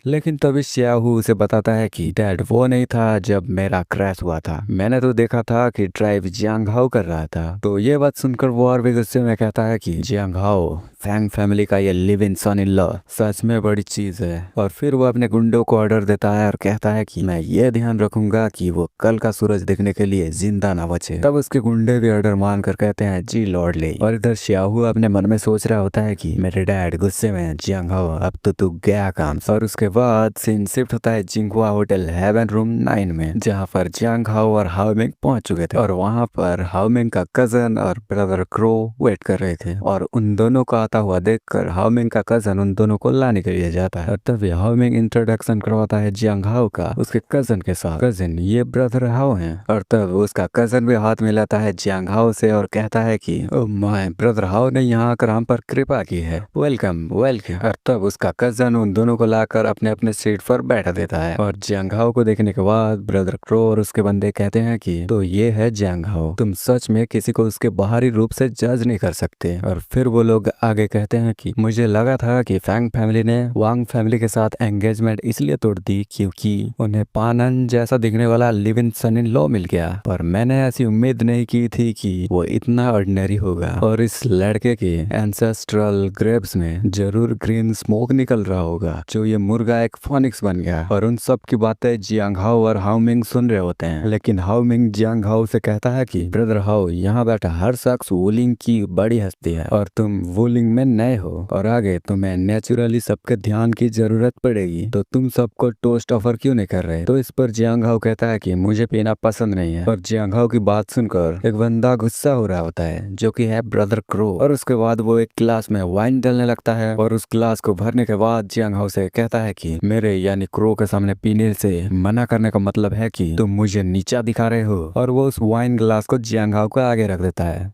लेकिन तभी शियाहू उसे बताता है कि डैड वो नहीं था जब मेरा क्रैश हुआ था, मैंने तो देखा था कि ड्राइव जियांग हाओ कर रहा था। तो ये बात सुनकर वो और भी गुस्से में कहता है कि जियांग हाओ फैंग फैमिली का ये live in son in law सच में बड़ी चीज है। और फिर वो अपने गुंडों को ऑर्डर देता है और कहता है कि मैं ये ध्यान रखूंगा कि वो कल का सूरज देखने के लिए जिंदा ना बचे। तब उसके गुंडे भी ऑर्डर मान कर कहते हैं जी लॉर्ड ले। और इधर शियाहू अपने मन में सोच रहा होता है कि मेरे डैड गुस्से में, जियांग हाओ अब तो तू गया काम। और उसके बाद सीन शिफ्ट होता है जिंगहुआ होटल हेवन रूम 9 में, जहाँ पर जियांग हाओ और हाओ मिंग पहुंच चुके थे। और वहाँ पर हाओ मिंग का कजन और ब्रदर क्रो वेट कर रहे थे और उन दोनों का आता हुआ देखकर हाओमिंग का कजन उन दोनों को लाने के लिए जाता है और तभी हाओमिंग इंट्रोडक्शन करवाता है जियांग हाओ का उसके कजन के साथ। कजन ये ब्रदर हाओ हैं। और तब उसका कजन भी हाथ मिलाता है जियांग हाओ से और कहता है कि ओ माय ब्रदर हाओ ने यहाँ आकर हम पर कृपा की है, वेलकम वेलकम। और तब उसका कजन उन दोनों को लाकर अपने अपने सीट पर बैठा देता है और जियांग हाओ को देखने के बाद ब्रदर क्रो और उसके बंदे कहते हैं कि तो ये है जियांग हाओ, तुम सच में किसी को उसके बाहरी रूप से जज नहीं कर सकते। और फिर वो लोग आगे कहते हैं कि मुझे लगा था कि फैंग फैमिली ने वांग फैमिली के साथ एंगेजमेंट इसलिए तोड़ दी क्योंकि उन्हें पानन जैसा दिखने वाला live in son in law मिल गया, पर मैंने ऐसी उम्मीद नहीं की थी कि वो इतना ऑर्डिनरी होगा और इस लड़के के एंसेस्ट्रल ग्रेव्स में जरूर ग्रीन स्मोक निकल रहा होगा जो ये मुर्गा एक फोनिक्स बन गया। और उन सब की बातें जियांग हाओ और हाओमिंग सुन रहे होते हैं, लेकिन हाओमिंग जियांग हाओ से कहता है कि ब्रदर हाओ यहाँ बैठा हर शख्स वुलिंग की बड़ी हस्ती है और तुम वुलिंग में नए हो और आगे तुम्हें नेचुरली सबके ध्यान की जरूरत पड़ेगी, तो तुम सबको टोस्ट ऑफर क्यों नहीं कर रहे। तो इस पर जियांग हाओ कहता है कि मुझे पीना पसंद नहीं है। और जियांग हाओ की बात सुनकर एक बंदा गुस्सा हो रहा होता है जो कि है ब्रदर क्रो, और उसके बाद वो एक गिलास में वाइन डालने लगता है और उस गिलास को भरने के बाद जियांग हाओ से कहता है कि मेरे यानी क्रो के सामने पीने से मना करने का मतलब है कि तुम मुझे नीचा दिखा रहे हो। और वो उस वाइन गिलास को जियांग हाओ को आगे रख देता है।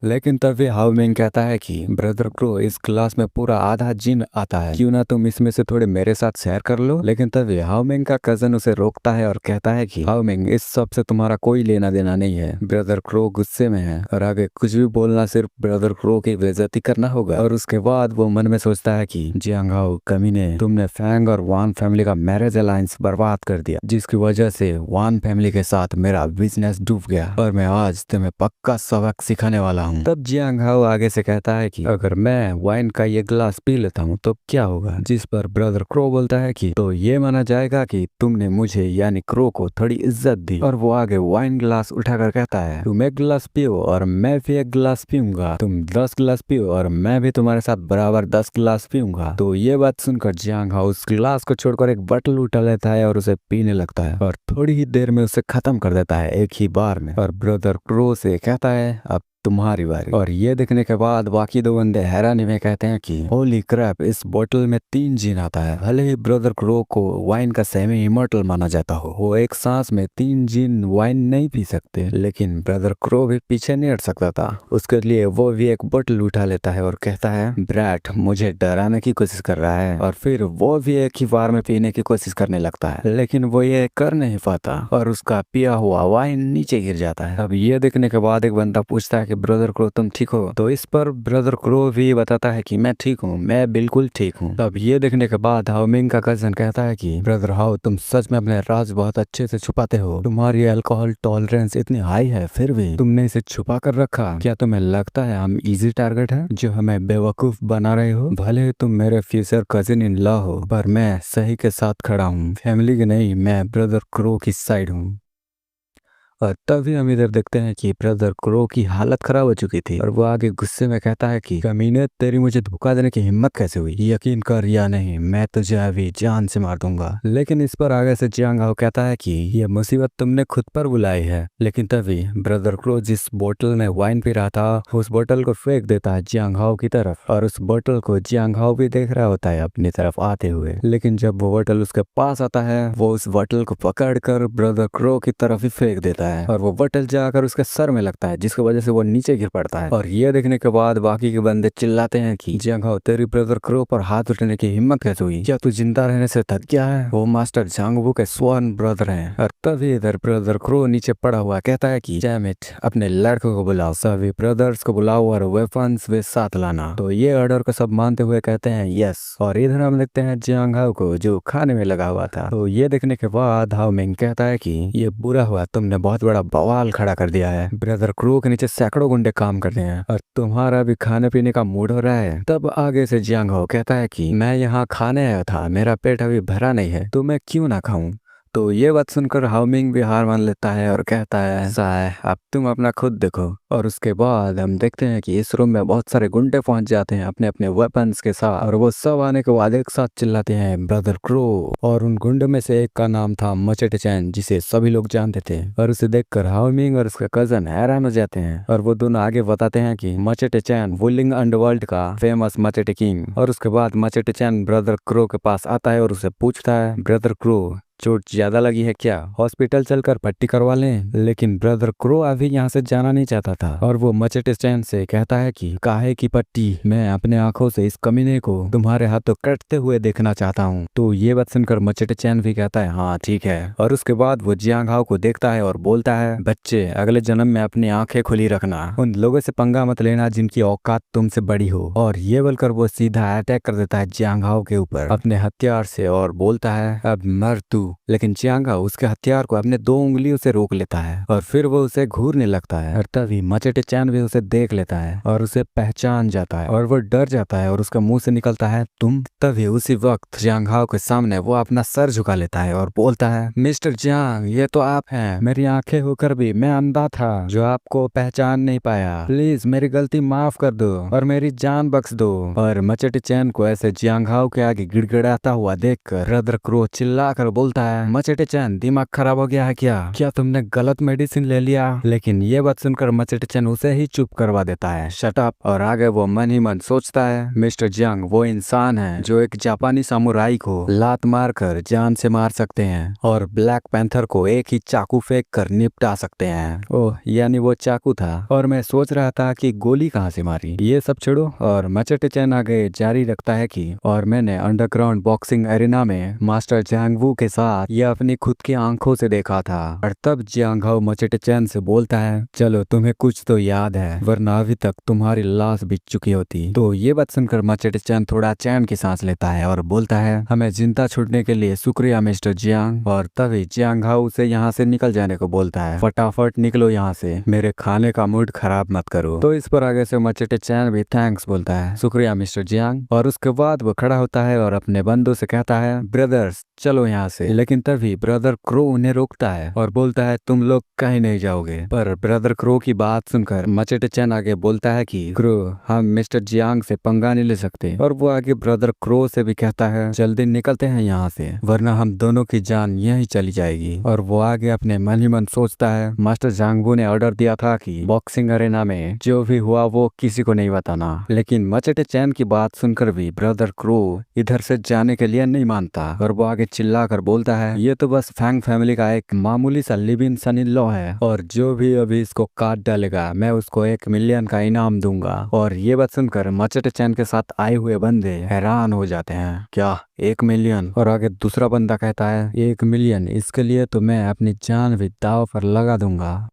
लेकिन तभी हाओमिंग कहता है कि ब्रदर क्रो इस क्लास में पूरा आधा जिन आता है, क्यों ना तुम इसमें से थोड़े मेरे साथ शेयर कर लो। लेकिन तभी हाओमिंग का कजन उसे रोकता है और कहता है कि हाओमिंग इस सब से तुम्हारा कोई लेना देना नहीं है। ब्रदर क्रो गुस्से में है और आगे कुछ भी बोलना सिर्फ ब्रदर क्रो की बेइज्जती करना होगा। और उसके बाद वो मन में सोचता है कि जियांग हाओ कमीने, तुमने फैंग और वान फैमिली का मैरिज अलायंस बर्बाद कर दिया, जिसकी वजह से वान फैमिली के साथ मेरा बिजनेस डूब गया और मैं आज तुम्हें पक्का सबक सिखाने वाला हूँ। तब जियांग हाओ आगे से कहता है कि अगर मैं वाइन का ये ग्लास पी लेता हूँ तो क्या होगा, जिस पर ब्रदर क्रो बोलता है कि तो ये माना जाएगा कि तुमने मुझे यानी क्रो को थोड़ी इज्जत दी। और वो आगे वाइन ग्लास उठाकर कहता है तुम एक गिलास पियो और मैं भी एक गिलास पीऊंगा, तुम 10 गिलास पियो और मैं भी तुम्हारे साथ बराबर 10 गिलास पीऊंगा। तो ये बात सुनकर जियांग हाओ उस गिलास को छोड़कर एक बोतल उठा लेता है और उसे पीने लगता है और थोड़ी ही देर में उसे खत्म कर देता है एक ही बार में। और ब्रदर क्रो से कहता है अब तुम्हारी बारी। और ये देखने के बाद बाकी दो बंदे हैरानी में कहते हैं कि होली क्रैप, इस बोतल में 3 जिन आता है। भले ही ब्रदर क्रो को वाइन का सेमी इमॉर्टल माना जाता हो, वो एक सांस में 3 जिन वाइन नहीं पी सकते, लेकिन ब्रदर क्रो भी पीछे नहीं हट सकता था। उसके लिए वो भी एक बोतल उठा लेता है और कहता है ब्रैट मुझे डराने की कोशिश कर रहा है। और फिर वो भी एक ही बार में पीने की कोशिश करने लगता है, लेकिन वो ये कर नहीं पाता और उसका पिया हुआ वाइन नीचे गिर जाता है। अब ये देखने के बाद एक बंदा पूछता है कि ब्रदर क्रो तुम ठीक हो। तो इस पर ब्रदर क्रो भी बताता है कि मैं ठीक हूँ, मैं बिल्कुल ठीक हूँ। तब ये देखने के बाद हाओमिंग का कजन कहता है कि ब्रदर हाओ तुम सच में अपने राज बहुत अच्छे से छुपाते हो, तुम्हारी अल्कोहल टॉलरेंस इतनी हाई है फिर भी तुमने इसे छुपा कर रखा। क्या तुम्हें लगता है हम इजी टारगेट है जो हमें बेवकूफ बना रहे हो? भले ही तुम मेरे फ्यूचर कजिन इन लॉ हो, पर मैं सही के साथ खड़ा हूँ, फैमिली की नहीं, मैं ब्रदर क्रो की साइड हूँ। और तभी हम इधर देखते हैं कि ब्रदर क्रो की हालत खराब हो चुकी थी और वो आगे गुस्से में कहता है कि कमीने तेरी मुझे धोखा देने की हिम्मत कैसे हुई, यकीन कर या नहीं मैं तुझे अभी जान से मार दूंगा। लेकिन इस पर आगे से जियांग हाओ कहता है कि ये मुसीबत तुमने खुद पर बुलाई है। लेकिन तभी ब्रदर क्रो जिस बोतल में वाइन पी रहा था उस बोतल को फेंक देता है जियांग हाओ की तरफ और उस बोतल को जियांग हाओ भी देख रहा होता है अपनी तरफ आते हुए। लेकिन जब वो बोतल उसके पास आता है वो उस बोतल को पकड़ कर ब्रदर क्रो की तरफ ही फेंक देता है और वो बोतल जाकर उसके सर में लगता है, जिसकी वजह से वो नीचे गिर पड़ता है। और ये देखने के बाद बाकी के बंदे चिल्लाते हैं कि जियांग हाओ तेरी ब्रदर क्रो पर हाथ उठाने की हिम्मत कैसे हुई, क्या तू जिंदा रहने से थक गया है? वो मास्टर झांग वू के स्वर्ण ब्रदर हैं। और तभी इधर ब्रदर क्रो नीचे पड़ा हुआ कहता है कि डैम इट, अपने लड़कों को बुलाओ, सभी ब्रदर्स को बुलाओ और वेपन्स वे साथ लाना। तो ये ऑर्डर को सब मानते हुए कहते हैं यस। और इधर हम देखते हैं जियांग हाओ को जो खाने में लगा हुआ था। तो ये देखने के बाद हाओमिंग कहता है कि ये बुरा हुआ, तुमने बहुत बड़ा बवाल खड़ा कर दिया है। ब्रदर क्रो के नीचे सैकड़ों गुंडे काम करते हैं और तुम्हारा भी खाने पीने का मूड हो रहा है। तब आगे से जियांग हाओ कहता है कि मैं यहाँ खाने आया था, मेरा पेट अभी भरा नहीं है तो मैं क्यों ना खाऊं। तो ये बात सुनकर हाओमिंग भी हार मान लेता है और कहता है ऐसा है, अब तुम अपना खुद देखो। और उसके बाद हम देखते हैं कि इस रूम में बहुत सारे गुंडे पहुंच जाते हैं अपने अपने वेपन्स के साथ, और वो सब आने के बाद एक साथ चिल्लाते हैं ब्रदर क्रो। और उन गुंडों में से एक का नाम था मचेटे चैन, जिसे सभी लोग जानते थे। और उसे देखकर हाओमिंग और उसका कजन हैरान हो जाते हैं, और वो दोनों आगे बताते हैं कि मचेटे चैन वुलिंग अंडरवर्ल्ड का फेमस मचेटे किंग। और उसके बाद मचेटे चैन ब्रदर क्रो के पास आता है और उसे पूछता है ब्रदर क्रो, चोट ज्यादा लगी है क्या? हॉस्पिटल चलकर पट्टी करवा लें? लेकिन ब्रदर क्रो अभी यहाँ से जाना नहीं चाहता था, और वो मचेटे चैन से कहता है कि काहे की पट्टी, मैं अपने आंखों से इस कमीने को तुम्हारे हाथों कटते हुए देखना चाहता हूँ। तो ये बात सुनकर मचेटे चैन भी कहता है हाँ ठीक है। और उसके बाद वो जियांग हाओ को देखता है और बोलता है बच्चे, अगले जन्म में अपनी आंखें खुली रखना, उन लोगों से पंगा मत लेना जिनकी औकात तुमसे बड़ी हो। और ये बोलकर वो सीधा अटैक कर देता है जियांग हाओ के ऊपर अपने हथियार से और बोलता है अब मर तू। लेकिन जियांग हाओ उसके हथियार को अपने 2 उंगलियों से रोक लेता है, और फिर वो उसे घूरने लगता है। और तभी मचेटे चैन भी उसे देख लेता है और उसे पहचान जाता है, और वो डर जाता है और उसका मुंह से निकलता है तुम। तभी उसी वक्त जियांग हाओ के सामने वो अपना सर झुका लेता है और बोलता है मिस्टर जियांग, ये तो आप हैं। मेरी आंखें होकर भी मैं अंधा था जो आपको पहचान नहीं पाया। प्लीज मेरी गलती माफ कर दो और मेरी जान बख्श दो। और मचेटे चैन को ऐसे जियांग हाओ के आगे गिड़गिड़ाता हुआ देखकर ब्रदर क्रो चिल्ला कर बोलता है मचेटे चैन, दिमाग खराब हो गया है क्या तुमने गलत मेडिसिन ले लिया? लेकिन ये बात सुनकर मचेटे चैन उसे ही चुप करवा देता है, शट अप। और आगे वो मन ही मन सोचता है मिस्टर जियांग वो इंसान है जो एक जापानी सामुराई को लात मार कर जान से मार सकते हैं, और ब्लैक पैंथर को एक ही चाकू फेंक कर निपटा सकते हैं। ओह, यानी वो चाकू था, और मैं सोच रहा था कि गोली कहाँ से मारी। ये सब छोड़ो, और मचेटे चैन आगे जारी रखता है कि और मैंने अंडरग्राउंड बॉक्सिंग एरिना में मास्टर जियांग वू के साथ ये अपनी खुद की आंखों से देखा था। और तब जियांग हाओ मचेटे चैन से बोलता है चलो तुम्हें कुछ तो याद है, वरना अभी तक तुम्हारी लाश बिक चुकी होती। तो ये बात सुनकर मचेटे चैन थोड़ा चैन की सांस लेता है और बोलता है हमें जिंदा छूटने के लिए शुक्रिया मिस्टर जियांग। और तभी जियांग हाओ उसे यहाँ से निकल जाने को बोलता है, फटाफट निकलो यहाँ से, मेरे खाने का मूड खराब मत करो। तो इस पर आगे से मचेटे चैन भी थैंक्स बोलता है, शुक्रिया मिस्टर जियांग। और उसके बाद वो खड़ा होता है और अपने बंदों से कहता है ब्रदर्स चलो यहाँ से। लेकिन तभी ब्रदर क्रो उन्हें रोकता है और बोलता है तुम लोग कहीं नहीं जाओगे। पर ब्रदर क्रो की बात सुनकर मचेटे चैन आगे बोलता है कि क्रो, हम मिस्टर जियांग से पंगा नहीं ले सकते। और वो आगे ब्रदर क्रो से भी कहता है जल्दी निकलते हैं यहाँ से, वरना हम दोनों की जान यहीं चली जाएगी। और वो आगे अपने मन ही मन सोचता है मास्टर जियांग वू ने ऑर्डर दिया था कि बॉक्सिंग अरेना में जो भी हुआ वो किसी को नहीं बताना। लेकिन मचेटे चैन की बात सुनकर भी ब्रदर क्रो इधर से जाने के लिए नहीं मानता, और वो आगे चिल्ला कर बोलता है ये तो बस फैंग फैमिली का एक मामूली सा live in son in law है, और जो भी अभी इसको काट डालेगा मैं उसको 1 मिलियन का इनाम दूंगा। और ये बात सुनकर मचेटे चैन के साथ आए हुए बंदे हैरान हो जाते हैं, क्या 1 मिलियन? और आगे दूसरा बंदा कहता है 1 मिलियन, इसके लिए तो मैं अपनी जान भी दांव पर लगा दूंगा।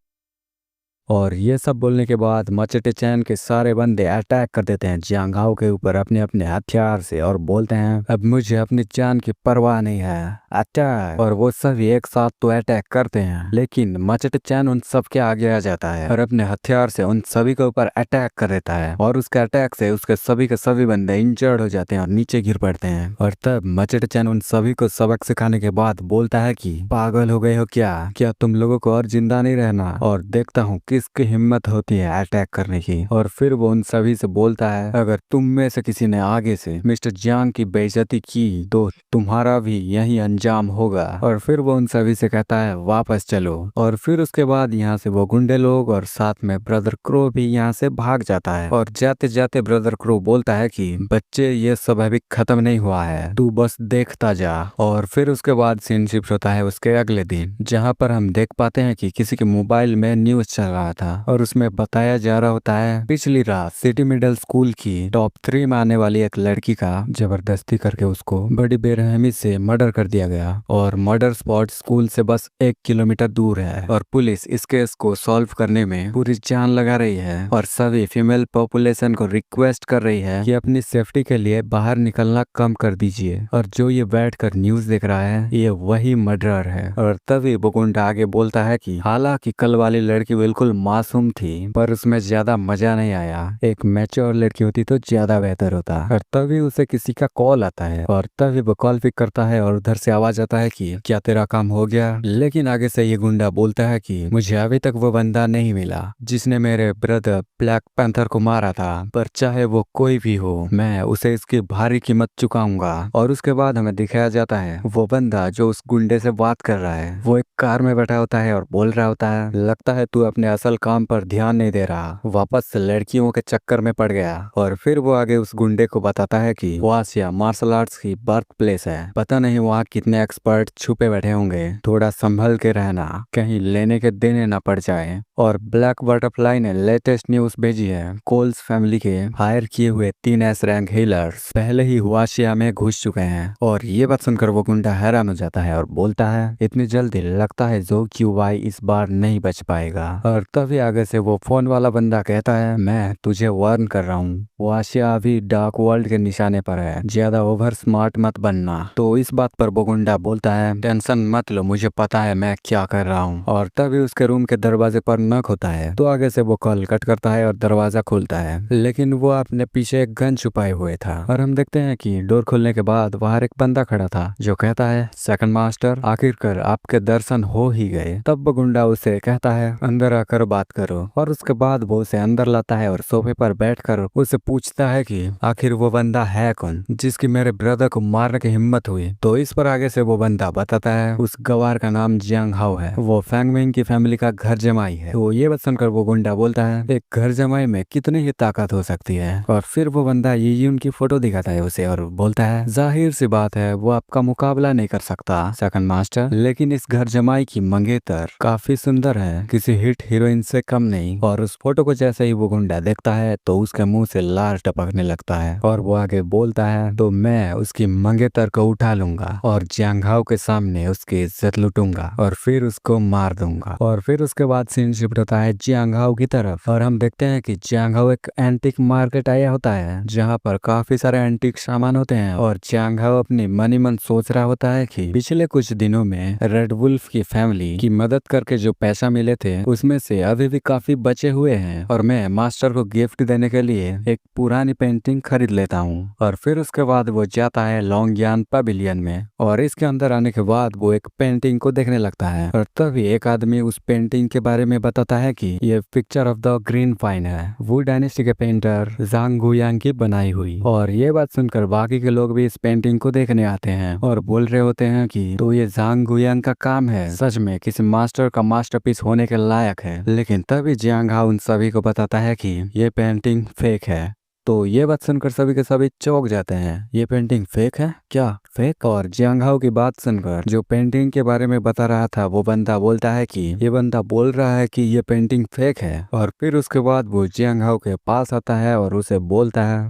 और ये सब बोलने के बाद मचेटे चैन के सारे बंदे अटैक कर देते हैं जियांग हाओ के ऊपर अपने अपने हथियार से, और बोलते हैं अब मुझे अपनी जान की परवाह नहीं है, अटैक। और वो सभी एक साथ तो अटैक करते हैं, लेकिन मचेटे चैन उन सब के आगे आ जाता है और अपने हथियार से उन सभी के ऊपर अटैक कर देता है। और उसके अटैक से उसके सभी के सभी बंदे इंजर्ड हो जाते हैं और नीचे गिर पड़ते हैं। और तब मचेटे चैन उन सभी को सबक सिखाने के बाद बोलता है कि पागल हो गए हो क्या तुम लोगों को और जिंदा नहीं रहना, और देखता हूँ किसकी हिम्मत होती है अटैक करने की। और फिर वो उन सभी से बोलता है अगर तुम में से किसी ने आगे से मिस्टर जियांग की बेइज्जती की तो तुम्हारा भी यही अंजाम होगा। और फिर वो उन सभी से कहता है वापस चलो। और फिर उसके बाद यहाँ से वो गुंडे लोग और साथ में ब्रदर क्रो भी यहाँ से भाग जाता है। और जाते जाते ब्रदर क्रो बोलता है कि बच्चे ये सब अभी खत्म नहीं हुआ है, तू बस देखता जा। और फिर उसके बाद सीन शिफ्ट होता है उसके अगले दिन, जहाँ पर हम देख पाते हैं कि किसी के मोबाइल में न्यूज चल रहा था और उसमें बताया जा रहा होता है पिछली रात सिटी मिडिल स्कूल की टॉप 3 में आने वाली एक लड़की का जबरदस्ती करके उसको बड़ी बेरहमी से मर्डर कर दिया गया। और मर्डर स्पॉट स्कूल से बस 1 किलोमीटर दूर है, और पुलिस इस केस को सॉल्व करने में पूरी जान लगा रही है। और सभी फीमेल पॉपुलेशन को रिक्वेस्ट कर रही है कि अपनी सेफ्टी के लिए बाहर निकलना कम कर दीजिए। और जो ये बैठकर न्यूज देख रहा है ये वही मर्डरर है। और तभी बुकुंडा आगे बोलता है कि हालांकि कल वाली लड़की बिल्कुल मासूम थी पर उसमें ज्यादा मजा नहीं आया। एक मैच्योर लड़की होती तो ज्यादा बेहतर होता। और तभी उसे किसी का कॉल आता है और तभी वो कॉल पिक करता है और उधर से आवाज आता है कि क्या तेरा काम हो गया। लेकिन आगे से ये गुंडा बोलता है कि मुझे अभी तक वो बंदा नहीं मिला जिसने मेरे ब्रदर ब्लैक पैंथर को मारा था, पर चाहे वो कोई भी हो मैं उसे इसकी भारी कीमत चुकाऊंगा। और उसके बाद हमें दिखाया जाता है वो बंदा जो उस गुंडे से बात कर रहा है वो एक कार में बैठा होता है और बोल रहा होता है, लगता है तू अपने असल काम पर ध्यान नहीं दे रहा, वापस से लड़कियों के चक्कर में पड़ गया। और फिर वो आगे उस गुंडे को बताता है कि वो आसिया मार्शल आर्ट्स की बर्थ प्लेस है, पता नहीं वहाँ कितने एक्सपर्ट छुपे बैठे होंगे, थोड़ा संभल के रहना कहीं लेने के देने ना पड़ जाए। और ब्लैक बटरफ्लाई ने लेटेस्ट न्यूज भेजी है, कोल्स फैमिली के हायर किए हुए 3 एस रैंक हीलर्स पहले ही हुआशिया में घुस चुके हैं। और ये बात सुनकर वो गुंडा हैरान हो जाता है और बोलता है इतनी जल्दी, लगता है जो क्यूवाई इस बार नहीं बच पाएगा। और तभी आगे से वो फोन वाला बंदा कहता है मैं तुझे वार्न कर रहा हूँ, हुआशिया अभी डार्क वर्ल्ड के निशाने पर है, ज्यादा ओवर स्मार्ट मत बनना। तो इस बात पर वो गुंडा बोलता है टेंशन मत लो, मुझे पता है मैं क्या कर रहा हूँ। और तभी उसके रूम के दरवाजे पर नॉक होता है तो आगे से वो कॉल कट करता है और दरवाजा खुलता है, लेकिन वो अपने पीछे एक गन छुपाए हुए था। और हम देखते हैं कि डोर खुलने के बाद बाहर एक बंदा खड़ा था जो कहता है सेकंड मास्टर, आखिरकार आपके दर्शन हो ही गए। तब वो गुंडा उसे कहता है अंदर आकर बात करो। और उसके बाद वो उसे अंदर लाता है और सोफे पर बैठकर उसे पूछता है कि आखिर वो बंदा है कौन जिसकी मेरे ब्रदर को मारने की हिम्मत हुई। तो इस पर आगे से वो बंदा बताता है उस गवार का नाम जियांग हाओ है, वो फैंगमिंग की फैमिली का घर जमाई है। तो ये बात सुनकर वो गुंडा बोलता है एक घर जमाई में कितनी ही ताकत हो सकती है। और फिर वो बंदा ये उनकी फोटो दिखाता है उसे और बोलता है जाहिर सी बात है वो आपका मुकाबला नहीं कर सकता सेकंड मास्टर, लेकिन इस घर जमाई की मंगेतर काफी सुंदर है, किसी हिट हीरोइन से कम नहीं। और उस फोटो को जैसे ही वो गुंडा देखता है तो उसके मुंह से लार टपकने लगता है और वो आगे बोलता है तो मैं उसकी मंगेतर को उठा लूंगा और जियांग हाओ के सामने उसकी इज्जत लूटूंगा और फिर उसको मार दूंगा। और फिर उसके बाद सीन शिफ्ट होता है जियांग हाओ की तरफ और हम देखते हैं कि जियांग हाओ एक एंटीक मार्केट आया होता है जहाँ पर काफी सारे एंटीक सामान होते हैं। और जियांग हाओ अपनी मनी मन सोच रहा होता है कि पिछले कुछ दिनों में रेड वुल्फ की फैमिली की मदद करके जो पैसा मिले थे उसमें से अभी भी काफी बचे हुए हैं और मैं मास्टर को गिफ्ट देने के लिए एक पुरानी पेंटिंग खरीद लेता हूँ। और फिर उसके बाद वो जाता है लॉन्गयान पवेलियन में और इसके अंदर आने के बाद वो एक पेंटिंग को देखने लगता है और तभी एक आदमी उस पेंटिंग के बारे में बताता है कि ये picture of the green fine है, वो डायनेस्टी के पेंटर जांग गुयांग की बनाई हुई। और ये बात सुनकर बाकी के लोग भी इस पेंटिंग को देखने आते हैं और बोल रहे होते हैं कि तो ये जांग गुयांग का काम है, सच में किसी मास्टर का मास्टरपीस होने के लायक है। लेकिन तभी जियांग हाओ उन सभी को बताता है कि ये पेंटिंग फेक है। तो ये बात सुनकर सभी के सभी चौंक जाते हैं, ये पेंटिंग फेक है क्या, फेक? और जियांग हाओ की बात सुनकर जो पेंटिंग के बारे में बता रहा था वो बंदा बोलता है कि ये बंदा बोल रहा है कि ये पेंटिंग फेक है। और फिर उसके बाद वो जियांग हाओ के पास आता है और उसे बोलता है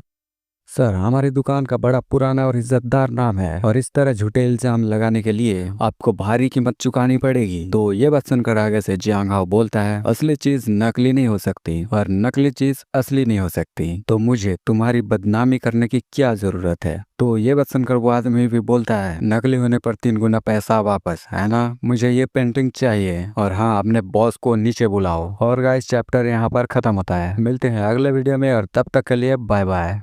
सर हमारी दुकान का बड़ा पुराना और इज्जतदार नाम है और इस तरह झूठे इल्जाम लगाने के लिए आपको भारी कीमत चुकानी पड़ेगी। तो ये बात सुनकर आगे से जियांग हाओ बोलता है असली चीज नकली नहीं हो सकती और नकली चीज असली नहीं हो सकती, तो मुझे तुम्हारी बदनामी करने की क्या जरूरत है। तो ये बात सुनकर वो आदमी भी बोलता है नकली होने पर 3 गुना पैसा वापस, है ना? मुझे ये पेंटिंग चाहिए और हाँ अपने बॉस को नीचे बुलाओ। और गाइस चैप्टर यहाँ पर खत्म होता है, मिलते हैं अगले वीडियो में और तब तक के लिए बाय बाय।